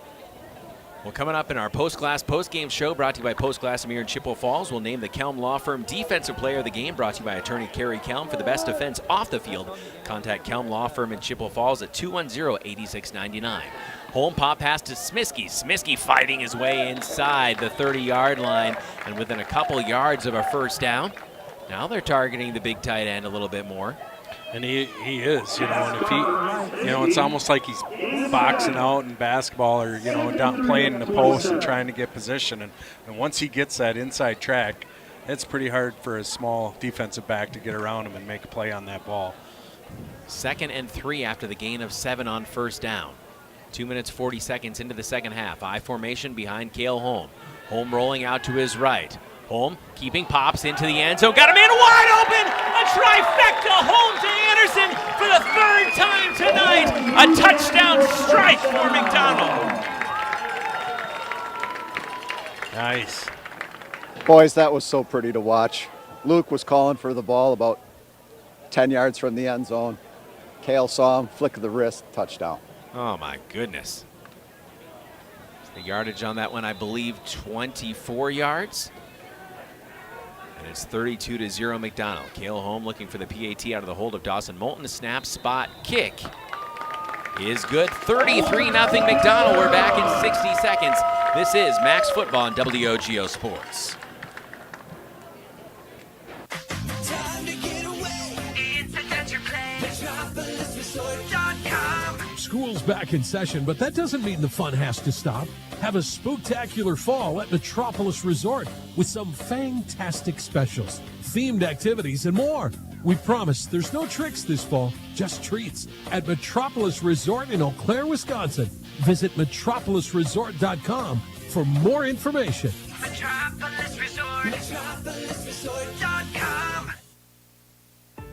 Well, coming up in our post-game show brought to you by Post Glass Amir in Chippewa Falls, we'll name the Kelm Law Firm Defensive Player of the Game, brought to you by attorney Kerry Kelm. For the best defense off the field, contact Kelm Law Firm in Chippewa Falls at 210-8699. Holm pop pass to Smiskey. Smiskey fighting his way inside the 30-yard line and within a couple yards of a first down. Now they're targeting the big tight end a little bit more. And he is, and if he, it's almost like he's boxing out in basketball or, down playing in the post and trying to get position. And once he gets that inside track, it's pretty hard for a small defensive back to get around him and make a play on that ball. 2nd and 3 after the gain of 7 on first down. 2 minutes, 40 seconds into the second half. I formation behind Cale Holm. Holm rolling out to his right. Holm keeping pops into the end zone. Got him in wide open. A trifecta. Holm to Anderson for the 3rd time tonight. A touchdown strike for McDonell. Nice. Boys, that was so pretty to watch. Luke was calling for the ball about 10 yards from the end zone. Cale saw him, flick of the wrist, touchdown. Oh, my goodness. The yardage on that one, I believe, 24 yards. And it's 32-0 McDonell. Cale Holm looking for the PAT out of the hold of Dawson Moulton. Snap, spot, kick is good. 33-0 McDonell. We're back in 60 seconds. This is Macks Football on WOGO Sports. Time to get away. It's adventure play. MetropolisResort.com. School's back in session, but that doesn't mean the fun has to stop. Have a spooktacular fall at Metropolis Resort with some fantastic specials, themed activities, and more. We promise there's no tricks this fall, just treats at Metropolis Resort in Eau Claire, Wisconsin. Visit MetropolisResort.com for more information. Metropolis Resort. MetropolisResort.com.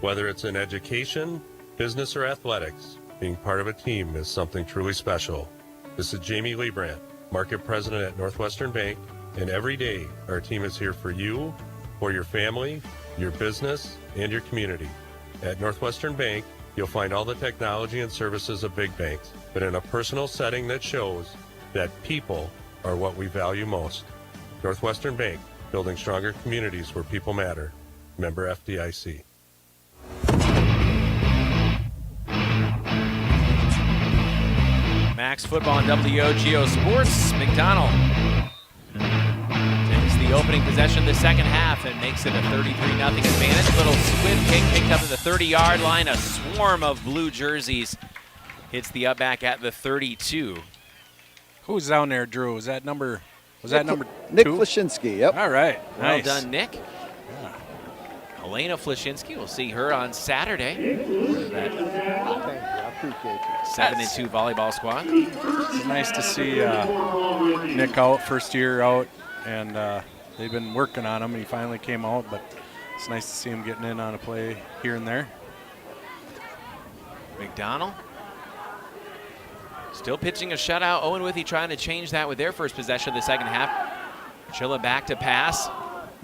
Whether it's in education, business, or athletics, being part of a team is something truly special. This is Jamie Leibrandt, Market President at Northwestern Bank, and every day our team is here for you, for your family, your business, and your community. At Northwestern Bank, You'll find all the technology and services of big banks, but in a personal setting that shows that people are what we value most. Northwestern Bank, building stronger communities where people matter. Member FDIC. Macks football on WOGO Sports. McDonell takes the opening possession of the second half and makes it a 33-0 advantage. Little squib kick picked up at the 30-yard line. A swarm of blue jerseys hits the up back at the 32. Who's down there, Drew? Was that number Nick 2? Flashinsky, yep. All right. Well Nice. done, Nick. Yeah. Elena Flashinsky, we'll see her on Saturday. That 7-2 volleyball squad. It's nice to see Nick out, first year out, and they've been working on him. He finally came out, but it's nice to see him getting in on a play here and there. McDonell still pitching a shutout. Owen-Withee trying to change that with their first possession of the second half. Chilla back to pass.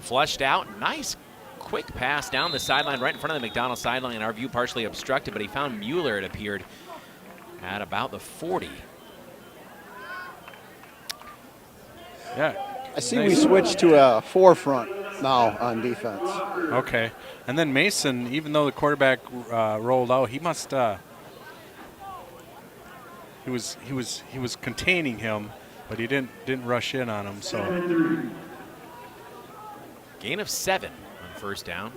Flushed out. Nice quick pass down the sideline right in front of the McDonell sideline. Our view partially obstructed, but he found Mueller, it appeared, at about the 40. Yeah. I see we switched to a forefront now on defense. Okay. And then Mason, even though the quarterback rolled out, he must he was containing him, but he didn't rush in on him. So gain of 7 on first down.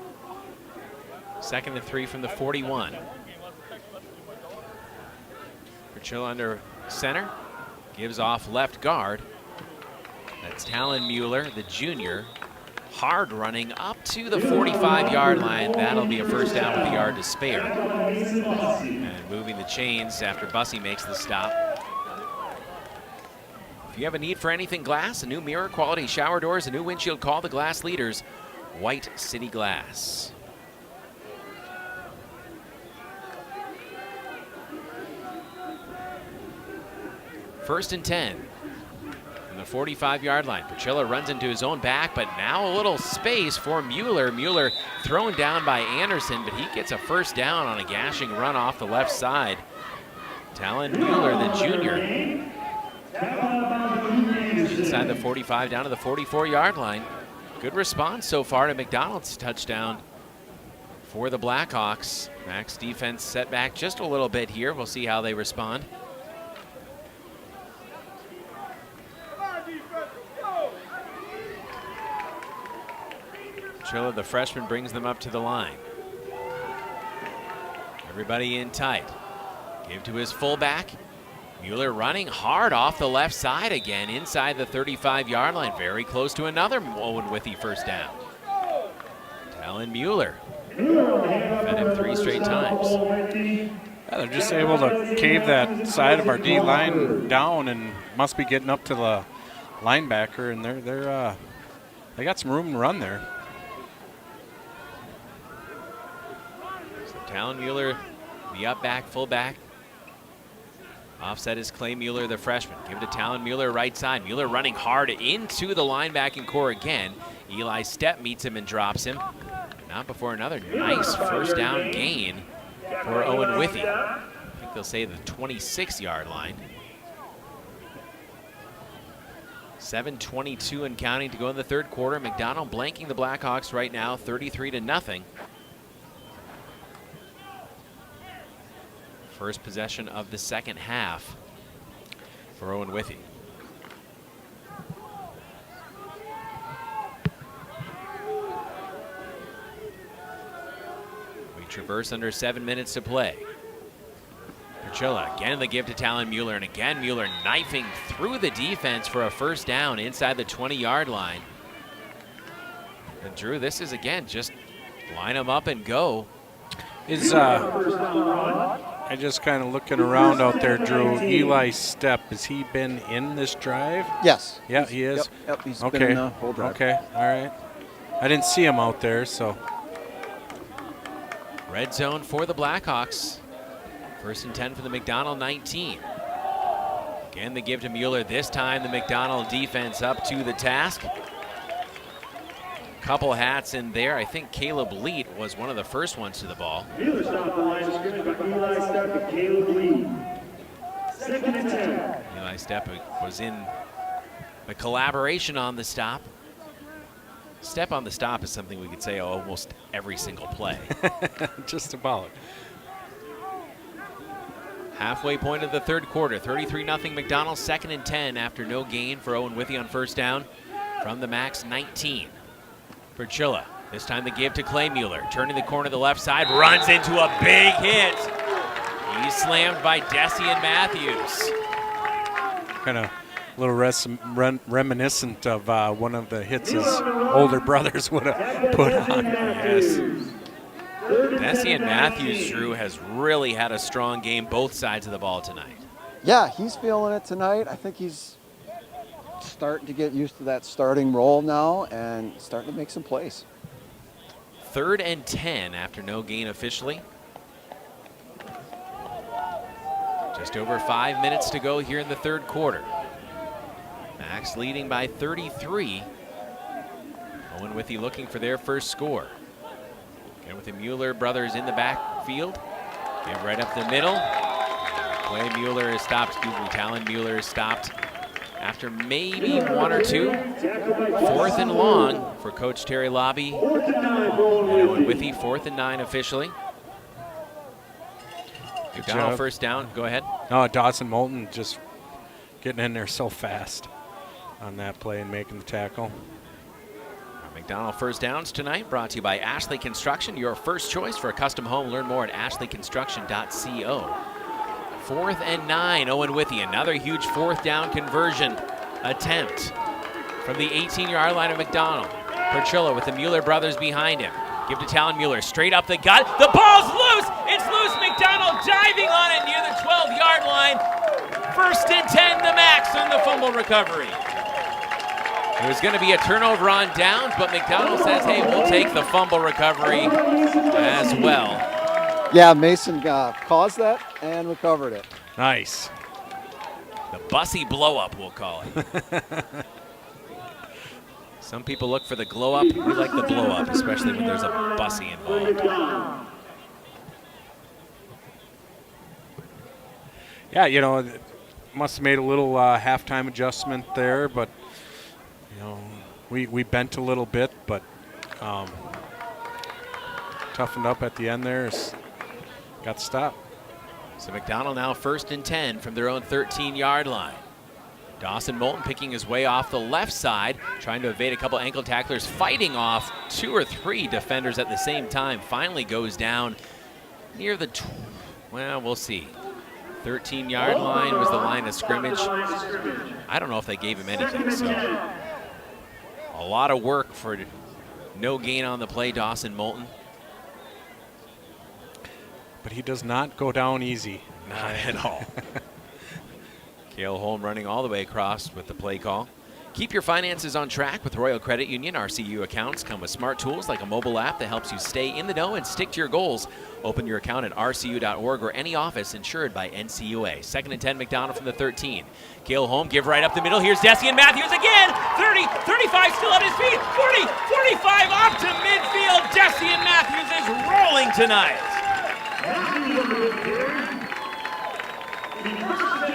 2nd and 3 from the 41. Chilla under center, gives off left guard. That's Talon Mueller, the junior, hard running up to the 45-yard line. That'll be a first down with the yard to spare. And moving the chains after Bussey makes the stop. If you have a need for anything glass, a new mirror, quality shower doors, a new windshield, call the glass leaders, White City Glass. First and 10 from the 45-yard line. Pachilla runs into his own back, but now a little space for Mueller. Mueller thrown down by Anderson, but he gets a first down on a gashing run off the left side. Talon Mueller, the junior, inside the 45 down to the 44-yard line. Good response so far to McDonald's touchdown for the Blackhawks. Macks defense set back just a little bit here. We'll see how they respond. Chilla, the freshman, brings them up to the line. Everybody in tight. Give to his fullback. Mueller running hard off the left side again inside the 35-yard line. Very close to another Owen-Withee first down. Talon Mueller. Fed him 3 straight times. yeah, they're just able to cave that side of our D line down and must be getting up to the linebacker, and they got some room to run there. Talon Mueller, the up back, fullback. Offset is Clay Mueller, the freshman. Give it to Talon Mueller, right side. Mueller running hard into the linebacking core again. Eli Stepp meets him and drops him. Not before another nice first down gain for Owen-Withee. I think they'll say the 26-yard line. 7:22 and counting to go in the third quarter. McDonell blanking the Blackhawks right now, 33-0. First possession of the second half for Owen-Withee. We traverse under 7 minutes to play. Pachilla again the give to Talon Mueller, and again Mueller knifing through the defense for a first down inside the 20-yard line. And Drew, this is again just line them up and go. I just kind of looking around out there, Drew. Eli Stepp, has he been in this drive? Yes. Yeah, he is? Yep, he's okay. been in the whole drive. Okay, all right. I didn't see him out there, so. Red zone for the Blackhawks. First and 10 for the McDonell 19. Again, the give to Mueller. This time, the McDonell defense up to the task. couple hats in there. I think Caleb Leet was one of the first ones to the ball. Mueller stopped the line of scrimmage by Eli Stepp and Caleb Lee. 2nd and 10. Eli Stepp was in the collaboration on the stop. Step on the stop is something we could say almost every single play. Just about. Halfway point of the third quarter, 33-0 McDonell, 2nd and 10 after no gain for Owen-Withee on first down from the Macks 19. Perchilla, this time the give to Clay Mueller, turning the corner to the left side, runs into a big hit. He's slammed by Dessian Matthews. Kind of a little reminiscent of one of the hits his older brothers would have put on. Yes. Dessian Matthews, Drew, has really had a strong game both sides of the ball tonight. Yeah, he's feeling it tonight. I think he's starting to get used to that starting role now and starting to make some plays. 3rd and 10 after no gain officially. Just over 5 minutes to go here in the third quarter. Macks leading by 33. Owen-Withee looking for their first score. Again with the Mueller brothers in the backfield. Give right up the middle. Clay Mueller is stopped, Talon Mueller is stopped after maybe 1 or 2. 4th and long for Coach Terry Lobby. Owen-Withee 4th and 9 officially. McDonell first down. Go ahead. No, Dawson Moulton just getting in there so fast on that play and making the tackle. McDonell first downs tonight brought to you by Ashley Construction, your first choice for a custom home. Learn more at ashleyconstruction.co. 4th and 9, Owen-Withee, another huge 4th down conversion attempt from the 18-yard line of McDonell. Perchilla with the Mueller brothers behind him. Give to Talon Mueller, straight up the gut. The ball's loose! It's loose! McDonell diving on it near the 12-yard line. 1st and 10, the Macks on the fumble recovery. There's going to be a turnover on downs, but McDonell says, hey, we'll take the fumble recovery as well. Yeah, Mason caused that and recovered it. Nice. The Bussy blow-up, we'll call it. Some people look for the glow-up. We like the blow-up, especially when there's a Bussy involved. Yeah, you know, must have made a little halftime adjustment there, but you know, we bent a little bit, but toughened up at the end there. Got the stop. So McDonell now 1st and 10 from their own 13-yard line. Dawson Moulton picking his way off the left side, trying to evade a couple ankle tacklers, fighting off 2 or 3 defenders at the same time. Finally goes down near the, well, we'll see. 13-yard line was the line of scrimmage. I don't know if they gave him anything, so a lot of work for no gain on the play, Dawson Moulton. But he does not go down easy. Not at all. Cale Holm running all the way across with the play call. Keep your finances on track with Royal Credit Union. RCU accounts come with smart tools like a mobile app that helps you stay in the know and stick to your goals. Open your account at rcu.org or any office insured by NCUA. 2nd and 10, McDonell from the 13. Cale Holm, give right up the middle. Here's Dessian Matthews again. 30, 35, still on his feet. 40, 45, off to midfield. Dessian Matthews is rolling tonight.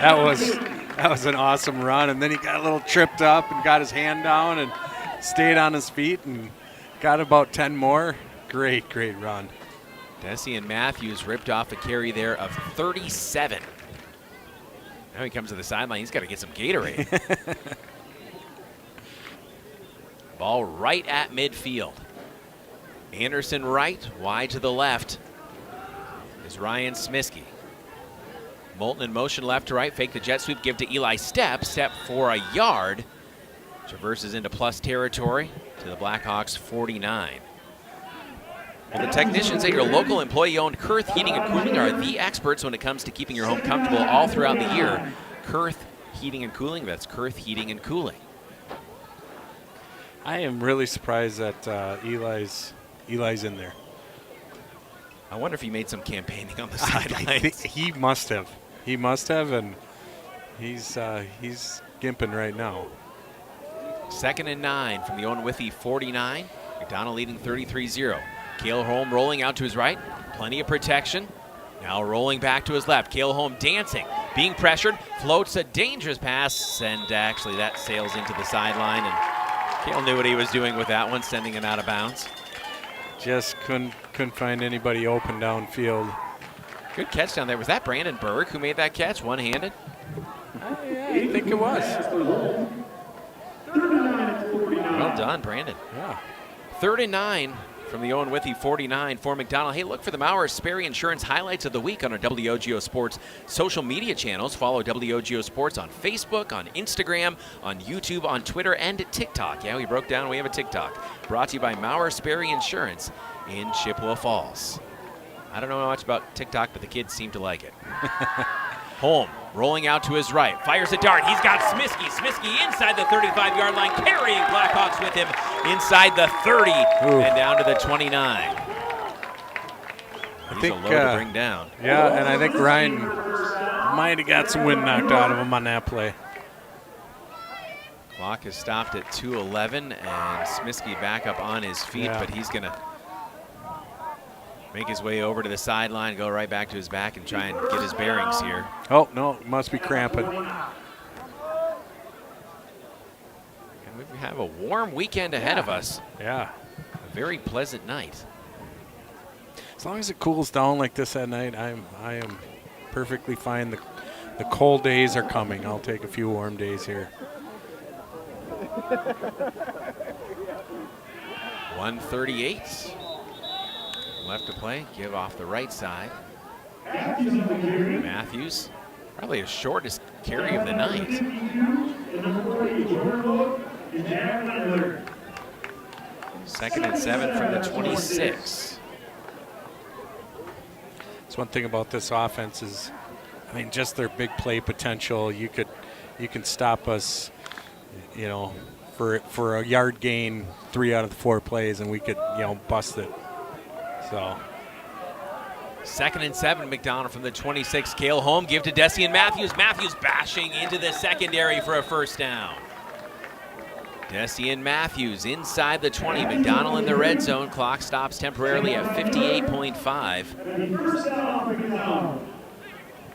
That was an awesome run, and then he got a little tripped up and got his hand down and stayed on his feet and got about 10 more. Great run. Dessian Matthews ripped off a carry there of 37. Now he comes to the sideline. He's got to get some Gatorade. Ball right at midfield. Anderson right, wide to the left is Ryan Smiskey. Moulton in motion left to right, fake the jet sweep, give to Eli Stepp. Stepp for a yard. Traverses into plus territory to the Blackhawks 49. Well, the technicians at your local employee-owned Kurth Heating and Cooling are the experts when it comes to keeping your home comfortable all throughout the year. Kurth Heating and Cooling, that's Kurth Heating and Cooling. I am really surprised that Eli's in there. I wonder if he made some campaigning on the sidelines. He must have. He must have, and he's gimping right now. 2nd and 9 from the Owen-Withee 49. McDonell leading 33-0. Cale Holm rolling out to his right. Plenty of protection. Now rolling back to his left. Cale Holm dancing, being pressured, floats a dangerous pass, and actually that sails into the sideline, and Cale knew what he was doing with that one, sending him out of bounds. Just couldn't find anybody open downfield. Good catch down there. Was that Brandon Berg who made that catch, one-handed? I think it was. Well done, Brandon. Yeah. 3rd and 9 from the Owen-Withee 49 for McDonell. Hey, look for the Maurer Sperry Insurance highlights of the week on our WOGO Sports social media channels. Follow WOGO Sports on Facebook, on Instagram, on YouTube, on Twitter, and TikTok. Yeah, we broke down. We have a TikTok. Brought to you by Maurer Sperry Insurance in Chippewa Falls. I don't know much about TikTok, but the kids seem to like it. Holm rolling out to his right, fires a dart. He's got Smisky. Smisky inside the 35-yard line, carrying Blackhawks with him inside the 30 and down to the 29. I He's a load to bring down. Yeah, and I think Ryan might have got some wind knocked out of him on that play. Clock is stopped at 2:11, and Smisky back up on his feet, but he's going to make his way over to the sideline, go right back to his back, and try and get his bearings here. Oh, no, must be cramping. And we have a warm weekend ahead of us. Yeah. A very pleasant night. As long as it cools down like this at night, I am perfectly fine. The cold days are coming. I'll take a few warm days here. 1:38 left to play. Give off the right side. Matthews, probably his shortest carry of the night. Second and 7 from the 26. That's one thing about this offense is, I mean, just their big play potential. You can stop us, you know, for a yard gain 3 out of the 4 plays, and we could, you know, bust it. So. Second and 7, McDonell from the 26. Cale Holm, give to Desian Matthews. Matthews bashing into the secondary for a first down. Desian Matthews inside the 20. McDonell in the red zone. Clock stops temporarily at 58.5.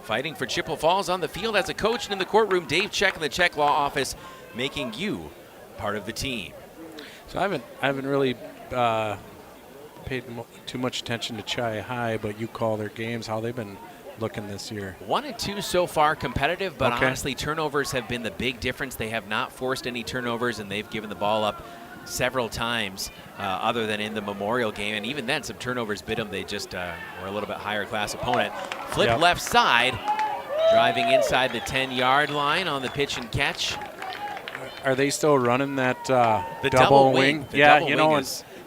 Fighting for Chippewa Falls on the field as a coach, and in the courtroom, Dave Check in the Check Law Office, making you part of the team. So I haven't really paid too much attention to Chi High, but you call their games. How they've been looking this year? 1-2 so far, competitive, but okay. Honestly, turnovers have been the big difference. They have not forced any turnovers, and they've given the ball up several times, other than in the Memorial game, and even then, some turnovers bit them. They just were a little bit higher class opponent. Flip left side, driving inside the 10-yard line on the pitch and catch. Are they still running that the double wing? Yeah, you know,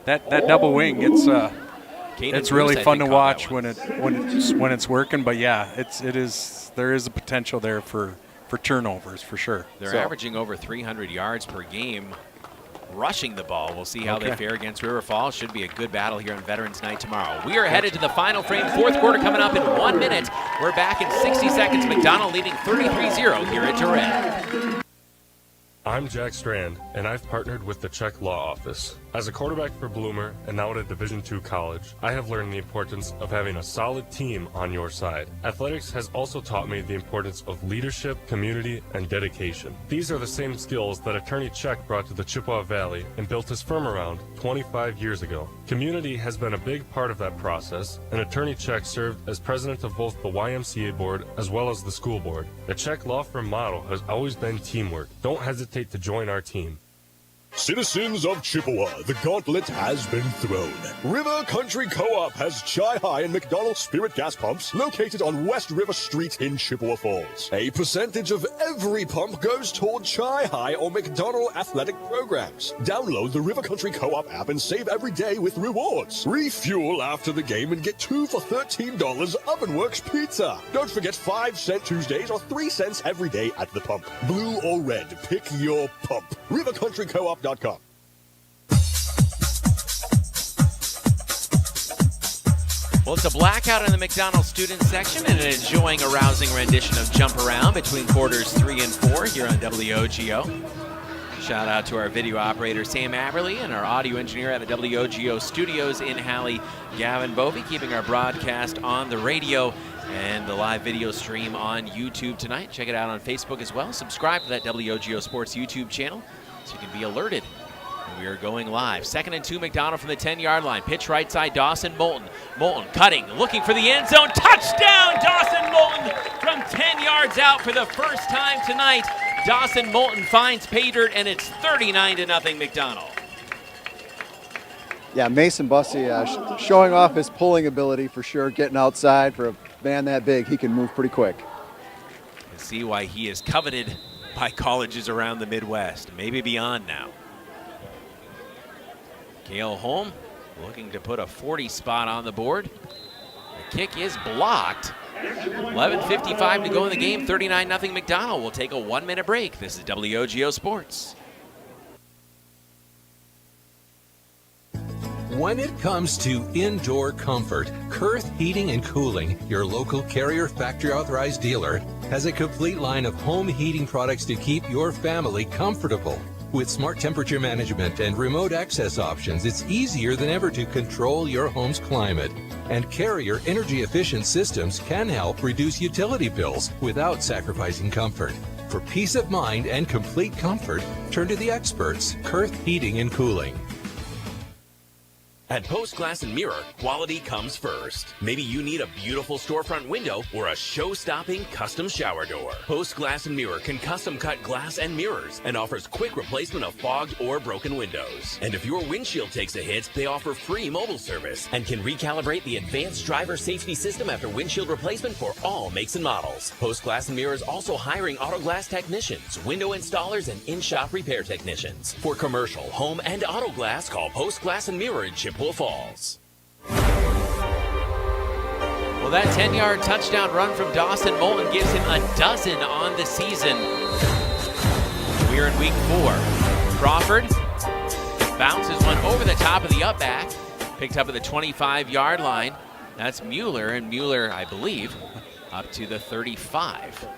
that double wing. It's really fun to watch when it's working. But yeah, there is a potential there for turnovers for sure. They're averaging over 300 yards per game rushing the ball. We'll see how they fare against River Falls. Should be a good battle here on Veterans Night tomorrow. We are headed to the final frame. Fourth quarter coming up in 1 minute. We're back in 60 seconds. McDonell leading 33-0 here at Dorais. I'm Jack Strand, and I've partnered with the Czech Law Office. As a quarterback for Bloomer and now at a Division II college, I have learned the importance of having a solid team on your side. Athletics has also taught me the importance of leadership, community, and dedication. These are the same skills that Attorney Czech brought to the Chippewa Valley and built his firm around 25 years ago. Community has been a big part of that process, and Attorney Czech served as president of both the YMCA board as well as the school board. The Czech law firm model has always been teamwork. Don't hesitate to join our team. Citizens of Chippewa, the gauntlet has been thrown. River Country Co-op has Chi High and McDonell Spirit gas pumps located on West River Street in Chippewa Falls. A percentage of every pump goes toward Chi High or McDonell athletic programs. Download the River Country Co-op app and save every day with rewards. Refuel after the game and get 2 for $13 Ovenworks pizza. Don't forget 5-cent Tuesdays or 3 cents every day at the pump. Blue or red, pick your pump. RiverCountryCoop.com. Well, it's a blackout in the McDonell student section and enjoying a rousing rendition of Jump Around between quarters 3 and 4 here on WOGO. Shout out to our video operator, Sam Aberley, and our audio engineer at the WOGO studios in Halle, Gavin Bovey, keeping our broadcast on the radio and the live video stream on YouTube tonight. Check it out on Facebook as well. Subscribe to that WOGO Sports YouTube channel so you can be alerted. We are going live. 2nd and 2, McDonell from the 10-yard line. Pitch right side, Dawson Moulton. Moulton cutting, looking for the end zone. Touchdown, Dawson Moulton from 10 yards out for the first time tonight. Dawson Moulton finds pay dirt, and it's 39-0 McDonell. Yeah, Mason Bussey showing off his pulling ability for sure, getting outside. For a man that big, he can move pretty quick. You see why he is coveted by colleges around the Midwest, maybe beyond now. Gale Holm looking to put a 40 spot on the board. The kick is blocked. 11:55 to go in the game, 39-0 McDonell. We'll take a 1-minute break. This is WOGO Sports. When it comes to indoor comfort, Kurth Heating and Cooling, your local Carrier factory authorized dealer, has a complete line of home heating products to keep your family comfortable. With smart temperature management and remote access options, it's easier than ever to control your home's climate. And Carrier energy-efficient systems can help reduce utility bills without sacrificing comfort. For peace of mind and complete comfort, turn to the experts, Kurth Heating and Cooling. At Post Glass and Mirror, quality comes first. Maybe you need a beautiful storefront window or a show-stopping custom shower door. Post Glass and Mirror can custom cut glass and mirrors and offers quick replacement of fogged or broken windows. And if your windshield takes a hit, they offer free mobile service and can recalibrate the advanced driver safety system after windshield replacement for all makes and models. Post Glass and Mirror is also hiring auto glass technicians, window installers, and in-shop repair technicians. For commercial, home, and auto glass, call Post Glass and Mirror in Chippewa Falls. Well, that 10-yard touchdown run from Dawson Moulton gives him a dozen on the season. We're in week 4. Crawford bounces one over the top of the up back, picked up at the 25-yard line. That's Mueller, and Mueller, I believe, up to the 35.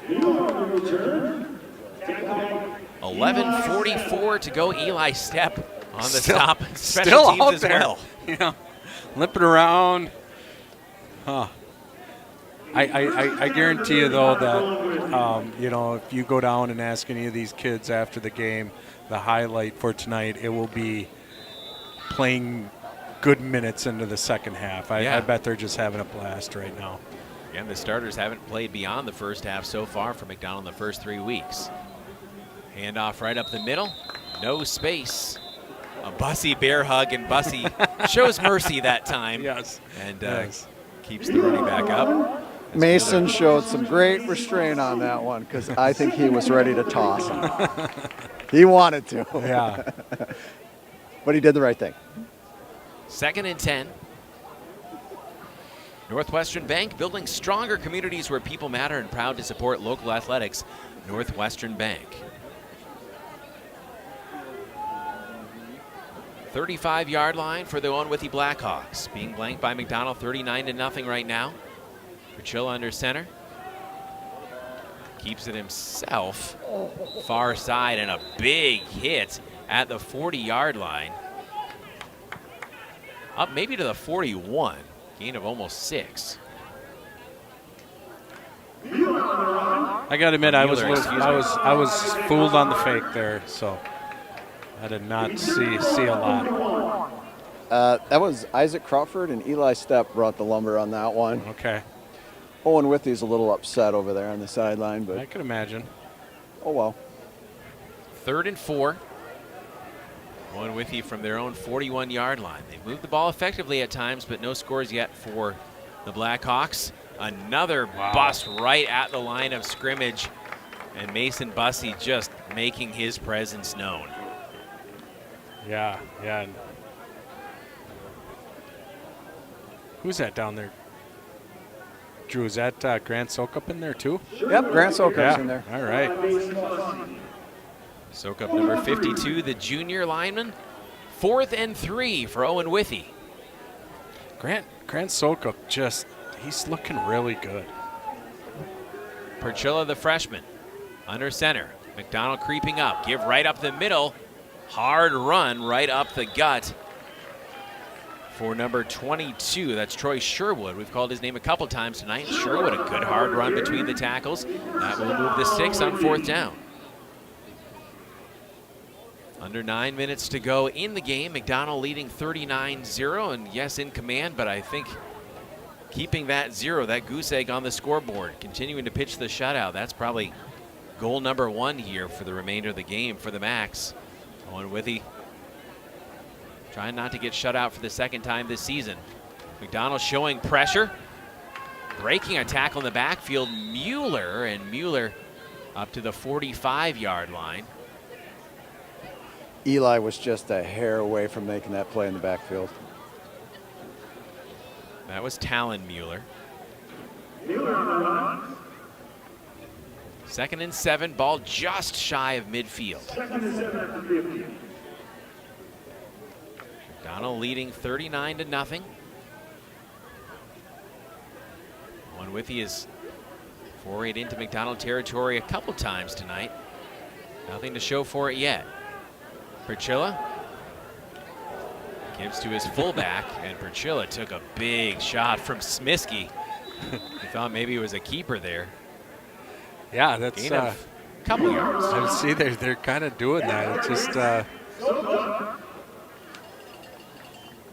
11:44 to go. Eli Stepp on the stop. Still teams out as there. well. Yeah, limping around. Huh. I guarantee you, though, that, if you go down and ask any of these kids after the game, the highlight for tonight, it will be playing good minutes into the second half. I bet they're just having a blast right now. Again, the starters haven't played beyond the first half so far for McDonell in the first 3 weeks. Handoff right up the middle. No space. A Bussey bear hug, and Bussey shows mercy that time. Yes. And keeps the running back up. Mason showed some great restraint on that one because I think he was ready to toss him. He wanted to. Yeah. But he did the right thing. 2nd and 10. Northwestern Bank, building stronger communities where people matter, and proud to support local athletics. Northwestern Bank. 35-yard line for the Owen-Withee Blackhawks. Being blanked by McDonell, 39-0 right now. Perchilla under center. Keeps it himself. Far side, and a big hit at the 40-yard line. Up maybe to the 41. Gain of almost 6. I got to admit, I was fooled on the fake there, so I did not see a lot. That was Isaac Crawford and Eli Stepp brought the lumber on that one. Okay. Owen-Withee's a little upset over there on the sideline, but I can imagine. Oh well. 3rd and 4. Owen-Withee from their own 41-yard line. They moved the ball effectively at times, but no scores yet for the Blackhawks. Another bust right at the line of scrimmage, and Mason Bussey just making his presence known. Yeah. Who's that down there? Drew, is that Grant Sokup in there too? Yep, Grant Sokup's in there. All right. Sokup number 52, the junior lineman. 4th and 3 for Owen-Withee. Grant Sokup he's looking really good. Perchilla, the freshman, under center. McDonell creeping up. Give right up the middle. Hard run right up the gut for number 22. That's Troy Sherwood. We've called his name a couple times tonight. Sherwood, a good hard run between the tackles. That will move the sticks on 4th down. Under 9 minutes to go in the game. McDonell leading 39-0, and yes, in command, but I think keeping that 0, that goose egg on the scoreboard, continuing to pitch the shutout. That's probably goal number 1 here for the remainder of the game for the Macks. Owen-Withee trying not to get shut out for the 2nd time this season. McDonell showing pressure, breaking a tackle in the backfield. Mueller up to the 45-yard line. Eli was just a hair away from making that play in the backfield. That was Talon Mueller. 2nd and 7, ball just shy of midfield. McDonell leading 39-0. Owen-Withee is forayed into McDonell territory a couple times tonight. Nothing to show for it yet. Perchilla gives to his fullback, and Perchilla took a big shot from Smiskey. He thought maybe it was a keeper there. Yeah, that's gain of a couple yards. I see they're kind of doing that. It's just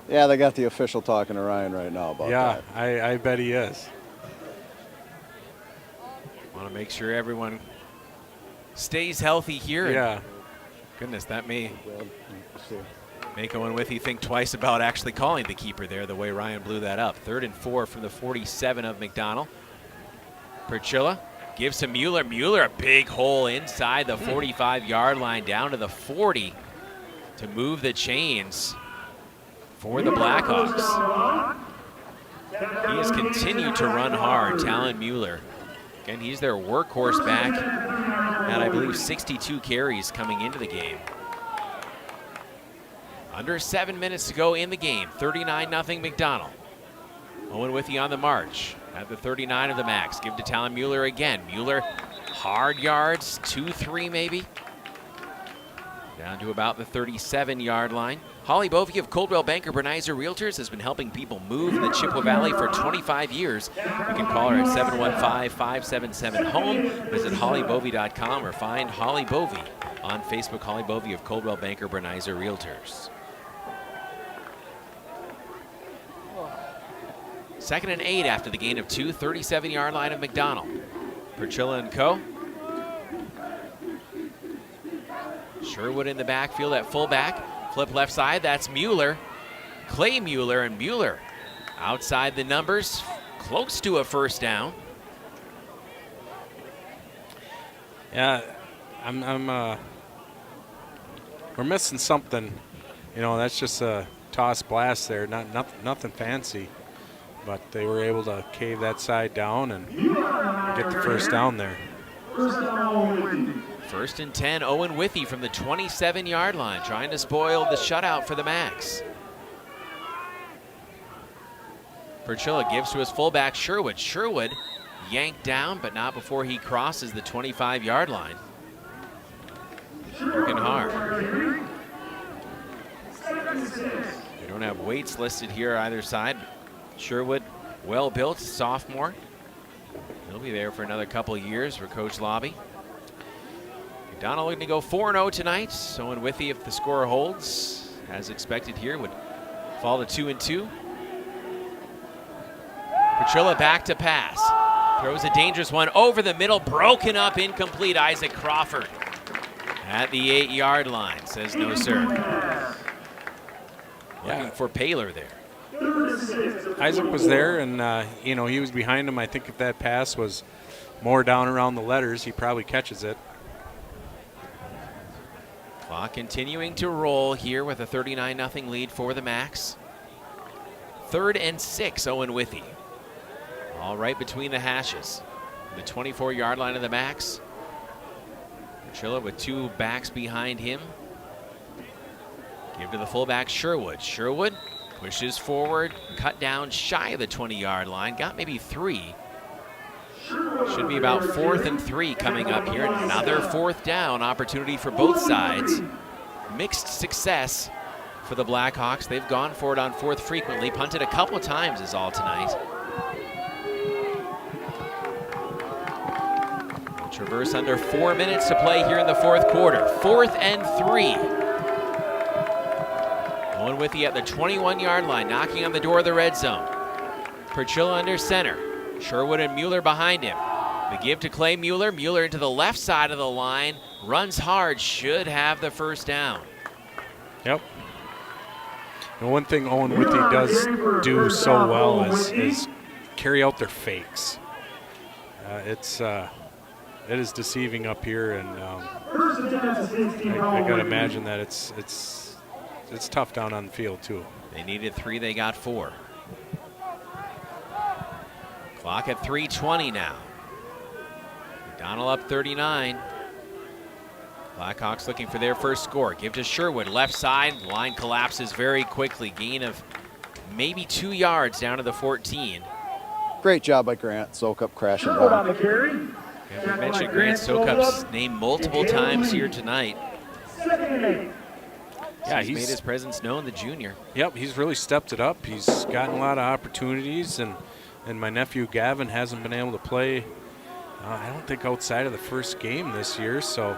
yeah, they got the official talking to Ryan right now about that. Yeah, I bet he is. Want to make sure everyone stays healthy here. Yeah. Goodness, that may make Owen-Withee think twice about actually calling the keeper there, the way Ryan blew that up. 3rd and 4 from the 47 of McDonell. Perchilla gives to Mueller. Mueller, a big hole inside the 45-yard line, down to the 40 to move the chains for the Blackhawks. He has continued to run hard, Talon Mueller. Again, he's their workhorse back at, I believe, 62 carries coming into the game. Under 7 minutes to go in the game. 39-0 McDonell. Owen-Withee on the march at the 39 of the Macks. Give to Talon Mueller again. Mueller, hard yards, 2-3 maybe. Down to about the 37-yard line. Holly Bovey of Coldwell Banker Bernizer Realtors has been helping people move in the Chippewa Valley for 25 years. You can call her at 715-577-HOME. Visit hollybovey.com or find Holly Bovey on Facebook. Holly Bovey of Coldwell Banker Bernizer Realtors. 2nd and 8 after the gain of 2, 37-yard line of McDonell. Perchilla and co. Sherwood in the backfield at fullback. Flip left side, that's Mueller. Clay Mueller, and Mueller outside the numbers, close to a 1st down. Yeah, we're missing something. You know, that's just a toss blast there, nothing fancy. But they were able to cave that side down and get the 1st down there. 1st and 10, Owen-Withee from the 27-yard line, trying to spoil the shutout for the Macks. Perchilla gives to his fullback, Sherwood. Sherwood yanked down, but not before he crosses the 25-yard line. Working hard. They don't have weights listed here either side. Sherwood, well built, sophomore. He'll be there for another couple of years for Coach Lobby. McDonell looking to go 4-0 tonight. Owen-Withee, if the score holds, as expected here, would fall to 2-2. Perchilla back to pass. Throws a dangerous one over the middle, broken up, incomplete. Isaac Crawford at the 8-yard line, says no, sir. Looking for Paler there. Isaac was there, and you know, he was behind him. I think if that pass was more down around the letters, he probably catches it. Clock continuing to roll here with a 39-0 lead for the Macks. 3rd and 6, Owen-Withee. All right between the hashes. The 24-yard line of the Macks. Perchilla with 2 backs behind him. Give to the fullback, Sherwood. Sherwood pushes forward, cut down shy of the 20-yard line. Got maybe 3. Should be about 4th and 3 coming up here. Another 4th down opportunity for both sides. Mixed success for the Blackhawks. They've gone for it on 4th frequently. Punted a couple times is all tonight. We'll traverse under 4 minutes to play here in the 4th quarter. 4th and 3. Owen-Withee at the 21-yard line, knocking on the door of the red zone. Perchilla under center. Sherwood and Mueller behind him. The give to Clay Mueller. Mueller into the left side of the line. Runs hard, should have the first down. Yep. And one thing Owen-Withee does do so well is carry out their fakes. It is deceiving up here, and I got to imagine that it's tough down on the field too. They needed 3, they got 4. Clock at 3:20 now. McDonell up 39. Blackhawks looking for their first score. Give to Sherwood, left side. Line collapses very quickly. Gain of maybe 2 yards down to the 14. Great job by Grant. Sokup crashing down. We mentioned Grant Sokup's name multiple times here tonight. Yeah, he's made his presence known, the junior. Yep, he's really stepped it up. He's gotten a lot of opportunities, and my nephew Gavin hasn't been able to play, I don't think, outside of the first game this year. So,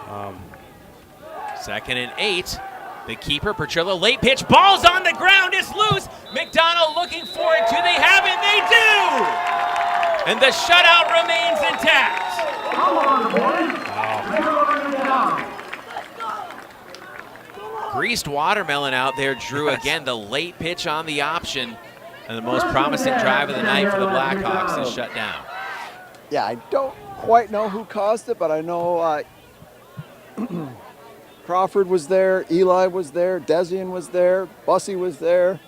2nd and 8. The keeper, Perchilla, late pitch, ball's on the ground, it's loose. McDonell looking for it. Do they have it? They do! And the shutout remains intact. Come on, boys. Greased watermelon out there, Drew. Again, the late pitch on the option. And the most promising drive of the night for the Blackhawks is shut down. Yeah, I don't quite know who caused it, but I know Crawford was there, Eli was there, Desian was there, Bussy was there.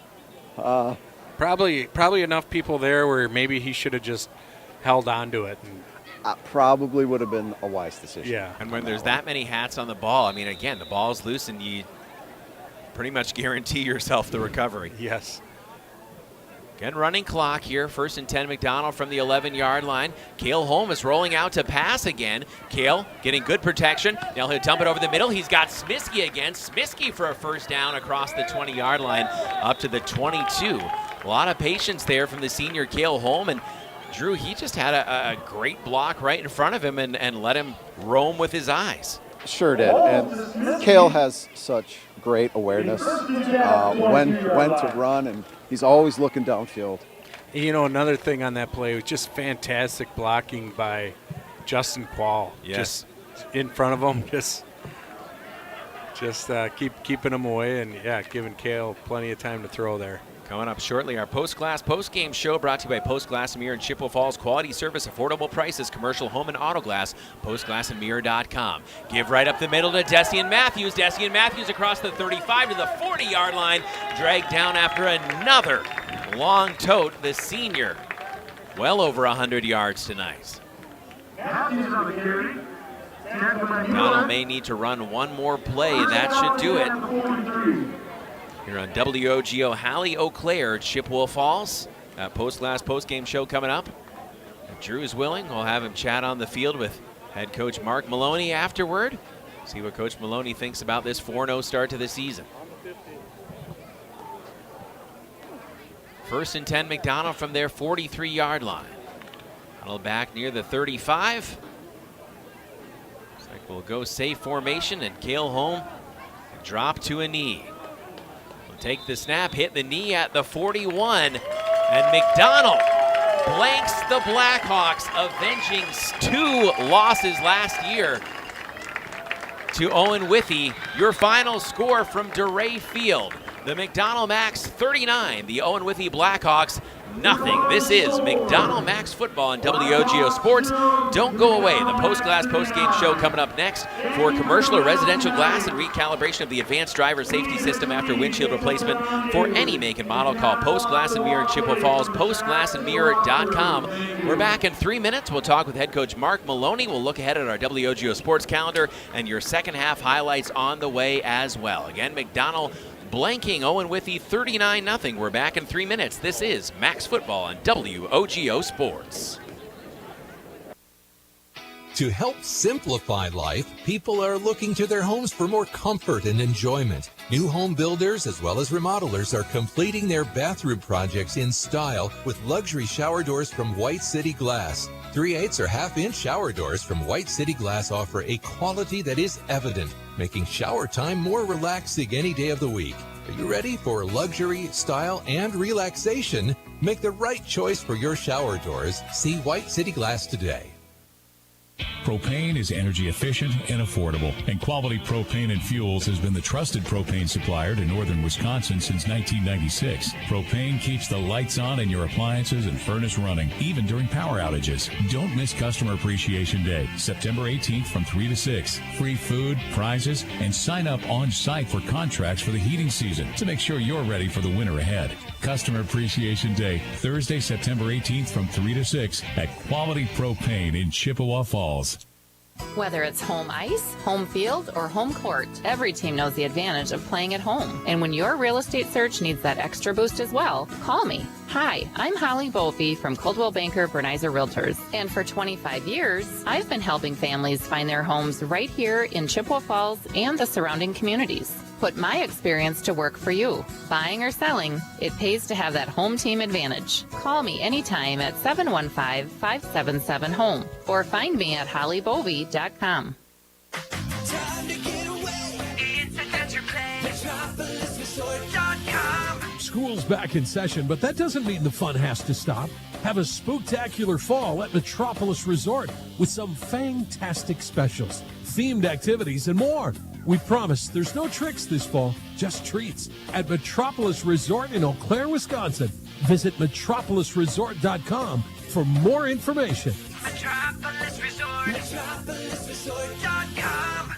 Probably enough people there where maybe he should have just held on to it. Probably would have been a wise decision. Yeah. And when there's that many hats on the ball, I mean, again, the ball's loose and you pretty much guarantee yourself the recovery. Yes. Again, running clock here. 1st and 10, McDonell from the 11-yard line. Cale Holm is rolling out to pass again. Cale getting good protection. Now he'll dump it over the middle. He's got Smisky again. Smisky for a first down across the 20-yard line up to the 22. A lot of patience there from the senior Cale Holm. And Drew, he just had a great block right in front of him and let him roam with his eyes. Sure did. And Cale has such great awareness when to run, and he's always looking downfield. You know, another thing on that play was just fantastic blocking by Justin Quall. Yes. Just in front of him, just keeping him away, and giving Cale plenty of time to throw there. Coming up shortly, our post-game show brought to you by Post Glass and Mirror in Chippewa Falls. Quality service, affordable prices, commercial home and auto glass, postglassandmirror.com. Give right up the middle to Desian Matthews. Desian Matthews across the 35 to the 40-yard line. Dragged down after another long tote. The senior, well over 100 yards tonight. McDonell may need to run one more play, and that should do it. Here on WOGO, Hallie Eau Claire, Chippewa Falls. Post-glass post-game show coming up. If Drew is willing, we'll have him chat on the field with head coach Mark Maloney afterward. See what Coach Maloney thinks about this 4-0 start to the season. 1st and 10, McDonell from their 43-yard line. Huddled back near the 35. Looks like we'll go safe formation, and Cale Holm drop to a knee. Take the snap, hit the knee at the 41, and McDonell blanks the Blackhawks, avenging 2 losses last year to Owen-Withee. Your final score from Dorais Field. The McDonell Macks 39, the Owen-Withee Blackhawks nothing. This is McDonell Macks football on WOGO Sports. Don't go away. The post-glass post-game show coming up next for commercial or residential glass and recalibration of the advanced driver safety system after windshield replacement for any make and model. Call Post Glass and Mirror in Chippewa Falls, postglassandmirror.com. We're back in 3 minutes. We'll talk with head coach Mark Maloney. We'll look ahead at our WOGO Sports calendar and your second half highlights on the way as well. Again, McDonell blanking Owen-Withee 39-0. We're back in 3 minutes. This is Macks Football on WOGO Sports. To help simplify life, people are looking to their homes for more comfort and enjoyment. New home builders as well as remodelers are completing their bathroom projects in style with luxury shower doors from White City Glass. 3/8 or half-inch shower doors from White City Glass offer a quality that is evident, making shower time more relaxing any day of the week. Are you ready for luxury, style, and relaxation? Make the right choice for your shower doors. See White City Glass today. Propane is energy efficient and affordable, and Quality Propane and Fuels has been the trusted propane supplier to northern Wisconsin since 1996. Propane keeps the lights on in your appliances and furnace running, even during power outages. Don't miss Customer Appreciation Day, September 18th from 3 to 6. Free food, prizes, and sign up on site for contracts for the heating season to make sure you're ready for the winter ahead. Customer Appreciation Day, Thursday, September 18th from 3 to 6 at Quality Propane in Chippewa Falls. Whether it's home ice, home field, or home court, every team knows the advantage of playing at home. And when your real estate search needs that extra boost as well, call me. Hi, I'm Holly Bofi from Coldwell Banker Bernizer Realtors. And for 25 years, I've been helping families find their homes right here in Chippewa Falls and the surrounding communities. Put my experience to work for you. Buying or selling, it pays to have that home team advantage. Call me anytime at 715-577-HOME or find me at hollybovey.com. Time to get away. It's adventure play. MetropolisResort.com. School's back in session, but that doesn't mean the fun has to stop. Have a spooktacular fall at Metropolis Resort with some fantastic specials, themed activities, and more. We promise there's no tricks this fall, just treats at Metropolis Resort in Eau Claire, Wisconsin. Visit metropolisresort.com for more information. Metropolis Resort. MetropolisResort.com.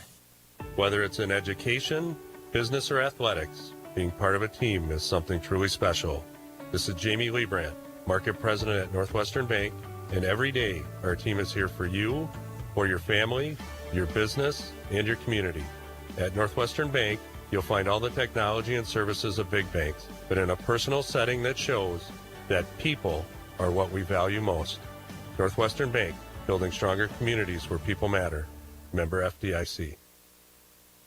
Whether it's in education, business, or athletics, being part of a team is something truly special. This is Jamie Leibrandt, Market President at Northwestern Bank, and every day our team is here for you, for your family, your business, and your community. At Northwestern Bank, you'll find all the technology and services of big banks, but in a personal setting that shows that people are what we value most. Northwestern Bank, building stronger communities where people matter. Member FDIC.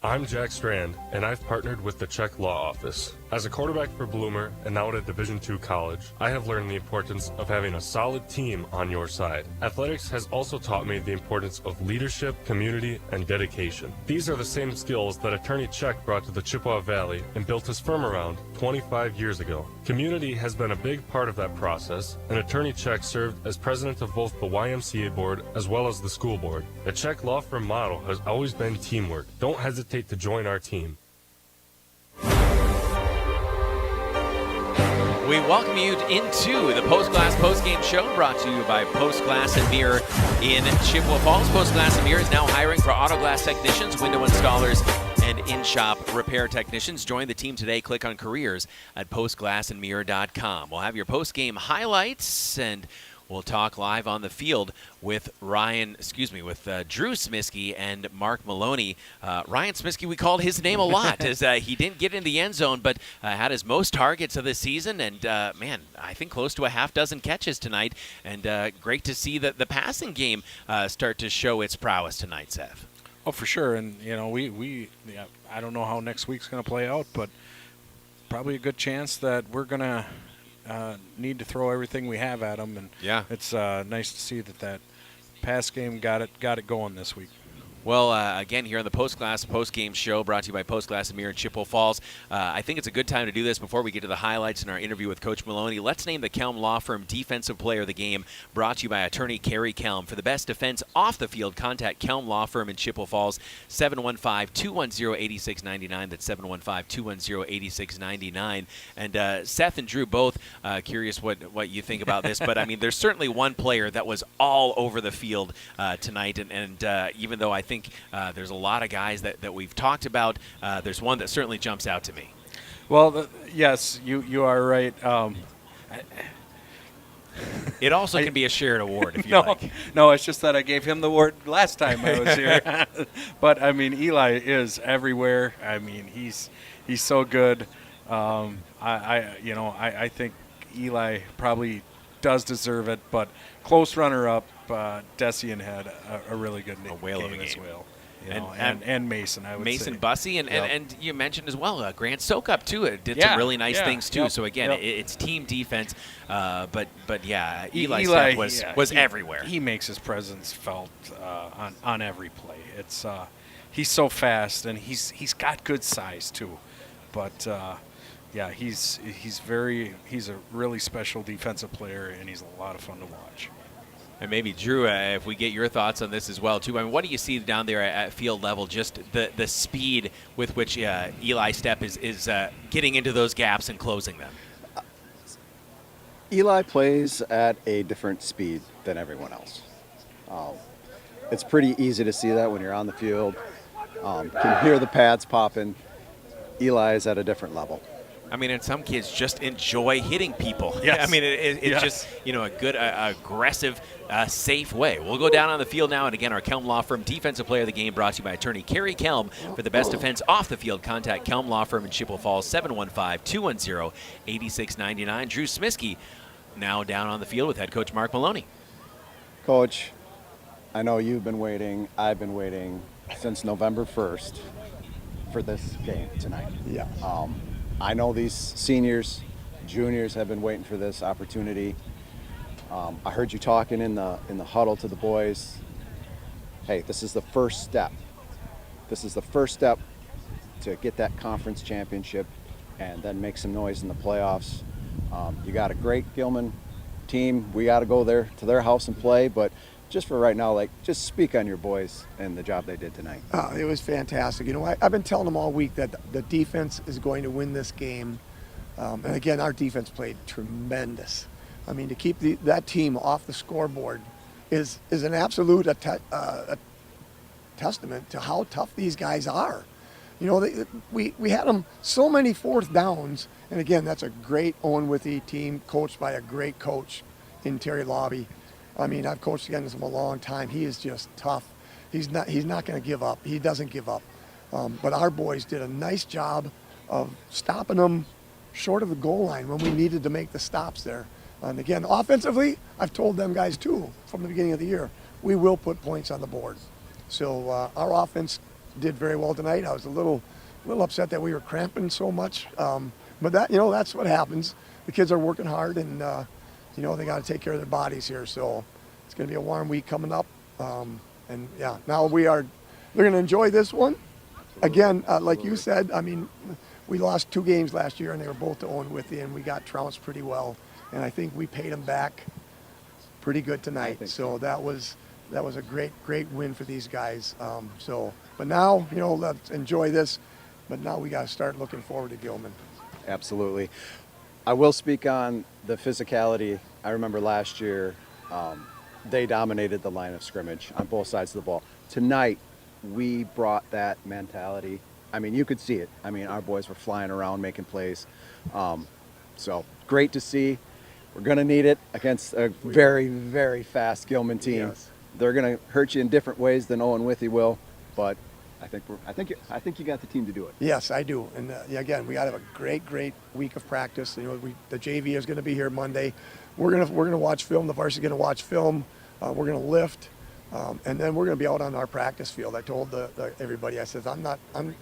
I'm Jack Strand, and I've partnered with the Czech Law Office. As a quarterback for Bloomer and now at a Division II college, I have learned the importance of having a solid team on your side. Athletics has also taught me the importance of leadership, community, and dedication. These are the same skills that Attorney Czech brought to the Chippewa Valley and built his firm around 25 years ago. Community has been a big part of that process, and Attorney Czech served as president of both the YMCA board as well as the school board. The Czech law firm motto has always been teamwork. Don't hesitate to join our team. We welcome you into the Post Glass Postgame Show, brought to you by Post Glass and Mirror in Chippewa Falls. Post Glass and Mirror is now hiring for auto glass technicians, window installers, and in-shop repair technicians. Join the team today. Click on careers at postglassandmirror.com. We'll have your post-game highlights, and we'll talk live on the field with Drew Smiskey and Mark Maloney. Ryan Smiskey, we called his name a lot as he didn't get in the end zone, but had his most targets of the season, and I think close to a half dozen catches tonight. And great to see the passing game start to show its prowess tonight, Seth. Oh, for sure. And, I don't know how next week's going to play out, but probably a good chance that we're going to need to throw everything we have at them. And it's nice to see that pass game got it going this week. Well, again, here on the Post Game Show, brought to you by Post Glass and Mirror in Chippewa Falls. I think it's a good time to do this before we get to the highlights in our interview with Coach Maloney. Let's name the Kelm Law Firm Defensive Player of the Game, brought to you by attorney Carrie Kelm. For the best defense off the field, contact Kelm Law Firm in Chippewa Falls, 715-210-8699. That's 715-210-8699. And Seth and Drew, both curious what you think about this, but, there's certainly one player that was all over the field tonight, and even though I think there's a lot of guys that we've talked about, there's one that certainly jumps out to me. Well, yes, you are right. It also can be a shared award if you like. No, it's just that I gave him the award last time I was here. But, Eli is everywhere. He's so good. I think Eli probably does deserve it, but close runner-up, Dessian had a really good game as well. And Mason, I would say. Mason Bussey, and you mentioned as well, Grant Sokup, too. Did some really nice things, too. So, again, it's team defense. But yeah, Eli Stepp was everywhere. He makes his presence felt on every play. It's he's so fast, and he's got good size, too. But, he's a really special defensive player, and he's a lot of fun to watch. And maybe, Drew, if we get your thoughts on this as well, too. I mean, what do you see down there at field level, just the speed with which Eli Stepp is getting into those gaps and closing them? Eli plays at a different speed than everyone else. It's pretty easy to see that when you're on the field. Can hear the pads popping. Eli is at a different level. I mean, and some kids just enjoy hitting people. Yes. I mean, it's just, a good, aggressive, safe way. We'll go down on the field now. And again, our Kelm Law Firm Defensive Player of the Game brought to you by attorney Kerry Kelm. For the best defense off the field, contact Kelm Law Firm in Chippewa Falls, 715-210-8699. Drew Smiskey now down on the field with head coach Mark Maloney. Coach, I know you've been waiting. I've been waiting since November 1st for this game tonight. Yeah. I know these seniors, juniors have been waiting for this opportunity. I heard you talking in the huddle to the boys. Hey, this is the first step. This is the first step to get that conference championship and then make some noise in the playoffs. You got a great Gilman team. We got to go there to their house and play, but just for right now, just speak on your boys and the job they did tonight. It was fantastic. I've been telling them all week that the defense is going to win this game. And again, our defense played tremendous. I mean, to keep that team off the scoreboard is an absolute a testament to how tough these guys are. We had them so many fourth downs. And again, that's a great Owen-Withee team coached by a great coach in Terry Lobby. I mean, I've coached against him a long time. He is just tough. He's not going to give up. He doesn't give up. But our boys did a nice job of stopping them short of the goal line when we needed to make the stops there. And again, offensively, I've told them guys too from the beginning of the year, we will put points on the board. So our offense did very well tonight. I was a little upset that we were cramping so much. But that's what happens. The kids are working hard and they got to take care of their bodies here. So it's going to be a warm week coming up. Now they're going to enjoy this one. Again, like you said, I mean, we lost 2 games last year and they were both to Owen-Withee and we got trounced pretty well. And I think we paid them back pretty good tonight. So that was a great win for these guys. But now, let's enjoy this. But now we got to start looking forward to Gilman. Absolutely. I will speak on the physicality. I remember last year they dominated the line of scrimmage on both sides of the ball. Tonight, we brought that mentality. I mean, you could see it. I mean, our boys were flying around making plays. So great to see. We're going to need it against a very, very fast Gilman team. Yes. They're going to hurt you in different ways than Owen-Withee will, but I think you got the team to do it. Yes, I do. And again, we got to have a great week of practice. The JV is going to be here Monday. We're gonna watch film. The varsity is going to watch film. We're going to lift, and then we're going to be out on our practice field. I told everybody. I said I'm going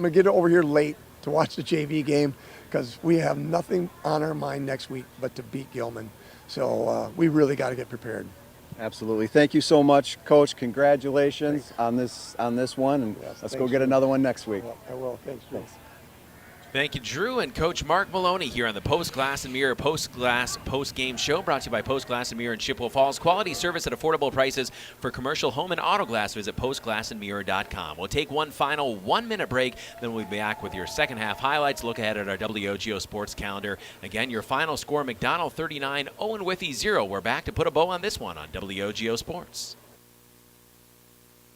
to get over here late to watch the JV game because we have nothing on our mind next week but to beat Gilman. So we really got to get prepared. Absolutely. Thank you so much, Coach. Congratulations on this one, and let's go get another one next week. I will. Thanks. Thank you, Drew, and Coach Mark Maloney here on the Post Glass and Mirror post-game show, brought to you by Post Glass and Mirror in Chippewa Falls. Quality service at affordable prices for commercial, home, and auto glass. Visit postglassandmirror.com. We'll take one final 1-minute break, then we'll be back with your second half highlights. Look ahead at our WOGO sports calendar. Again, your final score: McDonell 39, Owen-Withee 0. We're back to put a bow on this one on WOGO Sports.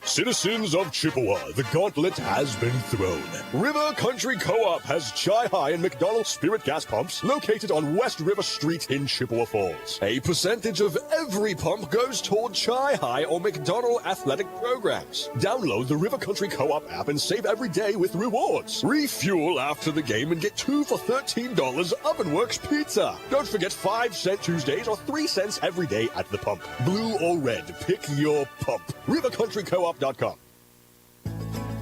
Citizens of Chippewa, the gauntlet has been thrown. River Country Co-op has Chi-Hi and McDonell spirit gas pumps located on West River Street in Chippewa Falls. A percentage of every pump goes toward Chi-Hi or McDonell athletic programs. Download the River Country Co-op app and save every day with rewards. Refuel after the game and get 2 for $13 Ovenworks pizza. Don't forget 5-cent Tuesdays or 3 cents every day at the pump. Blue or red, pick your pump. RiverCountryCoop.com.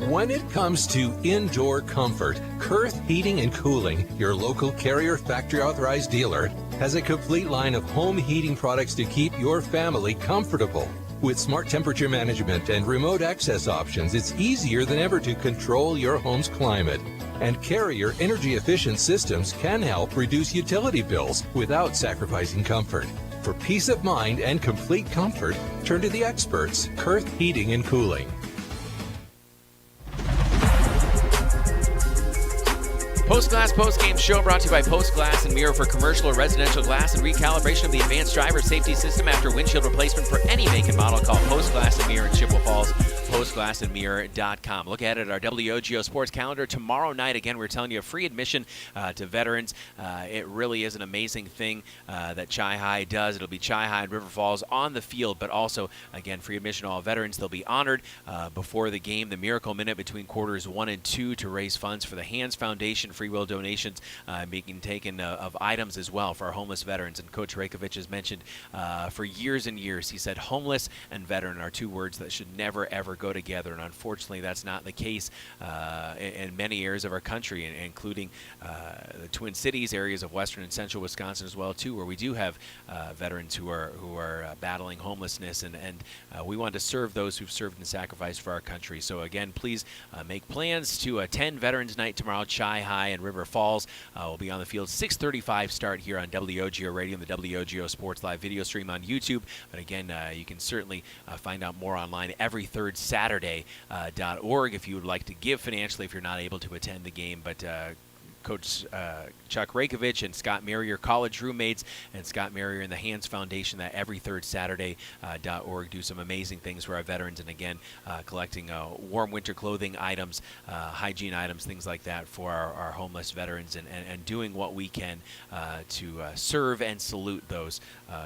When it comes to indoor comfort, Kurth Heating and Cooling, your local Carrier factory authorized dealer, has a complete line of home heating products to keep your family comfortable. With smart temperature management and remote access options, it's easier than ever to control your home's climate. And Carrier energy-efficient systems can help reduce utility bills without sacrificing comfort. For peace of mind and complete comfort, turn to the experts, Kurth Heating and Cooling. Post Glass Post Game Show brought to you by Post Glass and Mirror for commercial or residential glass and recalibration of the advanced driver safety system after windshield replacement for any make and model. Call Post Glass and Mirror in Chippewa Falls. PostGlassandMirror.com. Look ahead at our WOGO sports calendar tomorrow night. Again, we're telling you free admission to veterans. It really is an amazing thing that Chi-Hi does. It'll be Chi-Hi and River Falls on the field, but also, again, free admission to all veterans. They'll be honored before the game, the Miracle Minute between quarters 1 and 2 to raise funds for the Hands Foundation. Free will donations being taken of items as well for our homeless veterans. And Coach Rajkovic has mentioned for years and years, he said homeless and veteran are 2 words that should never, ever go together. And unfortunately, that's not the case in many areas of our country, including the Twin Cities, areas of western and central Wisconsin as well, too, where we do have veterans who are battling homelessness. And we want to serve those who've served and sacrificed for our country. So again, please make plans to attend Veterans Night tomorrow. Chi-Hi and River Falls will be on the field. 6:35 start here on WOGO Radio and the WOGO Sports Live video stream on YouTube. But again, you can certainly find out more online every third Saturday.org if you would like to give financially if you're not able to attend the game. But Coach Chuck Rajkovic and Scott Merrier, college roommates, and Scott Merrier and the Hands Foundation, that every third Saturday.org do some amazing things for our veterans. And again, collecting warm winter clothing items, hygiene items, things like that for our homeless veterans, and doing what we can to serve and salute those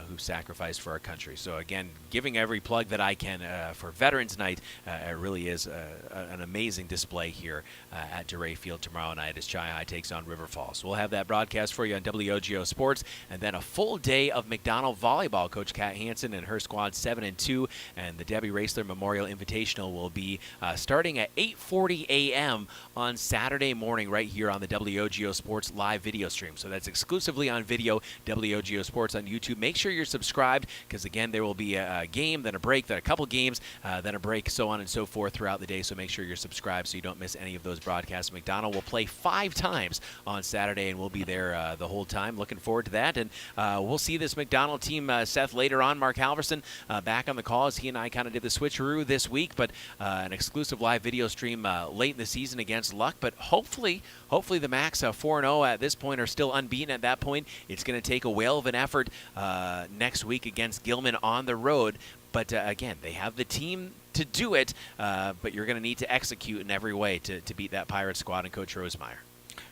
who sacrificed for our country. So again, giving every plug that I can for Veterans Night. It really is an amazing display here at Dorais Field tomorrow night as Chi-Hi takes on River Falls. We'll have that broadcast for you on WOGO Sports, and then a full day of McDonell volleyball. Coach Kat Hansen and her squad 7-2, and the Debbie Raisler Memorial Invitational will be starting at 8:40 a.m. on Saturday morning right here on the WOGO Sports live video stream. So that's exclusively on video, WOGO Sports on YouTube. Make sure you're subscribed, because again, there will be a game, then a break, then a couple games, then a break, so on and so forth throughout the day. So make sure you're subscribed so you don't miss any of those broadcasts. McDonell will play 5 times on Saturday, and we'll be there the whole time. Looking forward to that. And we'll see this McDonell team, Seth, later on. Mark Halverson back on the call as he and I kind of did the switcheroo this week, but an exclusive live video stream late in the season against Luck. But hopefully the Macks 4-0 at this point are still unbeaten at that point. It's going to take a whale of an effort next week against Gilman on the road. But again, they have the team to do it, but you're going to need to execute in every way to beat that Pirate squad and Coach Rosemeyer.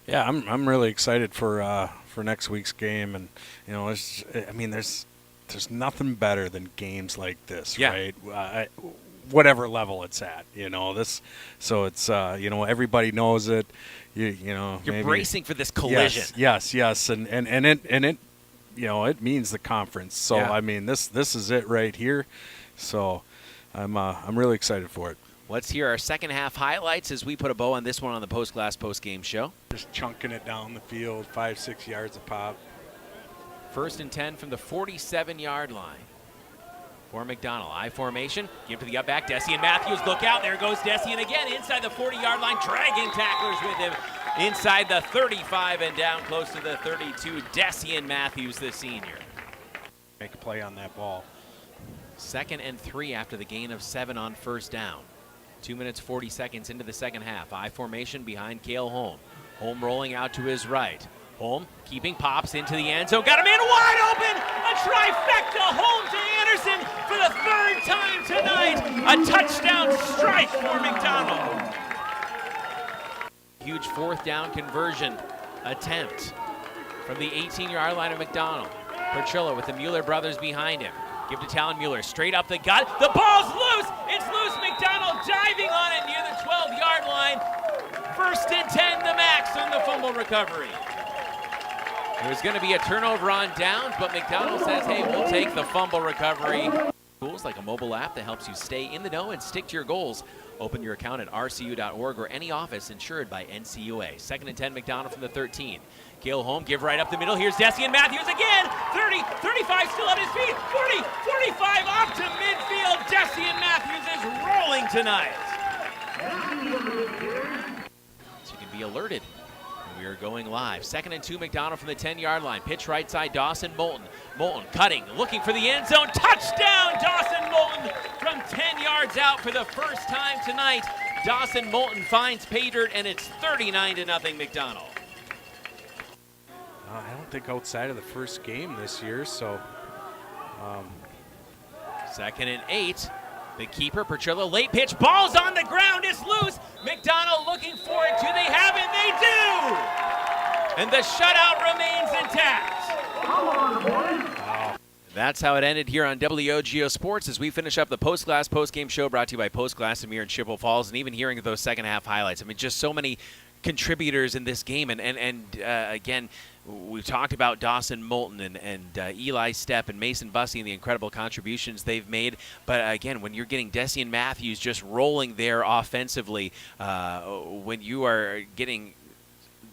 Yeah, I'm really excited for next week's game, and you know, there's nothing better than games like this, right? Whatever level it's at, you know this. So it's everybody knows it. You know, you're bracing for this collision. Yes, and it it means the conference. So I mean, this is it right here. So I'm really excited for it. Let's hear our second half highlights as we put a bow on this one on the Post Glass Post Game Show. Just chunking it down the field, 5-6 yards a pop. 1st and 10 from the 47-yard line for McDonell. I formation, give to the up back. Dessian Matthews, look out. There goes Dessian again inside the 40-yard line, dragging tacklers with him inside the 35 and down close to the 32. Dessian Matthews, the senior. Make a play on that ball. 2nd and 3 after the gain of 7 on 1st down. 2 minutes, 40 seconds into the second half. I formation behind Cale Holm. Holm rolling out to his right. Holm keeping pops into the end zone. Got a man wide open. A trifecta. Holm to Anderson for the third time tonight. A touchdown strike for McDonell. Huge fourth down conversion attempt from the 18-yard line of McDonell. Perchillo with the Mueller brothers behind him. Give to Talon Mueller, straight up the gut. The ball's loose. It's loose. McDonell diving on it near the 12-yard line. First and 10, the Macks on the fumble recovery. There's going to be a turnover on downs, but McDonell says, hey, we'll take the fumble recovery. Tools like a mobile app that helps you stay in the know and stick to your goals. Open your account at rcu.org or any office insured by NCUA. Second and 10, McDonell from the 13. Cale Holm, give right up the middle. Here's Desian Matthews again. 30, 35 still on his feet. 40, 45 off to midfield. Desian Matthews is rolling tonight. So you can be alerted. We are going live. Second and 2, McDonell from the 10-yard line. Pitch right side, Dawson Moulton. Moulton cutting, looking for the end zone. Touchdown, Dawson Moulton from 10 yards out for the first time tonight. Dawson Moulton finds pay dirt, and it's 39-0 McDonell. I don't think outside of the first game this year, so. Second and 8. The keeper, Perchillo, late pitch, ball's on the ground, it's loose. McDonell looking for it. Do they have it? They do! And the shutout remains intact. Come on, boys. That's how it ended here on WOGO Sports as we finish up the Post Glass Post-Game Show brought to you by Post Glass and Mirror in Chippewa Falls. And even hearing those second half highlights, I mean, just so many contributors in this game. And again, we've talked about Dawson Moulton and Eli Stepp and Mason Bussey and the incredible contributions they've made. But again, when you're getting Desian Matthews just rolling there offensively, when you are getting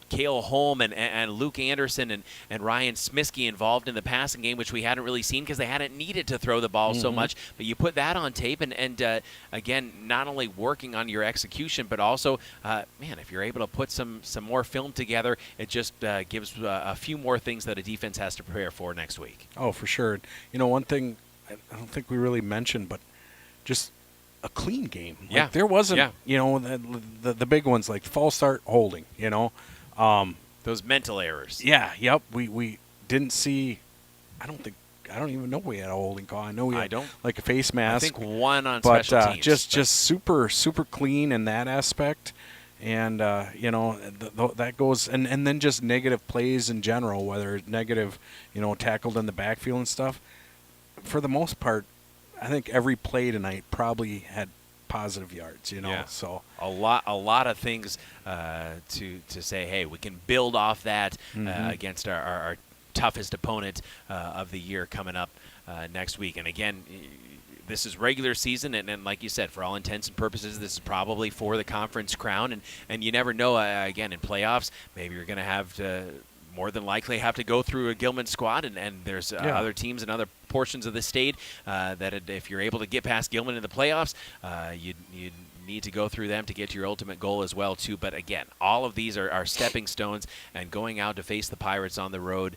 Cale Holm and Luke Anderson and Ryan Smiskey involved in the passing game, which we hadn't really seen because they hadn't needed to throw the ball so much. But you put that on tape and again, not only working on your execution, but also, man, if you're able to put some more film together, it just gives a few more things that a defense has to prepare for next week. Oh, for sure. You know, one thing I don't think we really mentioned, but just a clean game. Like, yeah. There wasn't, you know, the big ones like false start holding, you know. Those mental errors. Yeah, yep. We didn't see. I don't even know we had a holding call. I know we had like a face mask. I think one on special teams. Just super clean in that aspect, and you know that goes and then just negative plays in general, whether it's negative, you know, tackled in the backfield and stuff. For the most part, I think every play tonight probably had positive yards, you know. Yeah. So a lot of things to say, hey, we can build off that against our toughest opponent of the year coming up next week. And again, this is regular season, and like you said, for all intents and purposes, this is probably for the conference crown. And you never know, again, in playoffs, maybe you're going to have to more than likely have to go through a Gilman squad, and there's other teams in other portions of the state that if you're able to get past Gilman in the playoffs, you'd need to go through them to get to your ultimate goal as well too. But again, all of these are stepping stones, and going out to face the Pirates on the road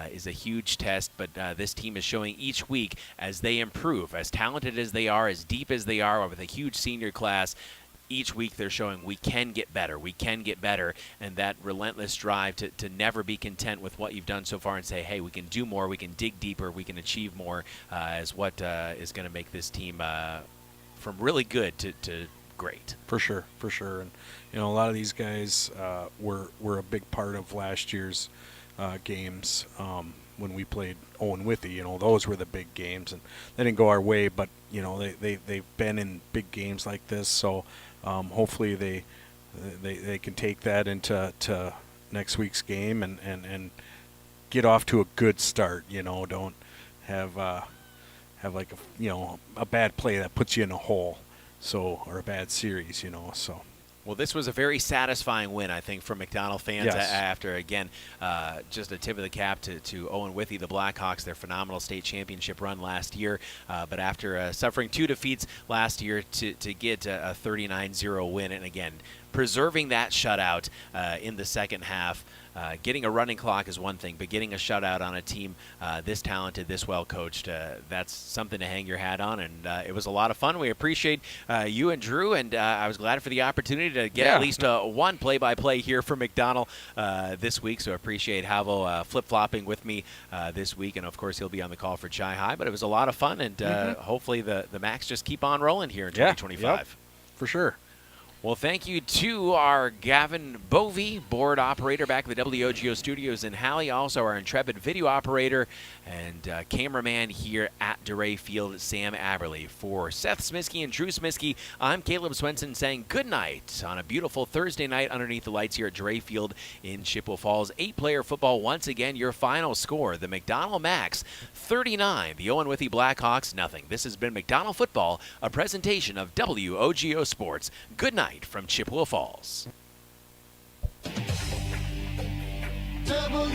is a huge test. But this team is showing each week as they improve, as talented as they are, as deep as they are, with a huge senior class. Each week they're showing we can get better, and that relentless drive to never be content with what you've done so far and say, hey, we can do more, we can dig deeper, we can achieve more, is what is going to make this team from really good to great. For sure. And you know, a lot of these guys were a big part of last year's games when we played Owen-Withee. You know, those were the big games, and they didn't go our way, but you know, they've been in big games like this, so hopefully they can take that into next week's game and get off to a good start. You know, don't have like a bad play that puts you in a hole, or a bad series. You know, so. Well, this was a very satisfying win, I think, for McDonell fans. Yes. After, again, just a tip of the cap to Owen-Withee, the Blackhawks, their phenomenal state championship run last year. But after suffering 2 defeats last year, to get a 39-0 win, and again, preserving that shutout in the second half. Getting a running clock is one thing, but getting a shutout on a team this talented, this well coached, that's something to hang your hat on. And it was a lot of fun. We appreciate you and Drew, and I was glad for the opportunity to get at least one play-by-play here for McDonell this week. So appreciate Havo flip-flopping with me this week, and of course he'll be on the call for Chi High. But it was a lot of fun, and hopefully the Macks just keep on rolling here in 2025. For sure. Well, thank you to our Gavin Bovey, board operator back at the WOGO studios in Halle, also our intrepid video operator and cameraman here at Dorais Field, Sam Aberley. For Seth Smiskey and Drew Smiskey, I'm Caleb Swenson saying good night on a beautiful Thursday night underneath the lights here at Dorais Field in Chippewa Falls. 8-player football once again. Your final score, the McDonell Macks 39, the Owen-Withee Blackhawks nothing. This has been McDonell Football, a presentation of WOGO Sports. Good night from Chippewa Falls. WOGO,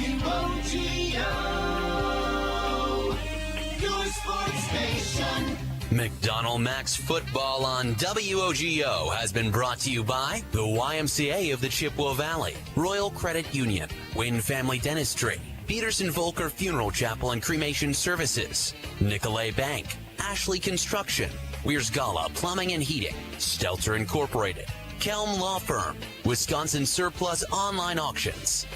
your sports station. McDonell Macks football on WOGO has been brought to you by the YMCA of the Chippewa Valley, Royal Credit Union, Wynn Family Dentistry, Peterson Volker Funeral Chapel and Cremation Services, Nicolay Bank, Ashley Construction, Weir's Gala Plumbing and Heating, Stelter Incorporated, Kelm Law Firm, Wisconsin Surplus Online Auctions,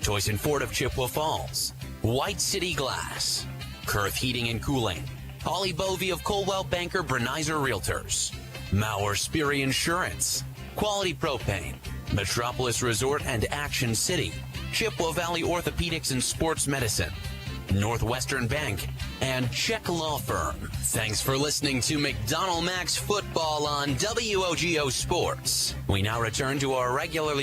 Choice and Ford of Chippewa Falls, White City Glass, Kurth Heating and Cooling, Holly Bovey of Colwell Banker Brenizer Realtors, Mauer Sperry Insurance, Quality Propane, Metropolis Resort and Action City, Chippewa Valley Orthopedics and Sports Medicine, Northwestern Bank, and Check Law Firm. Thanks for listening to McDonell Macks football on WOGO Sports. We now return to our regularly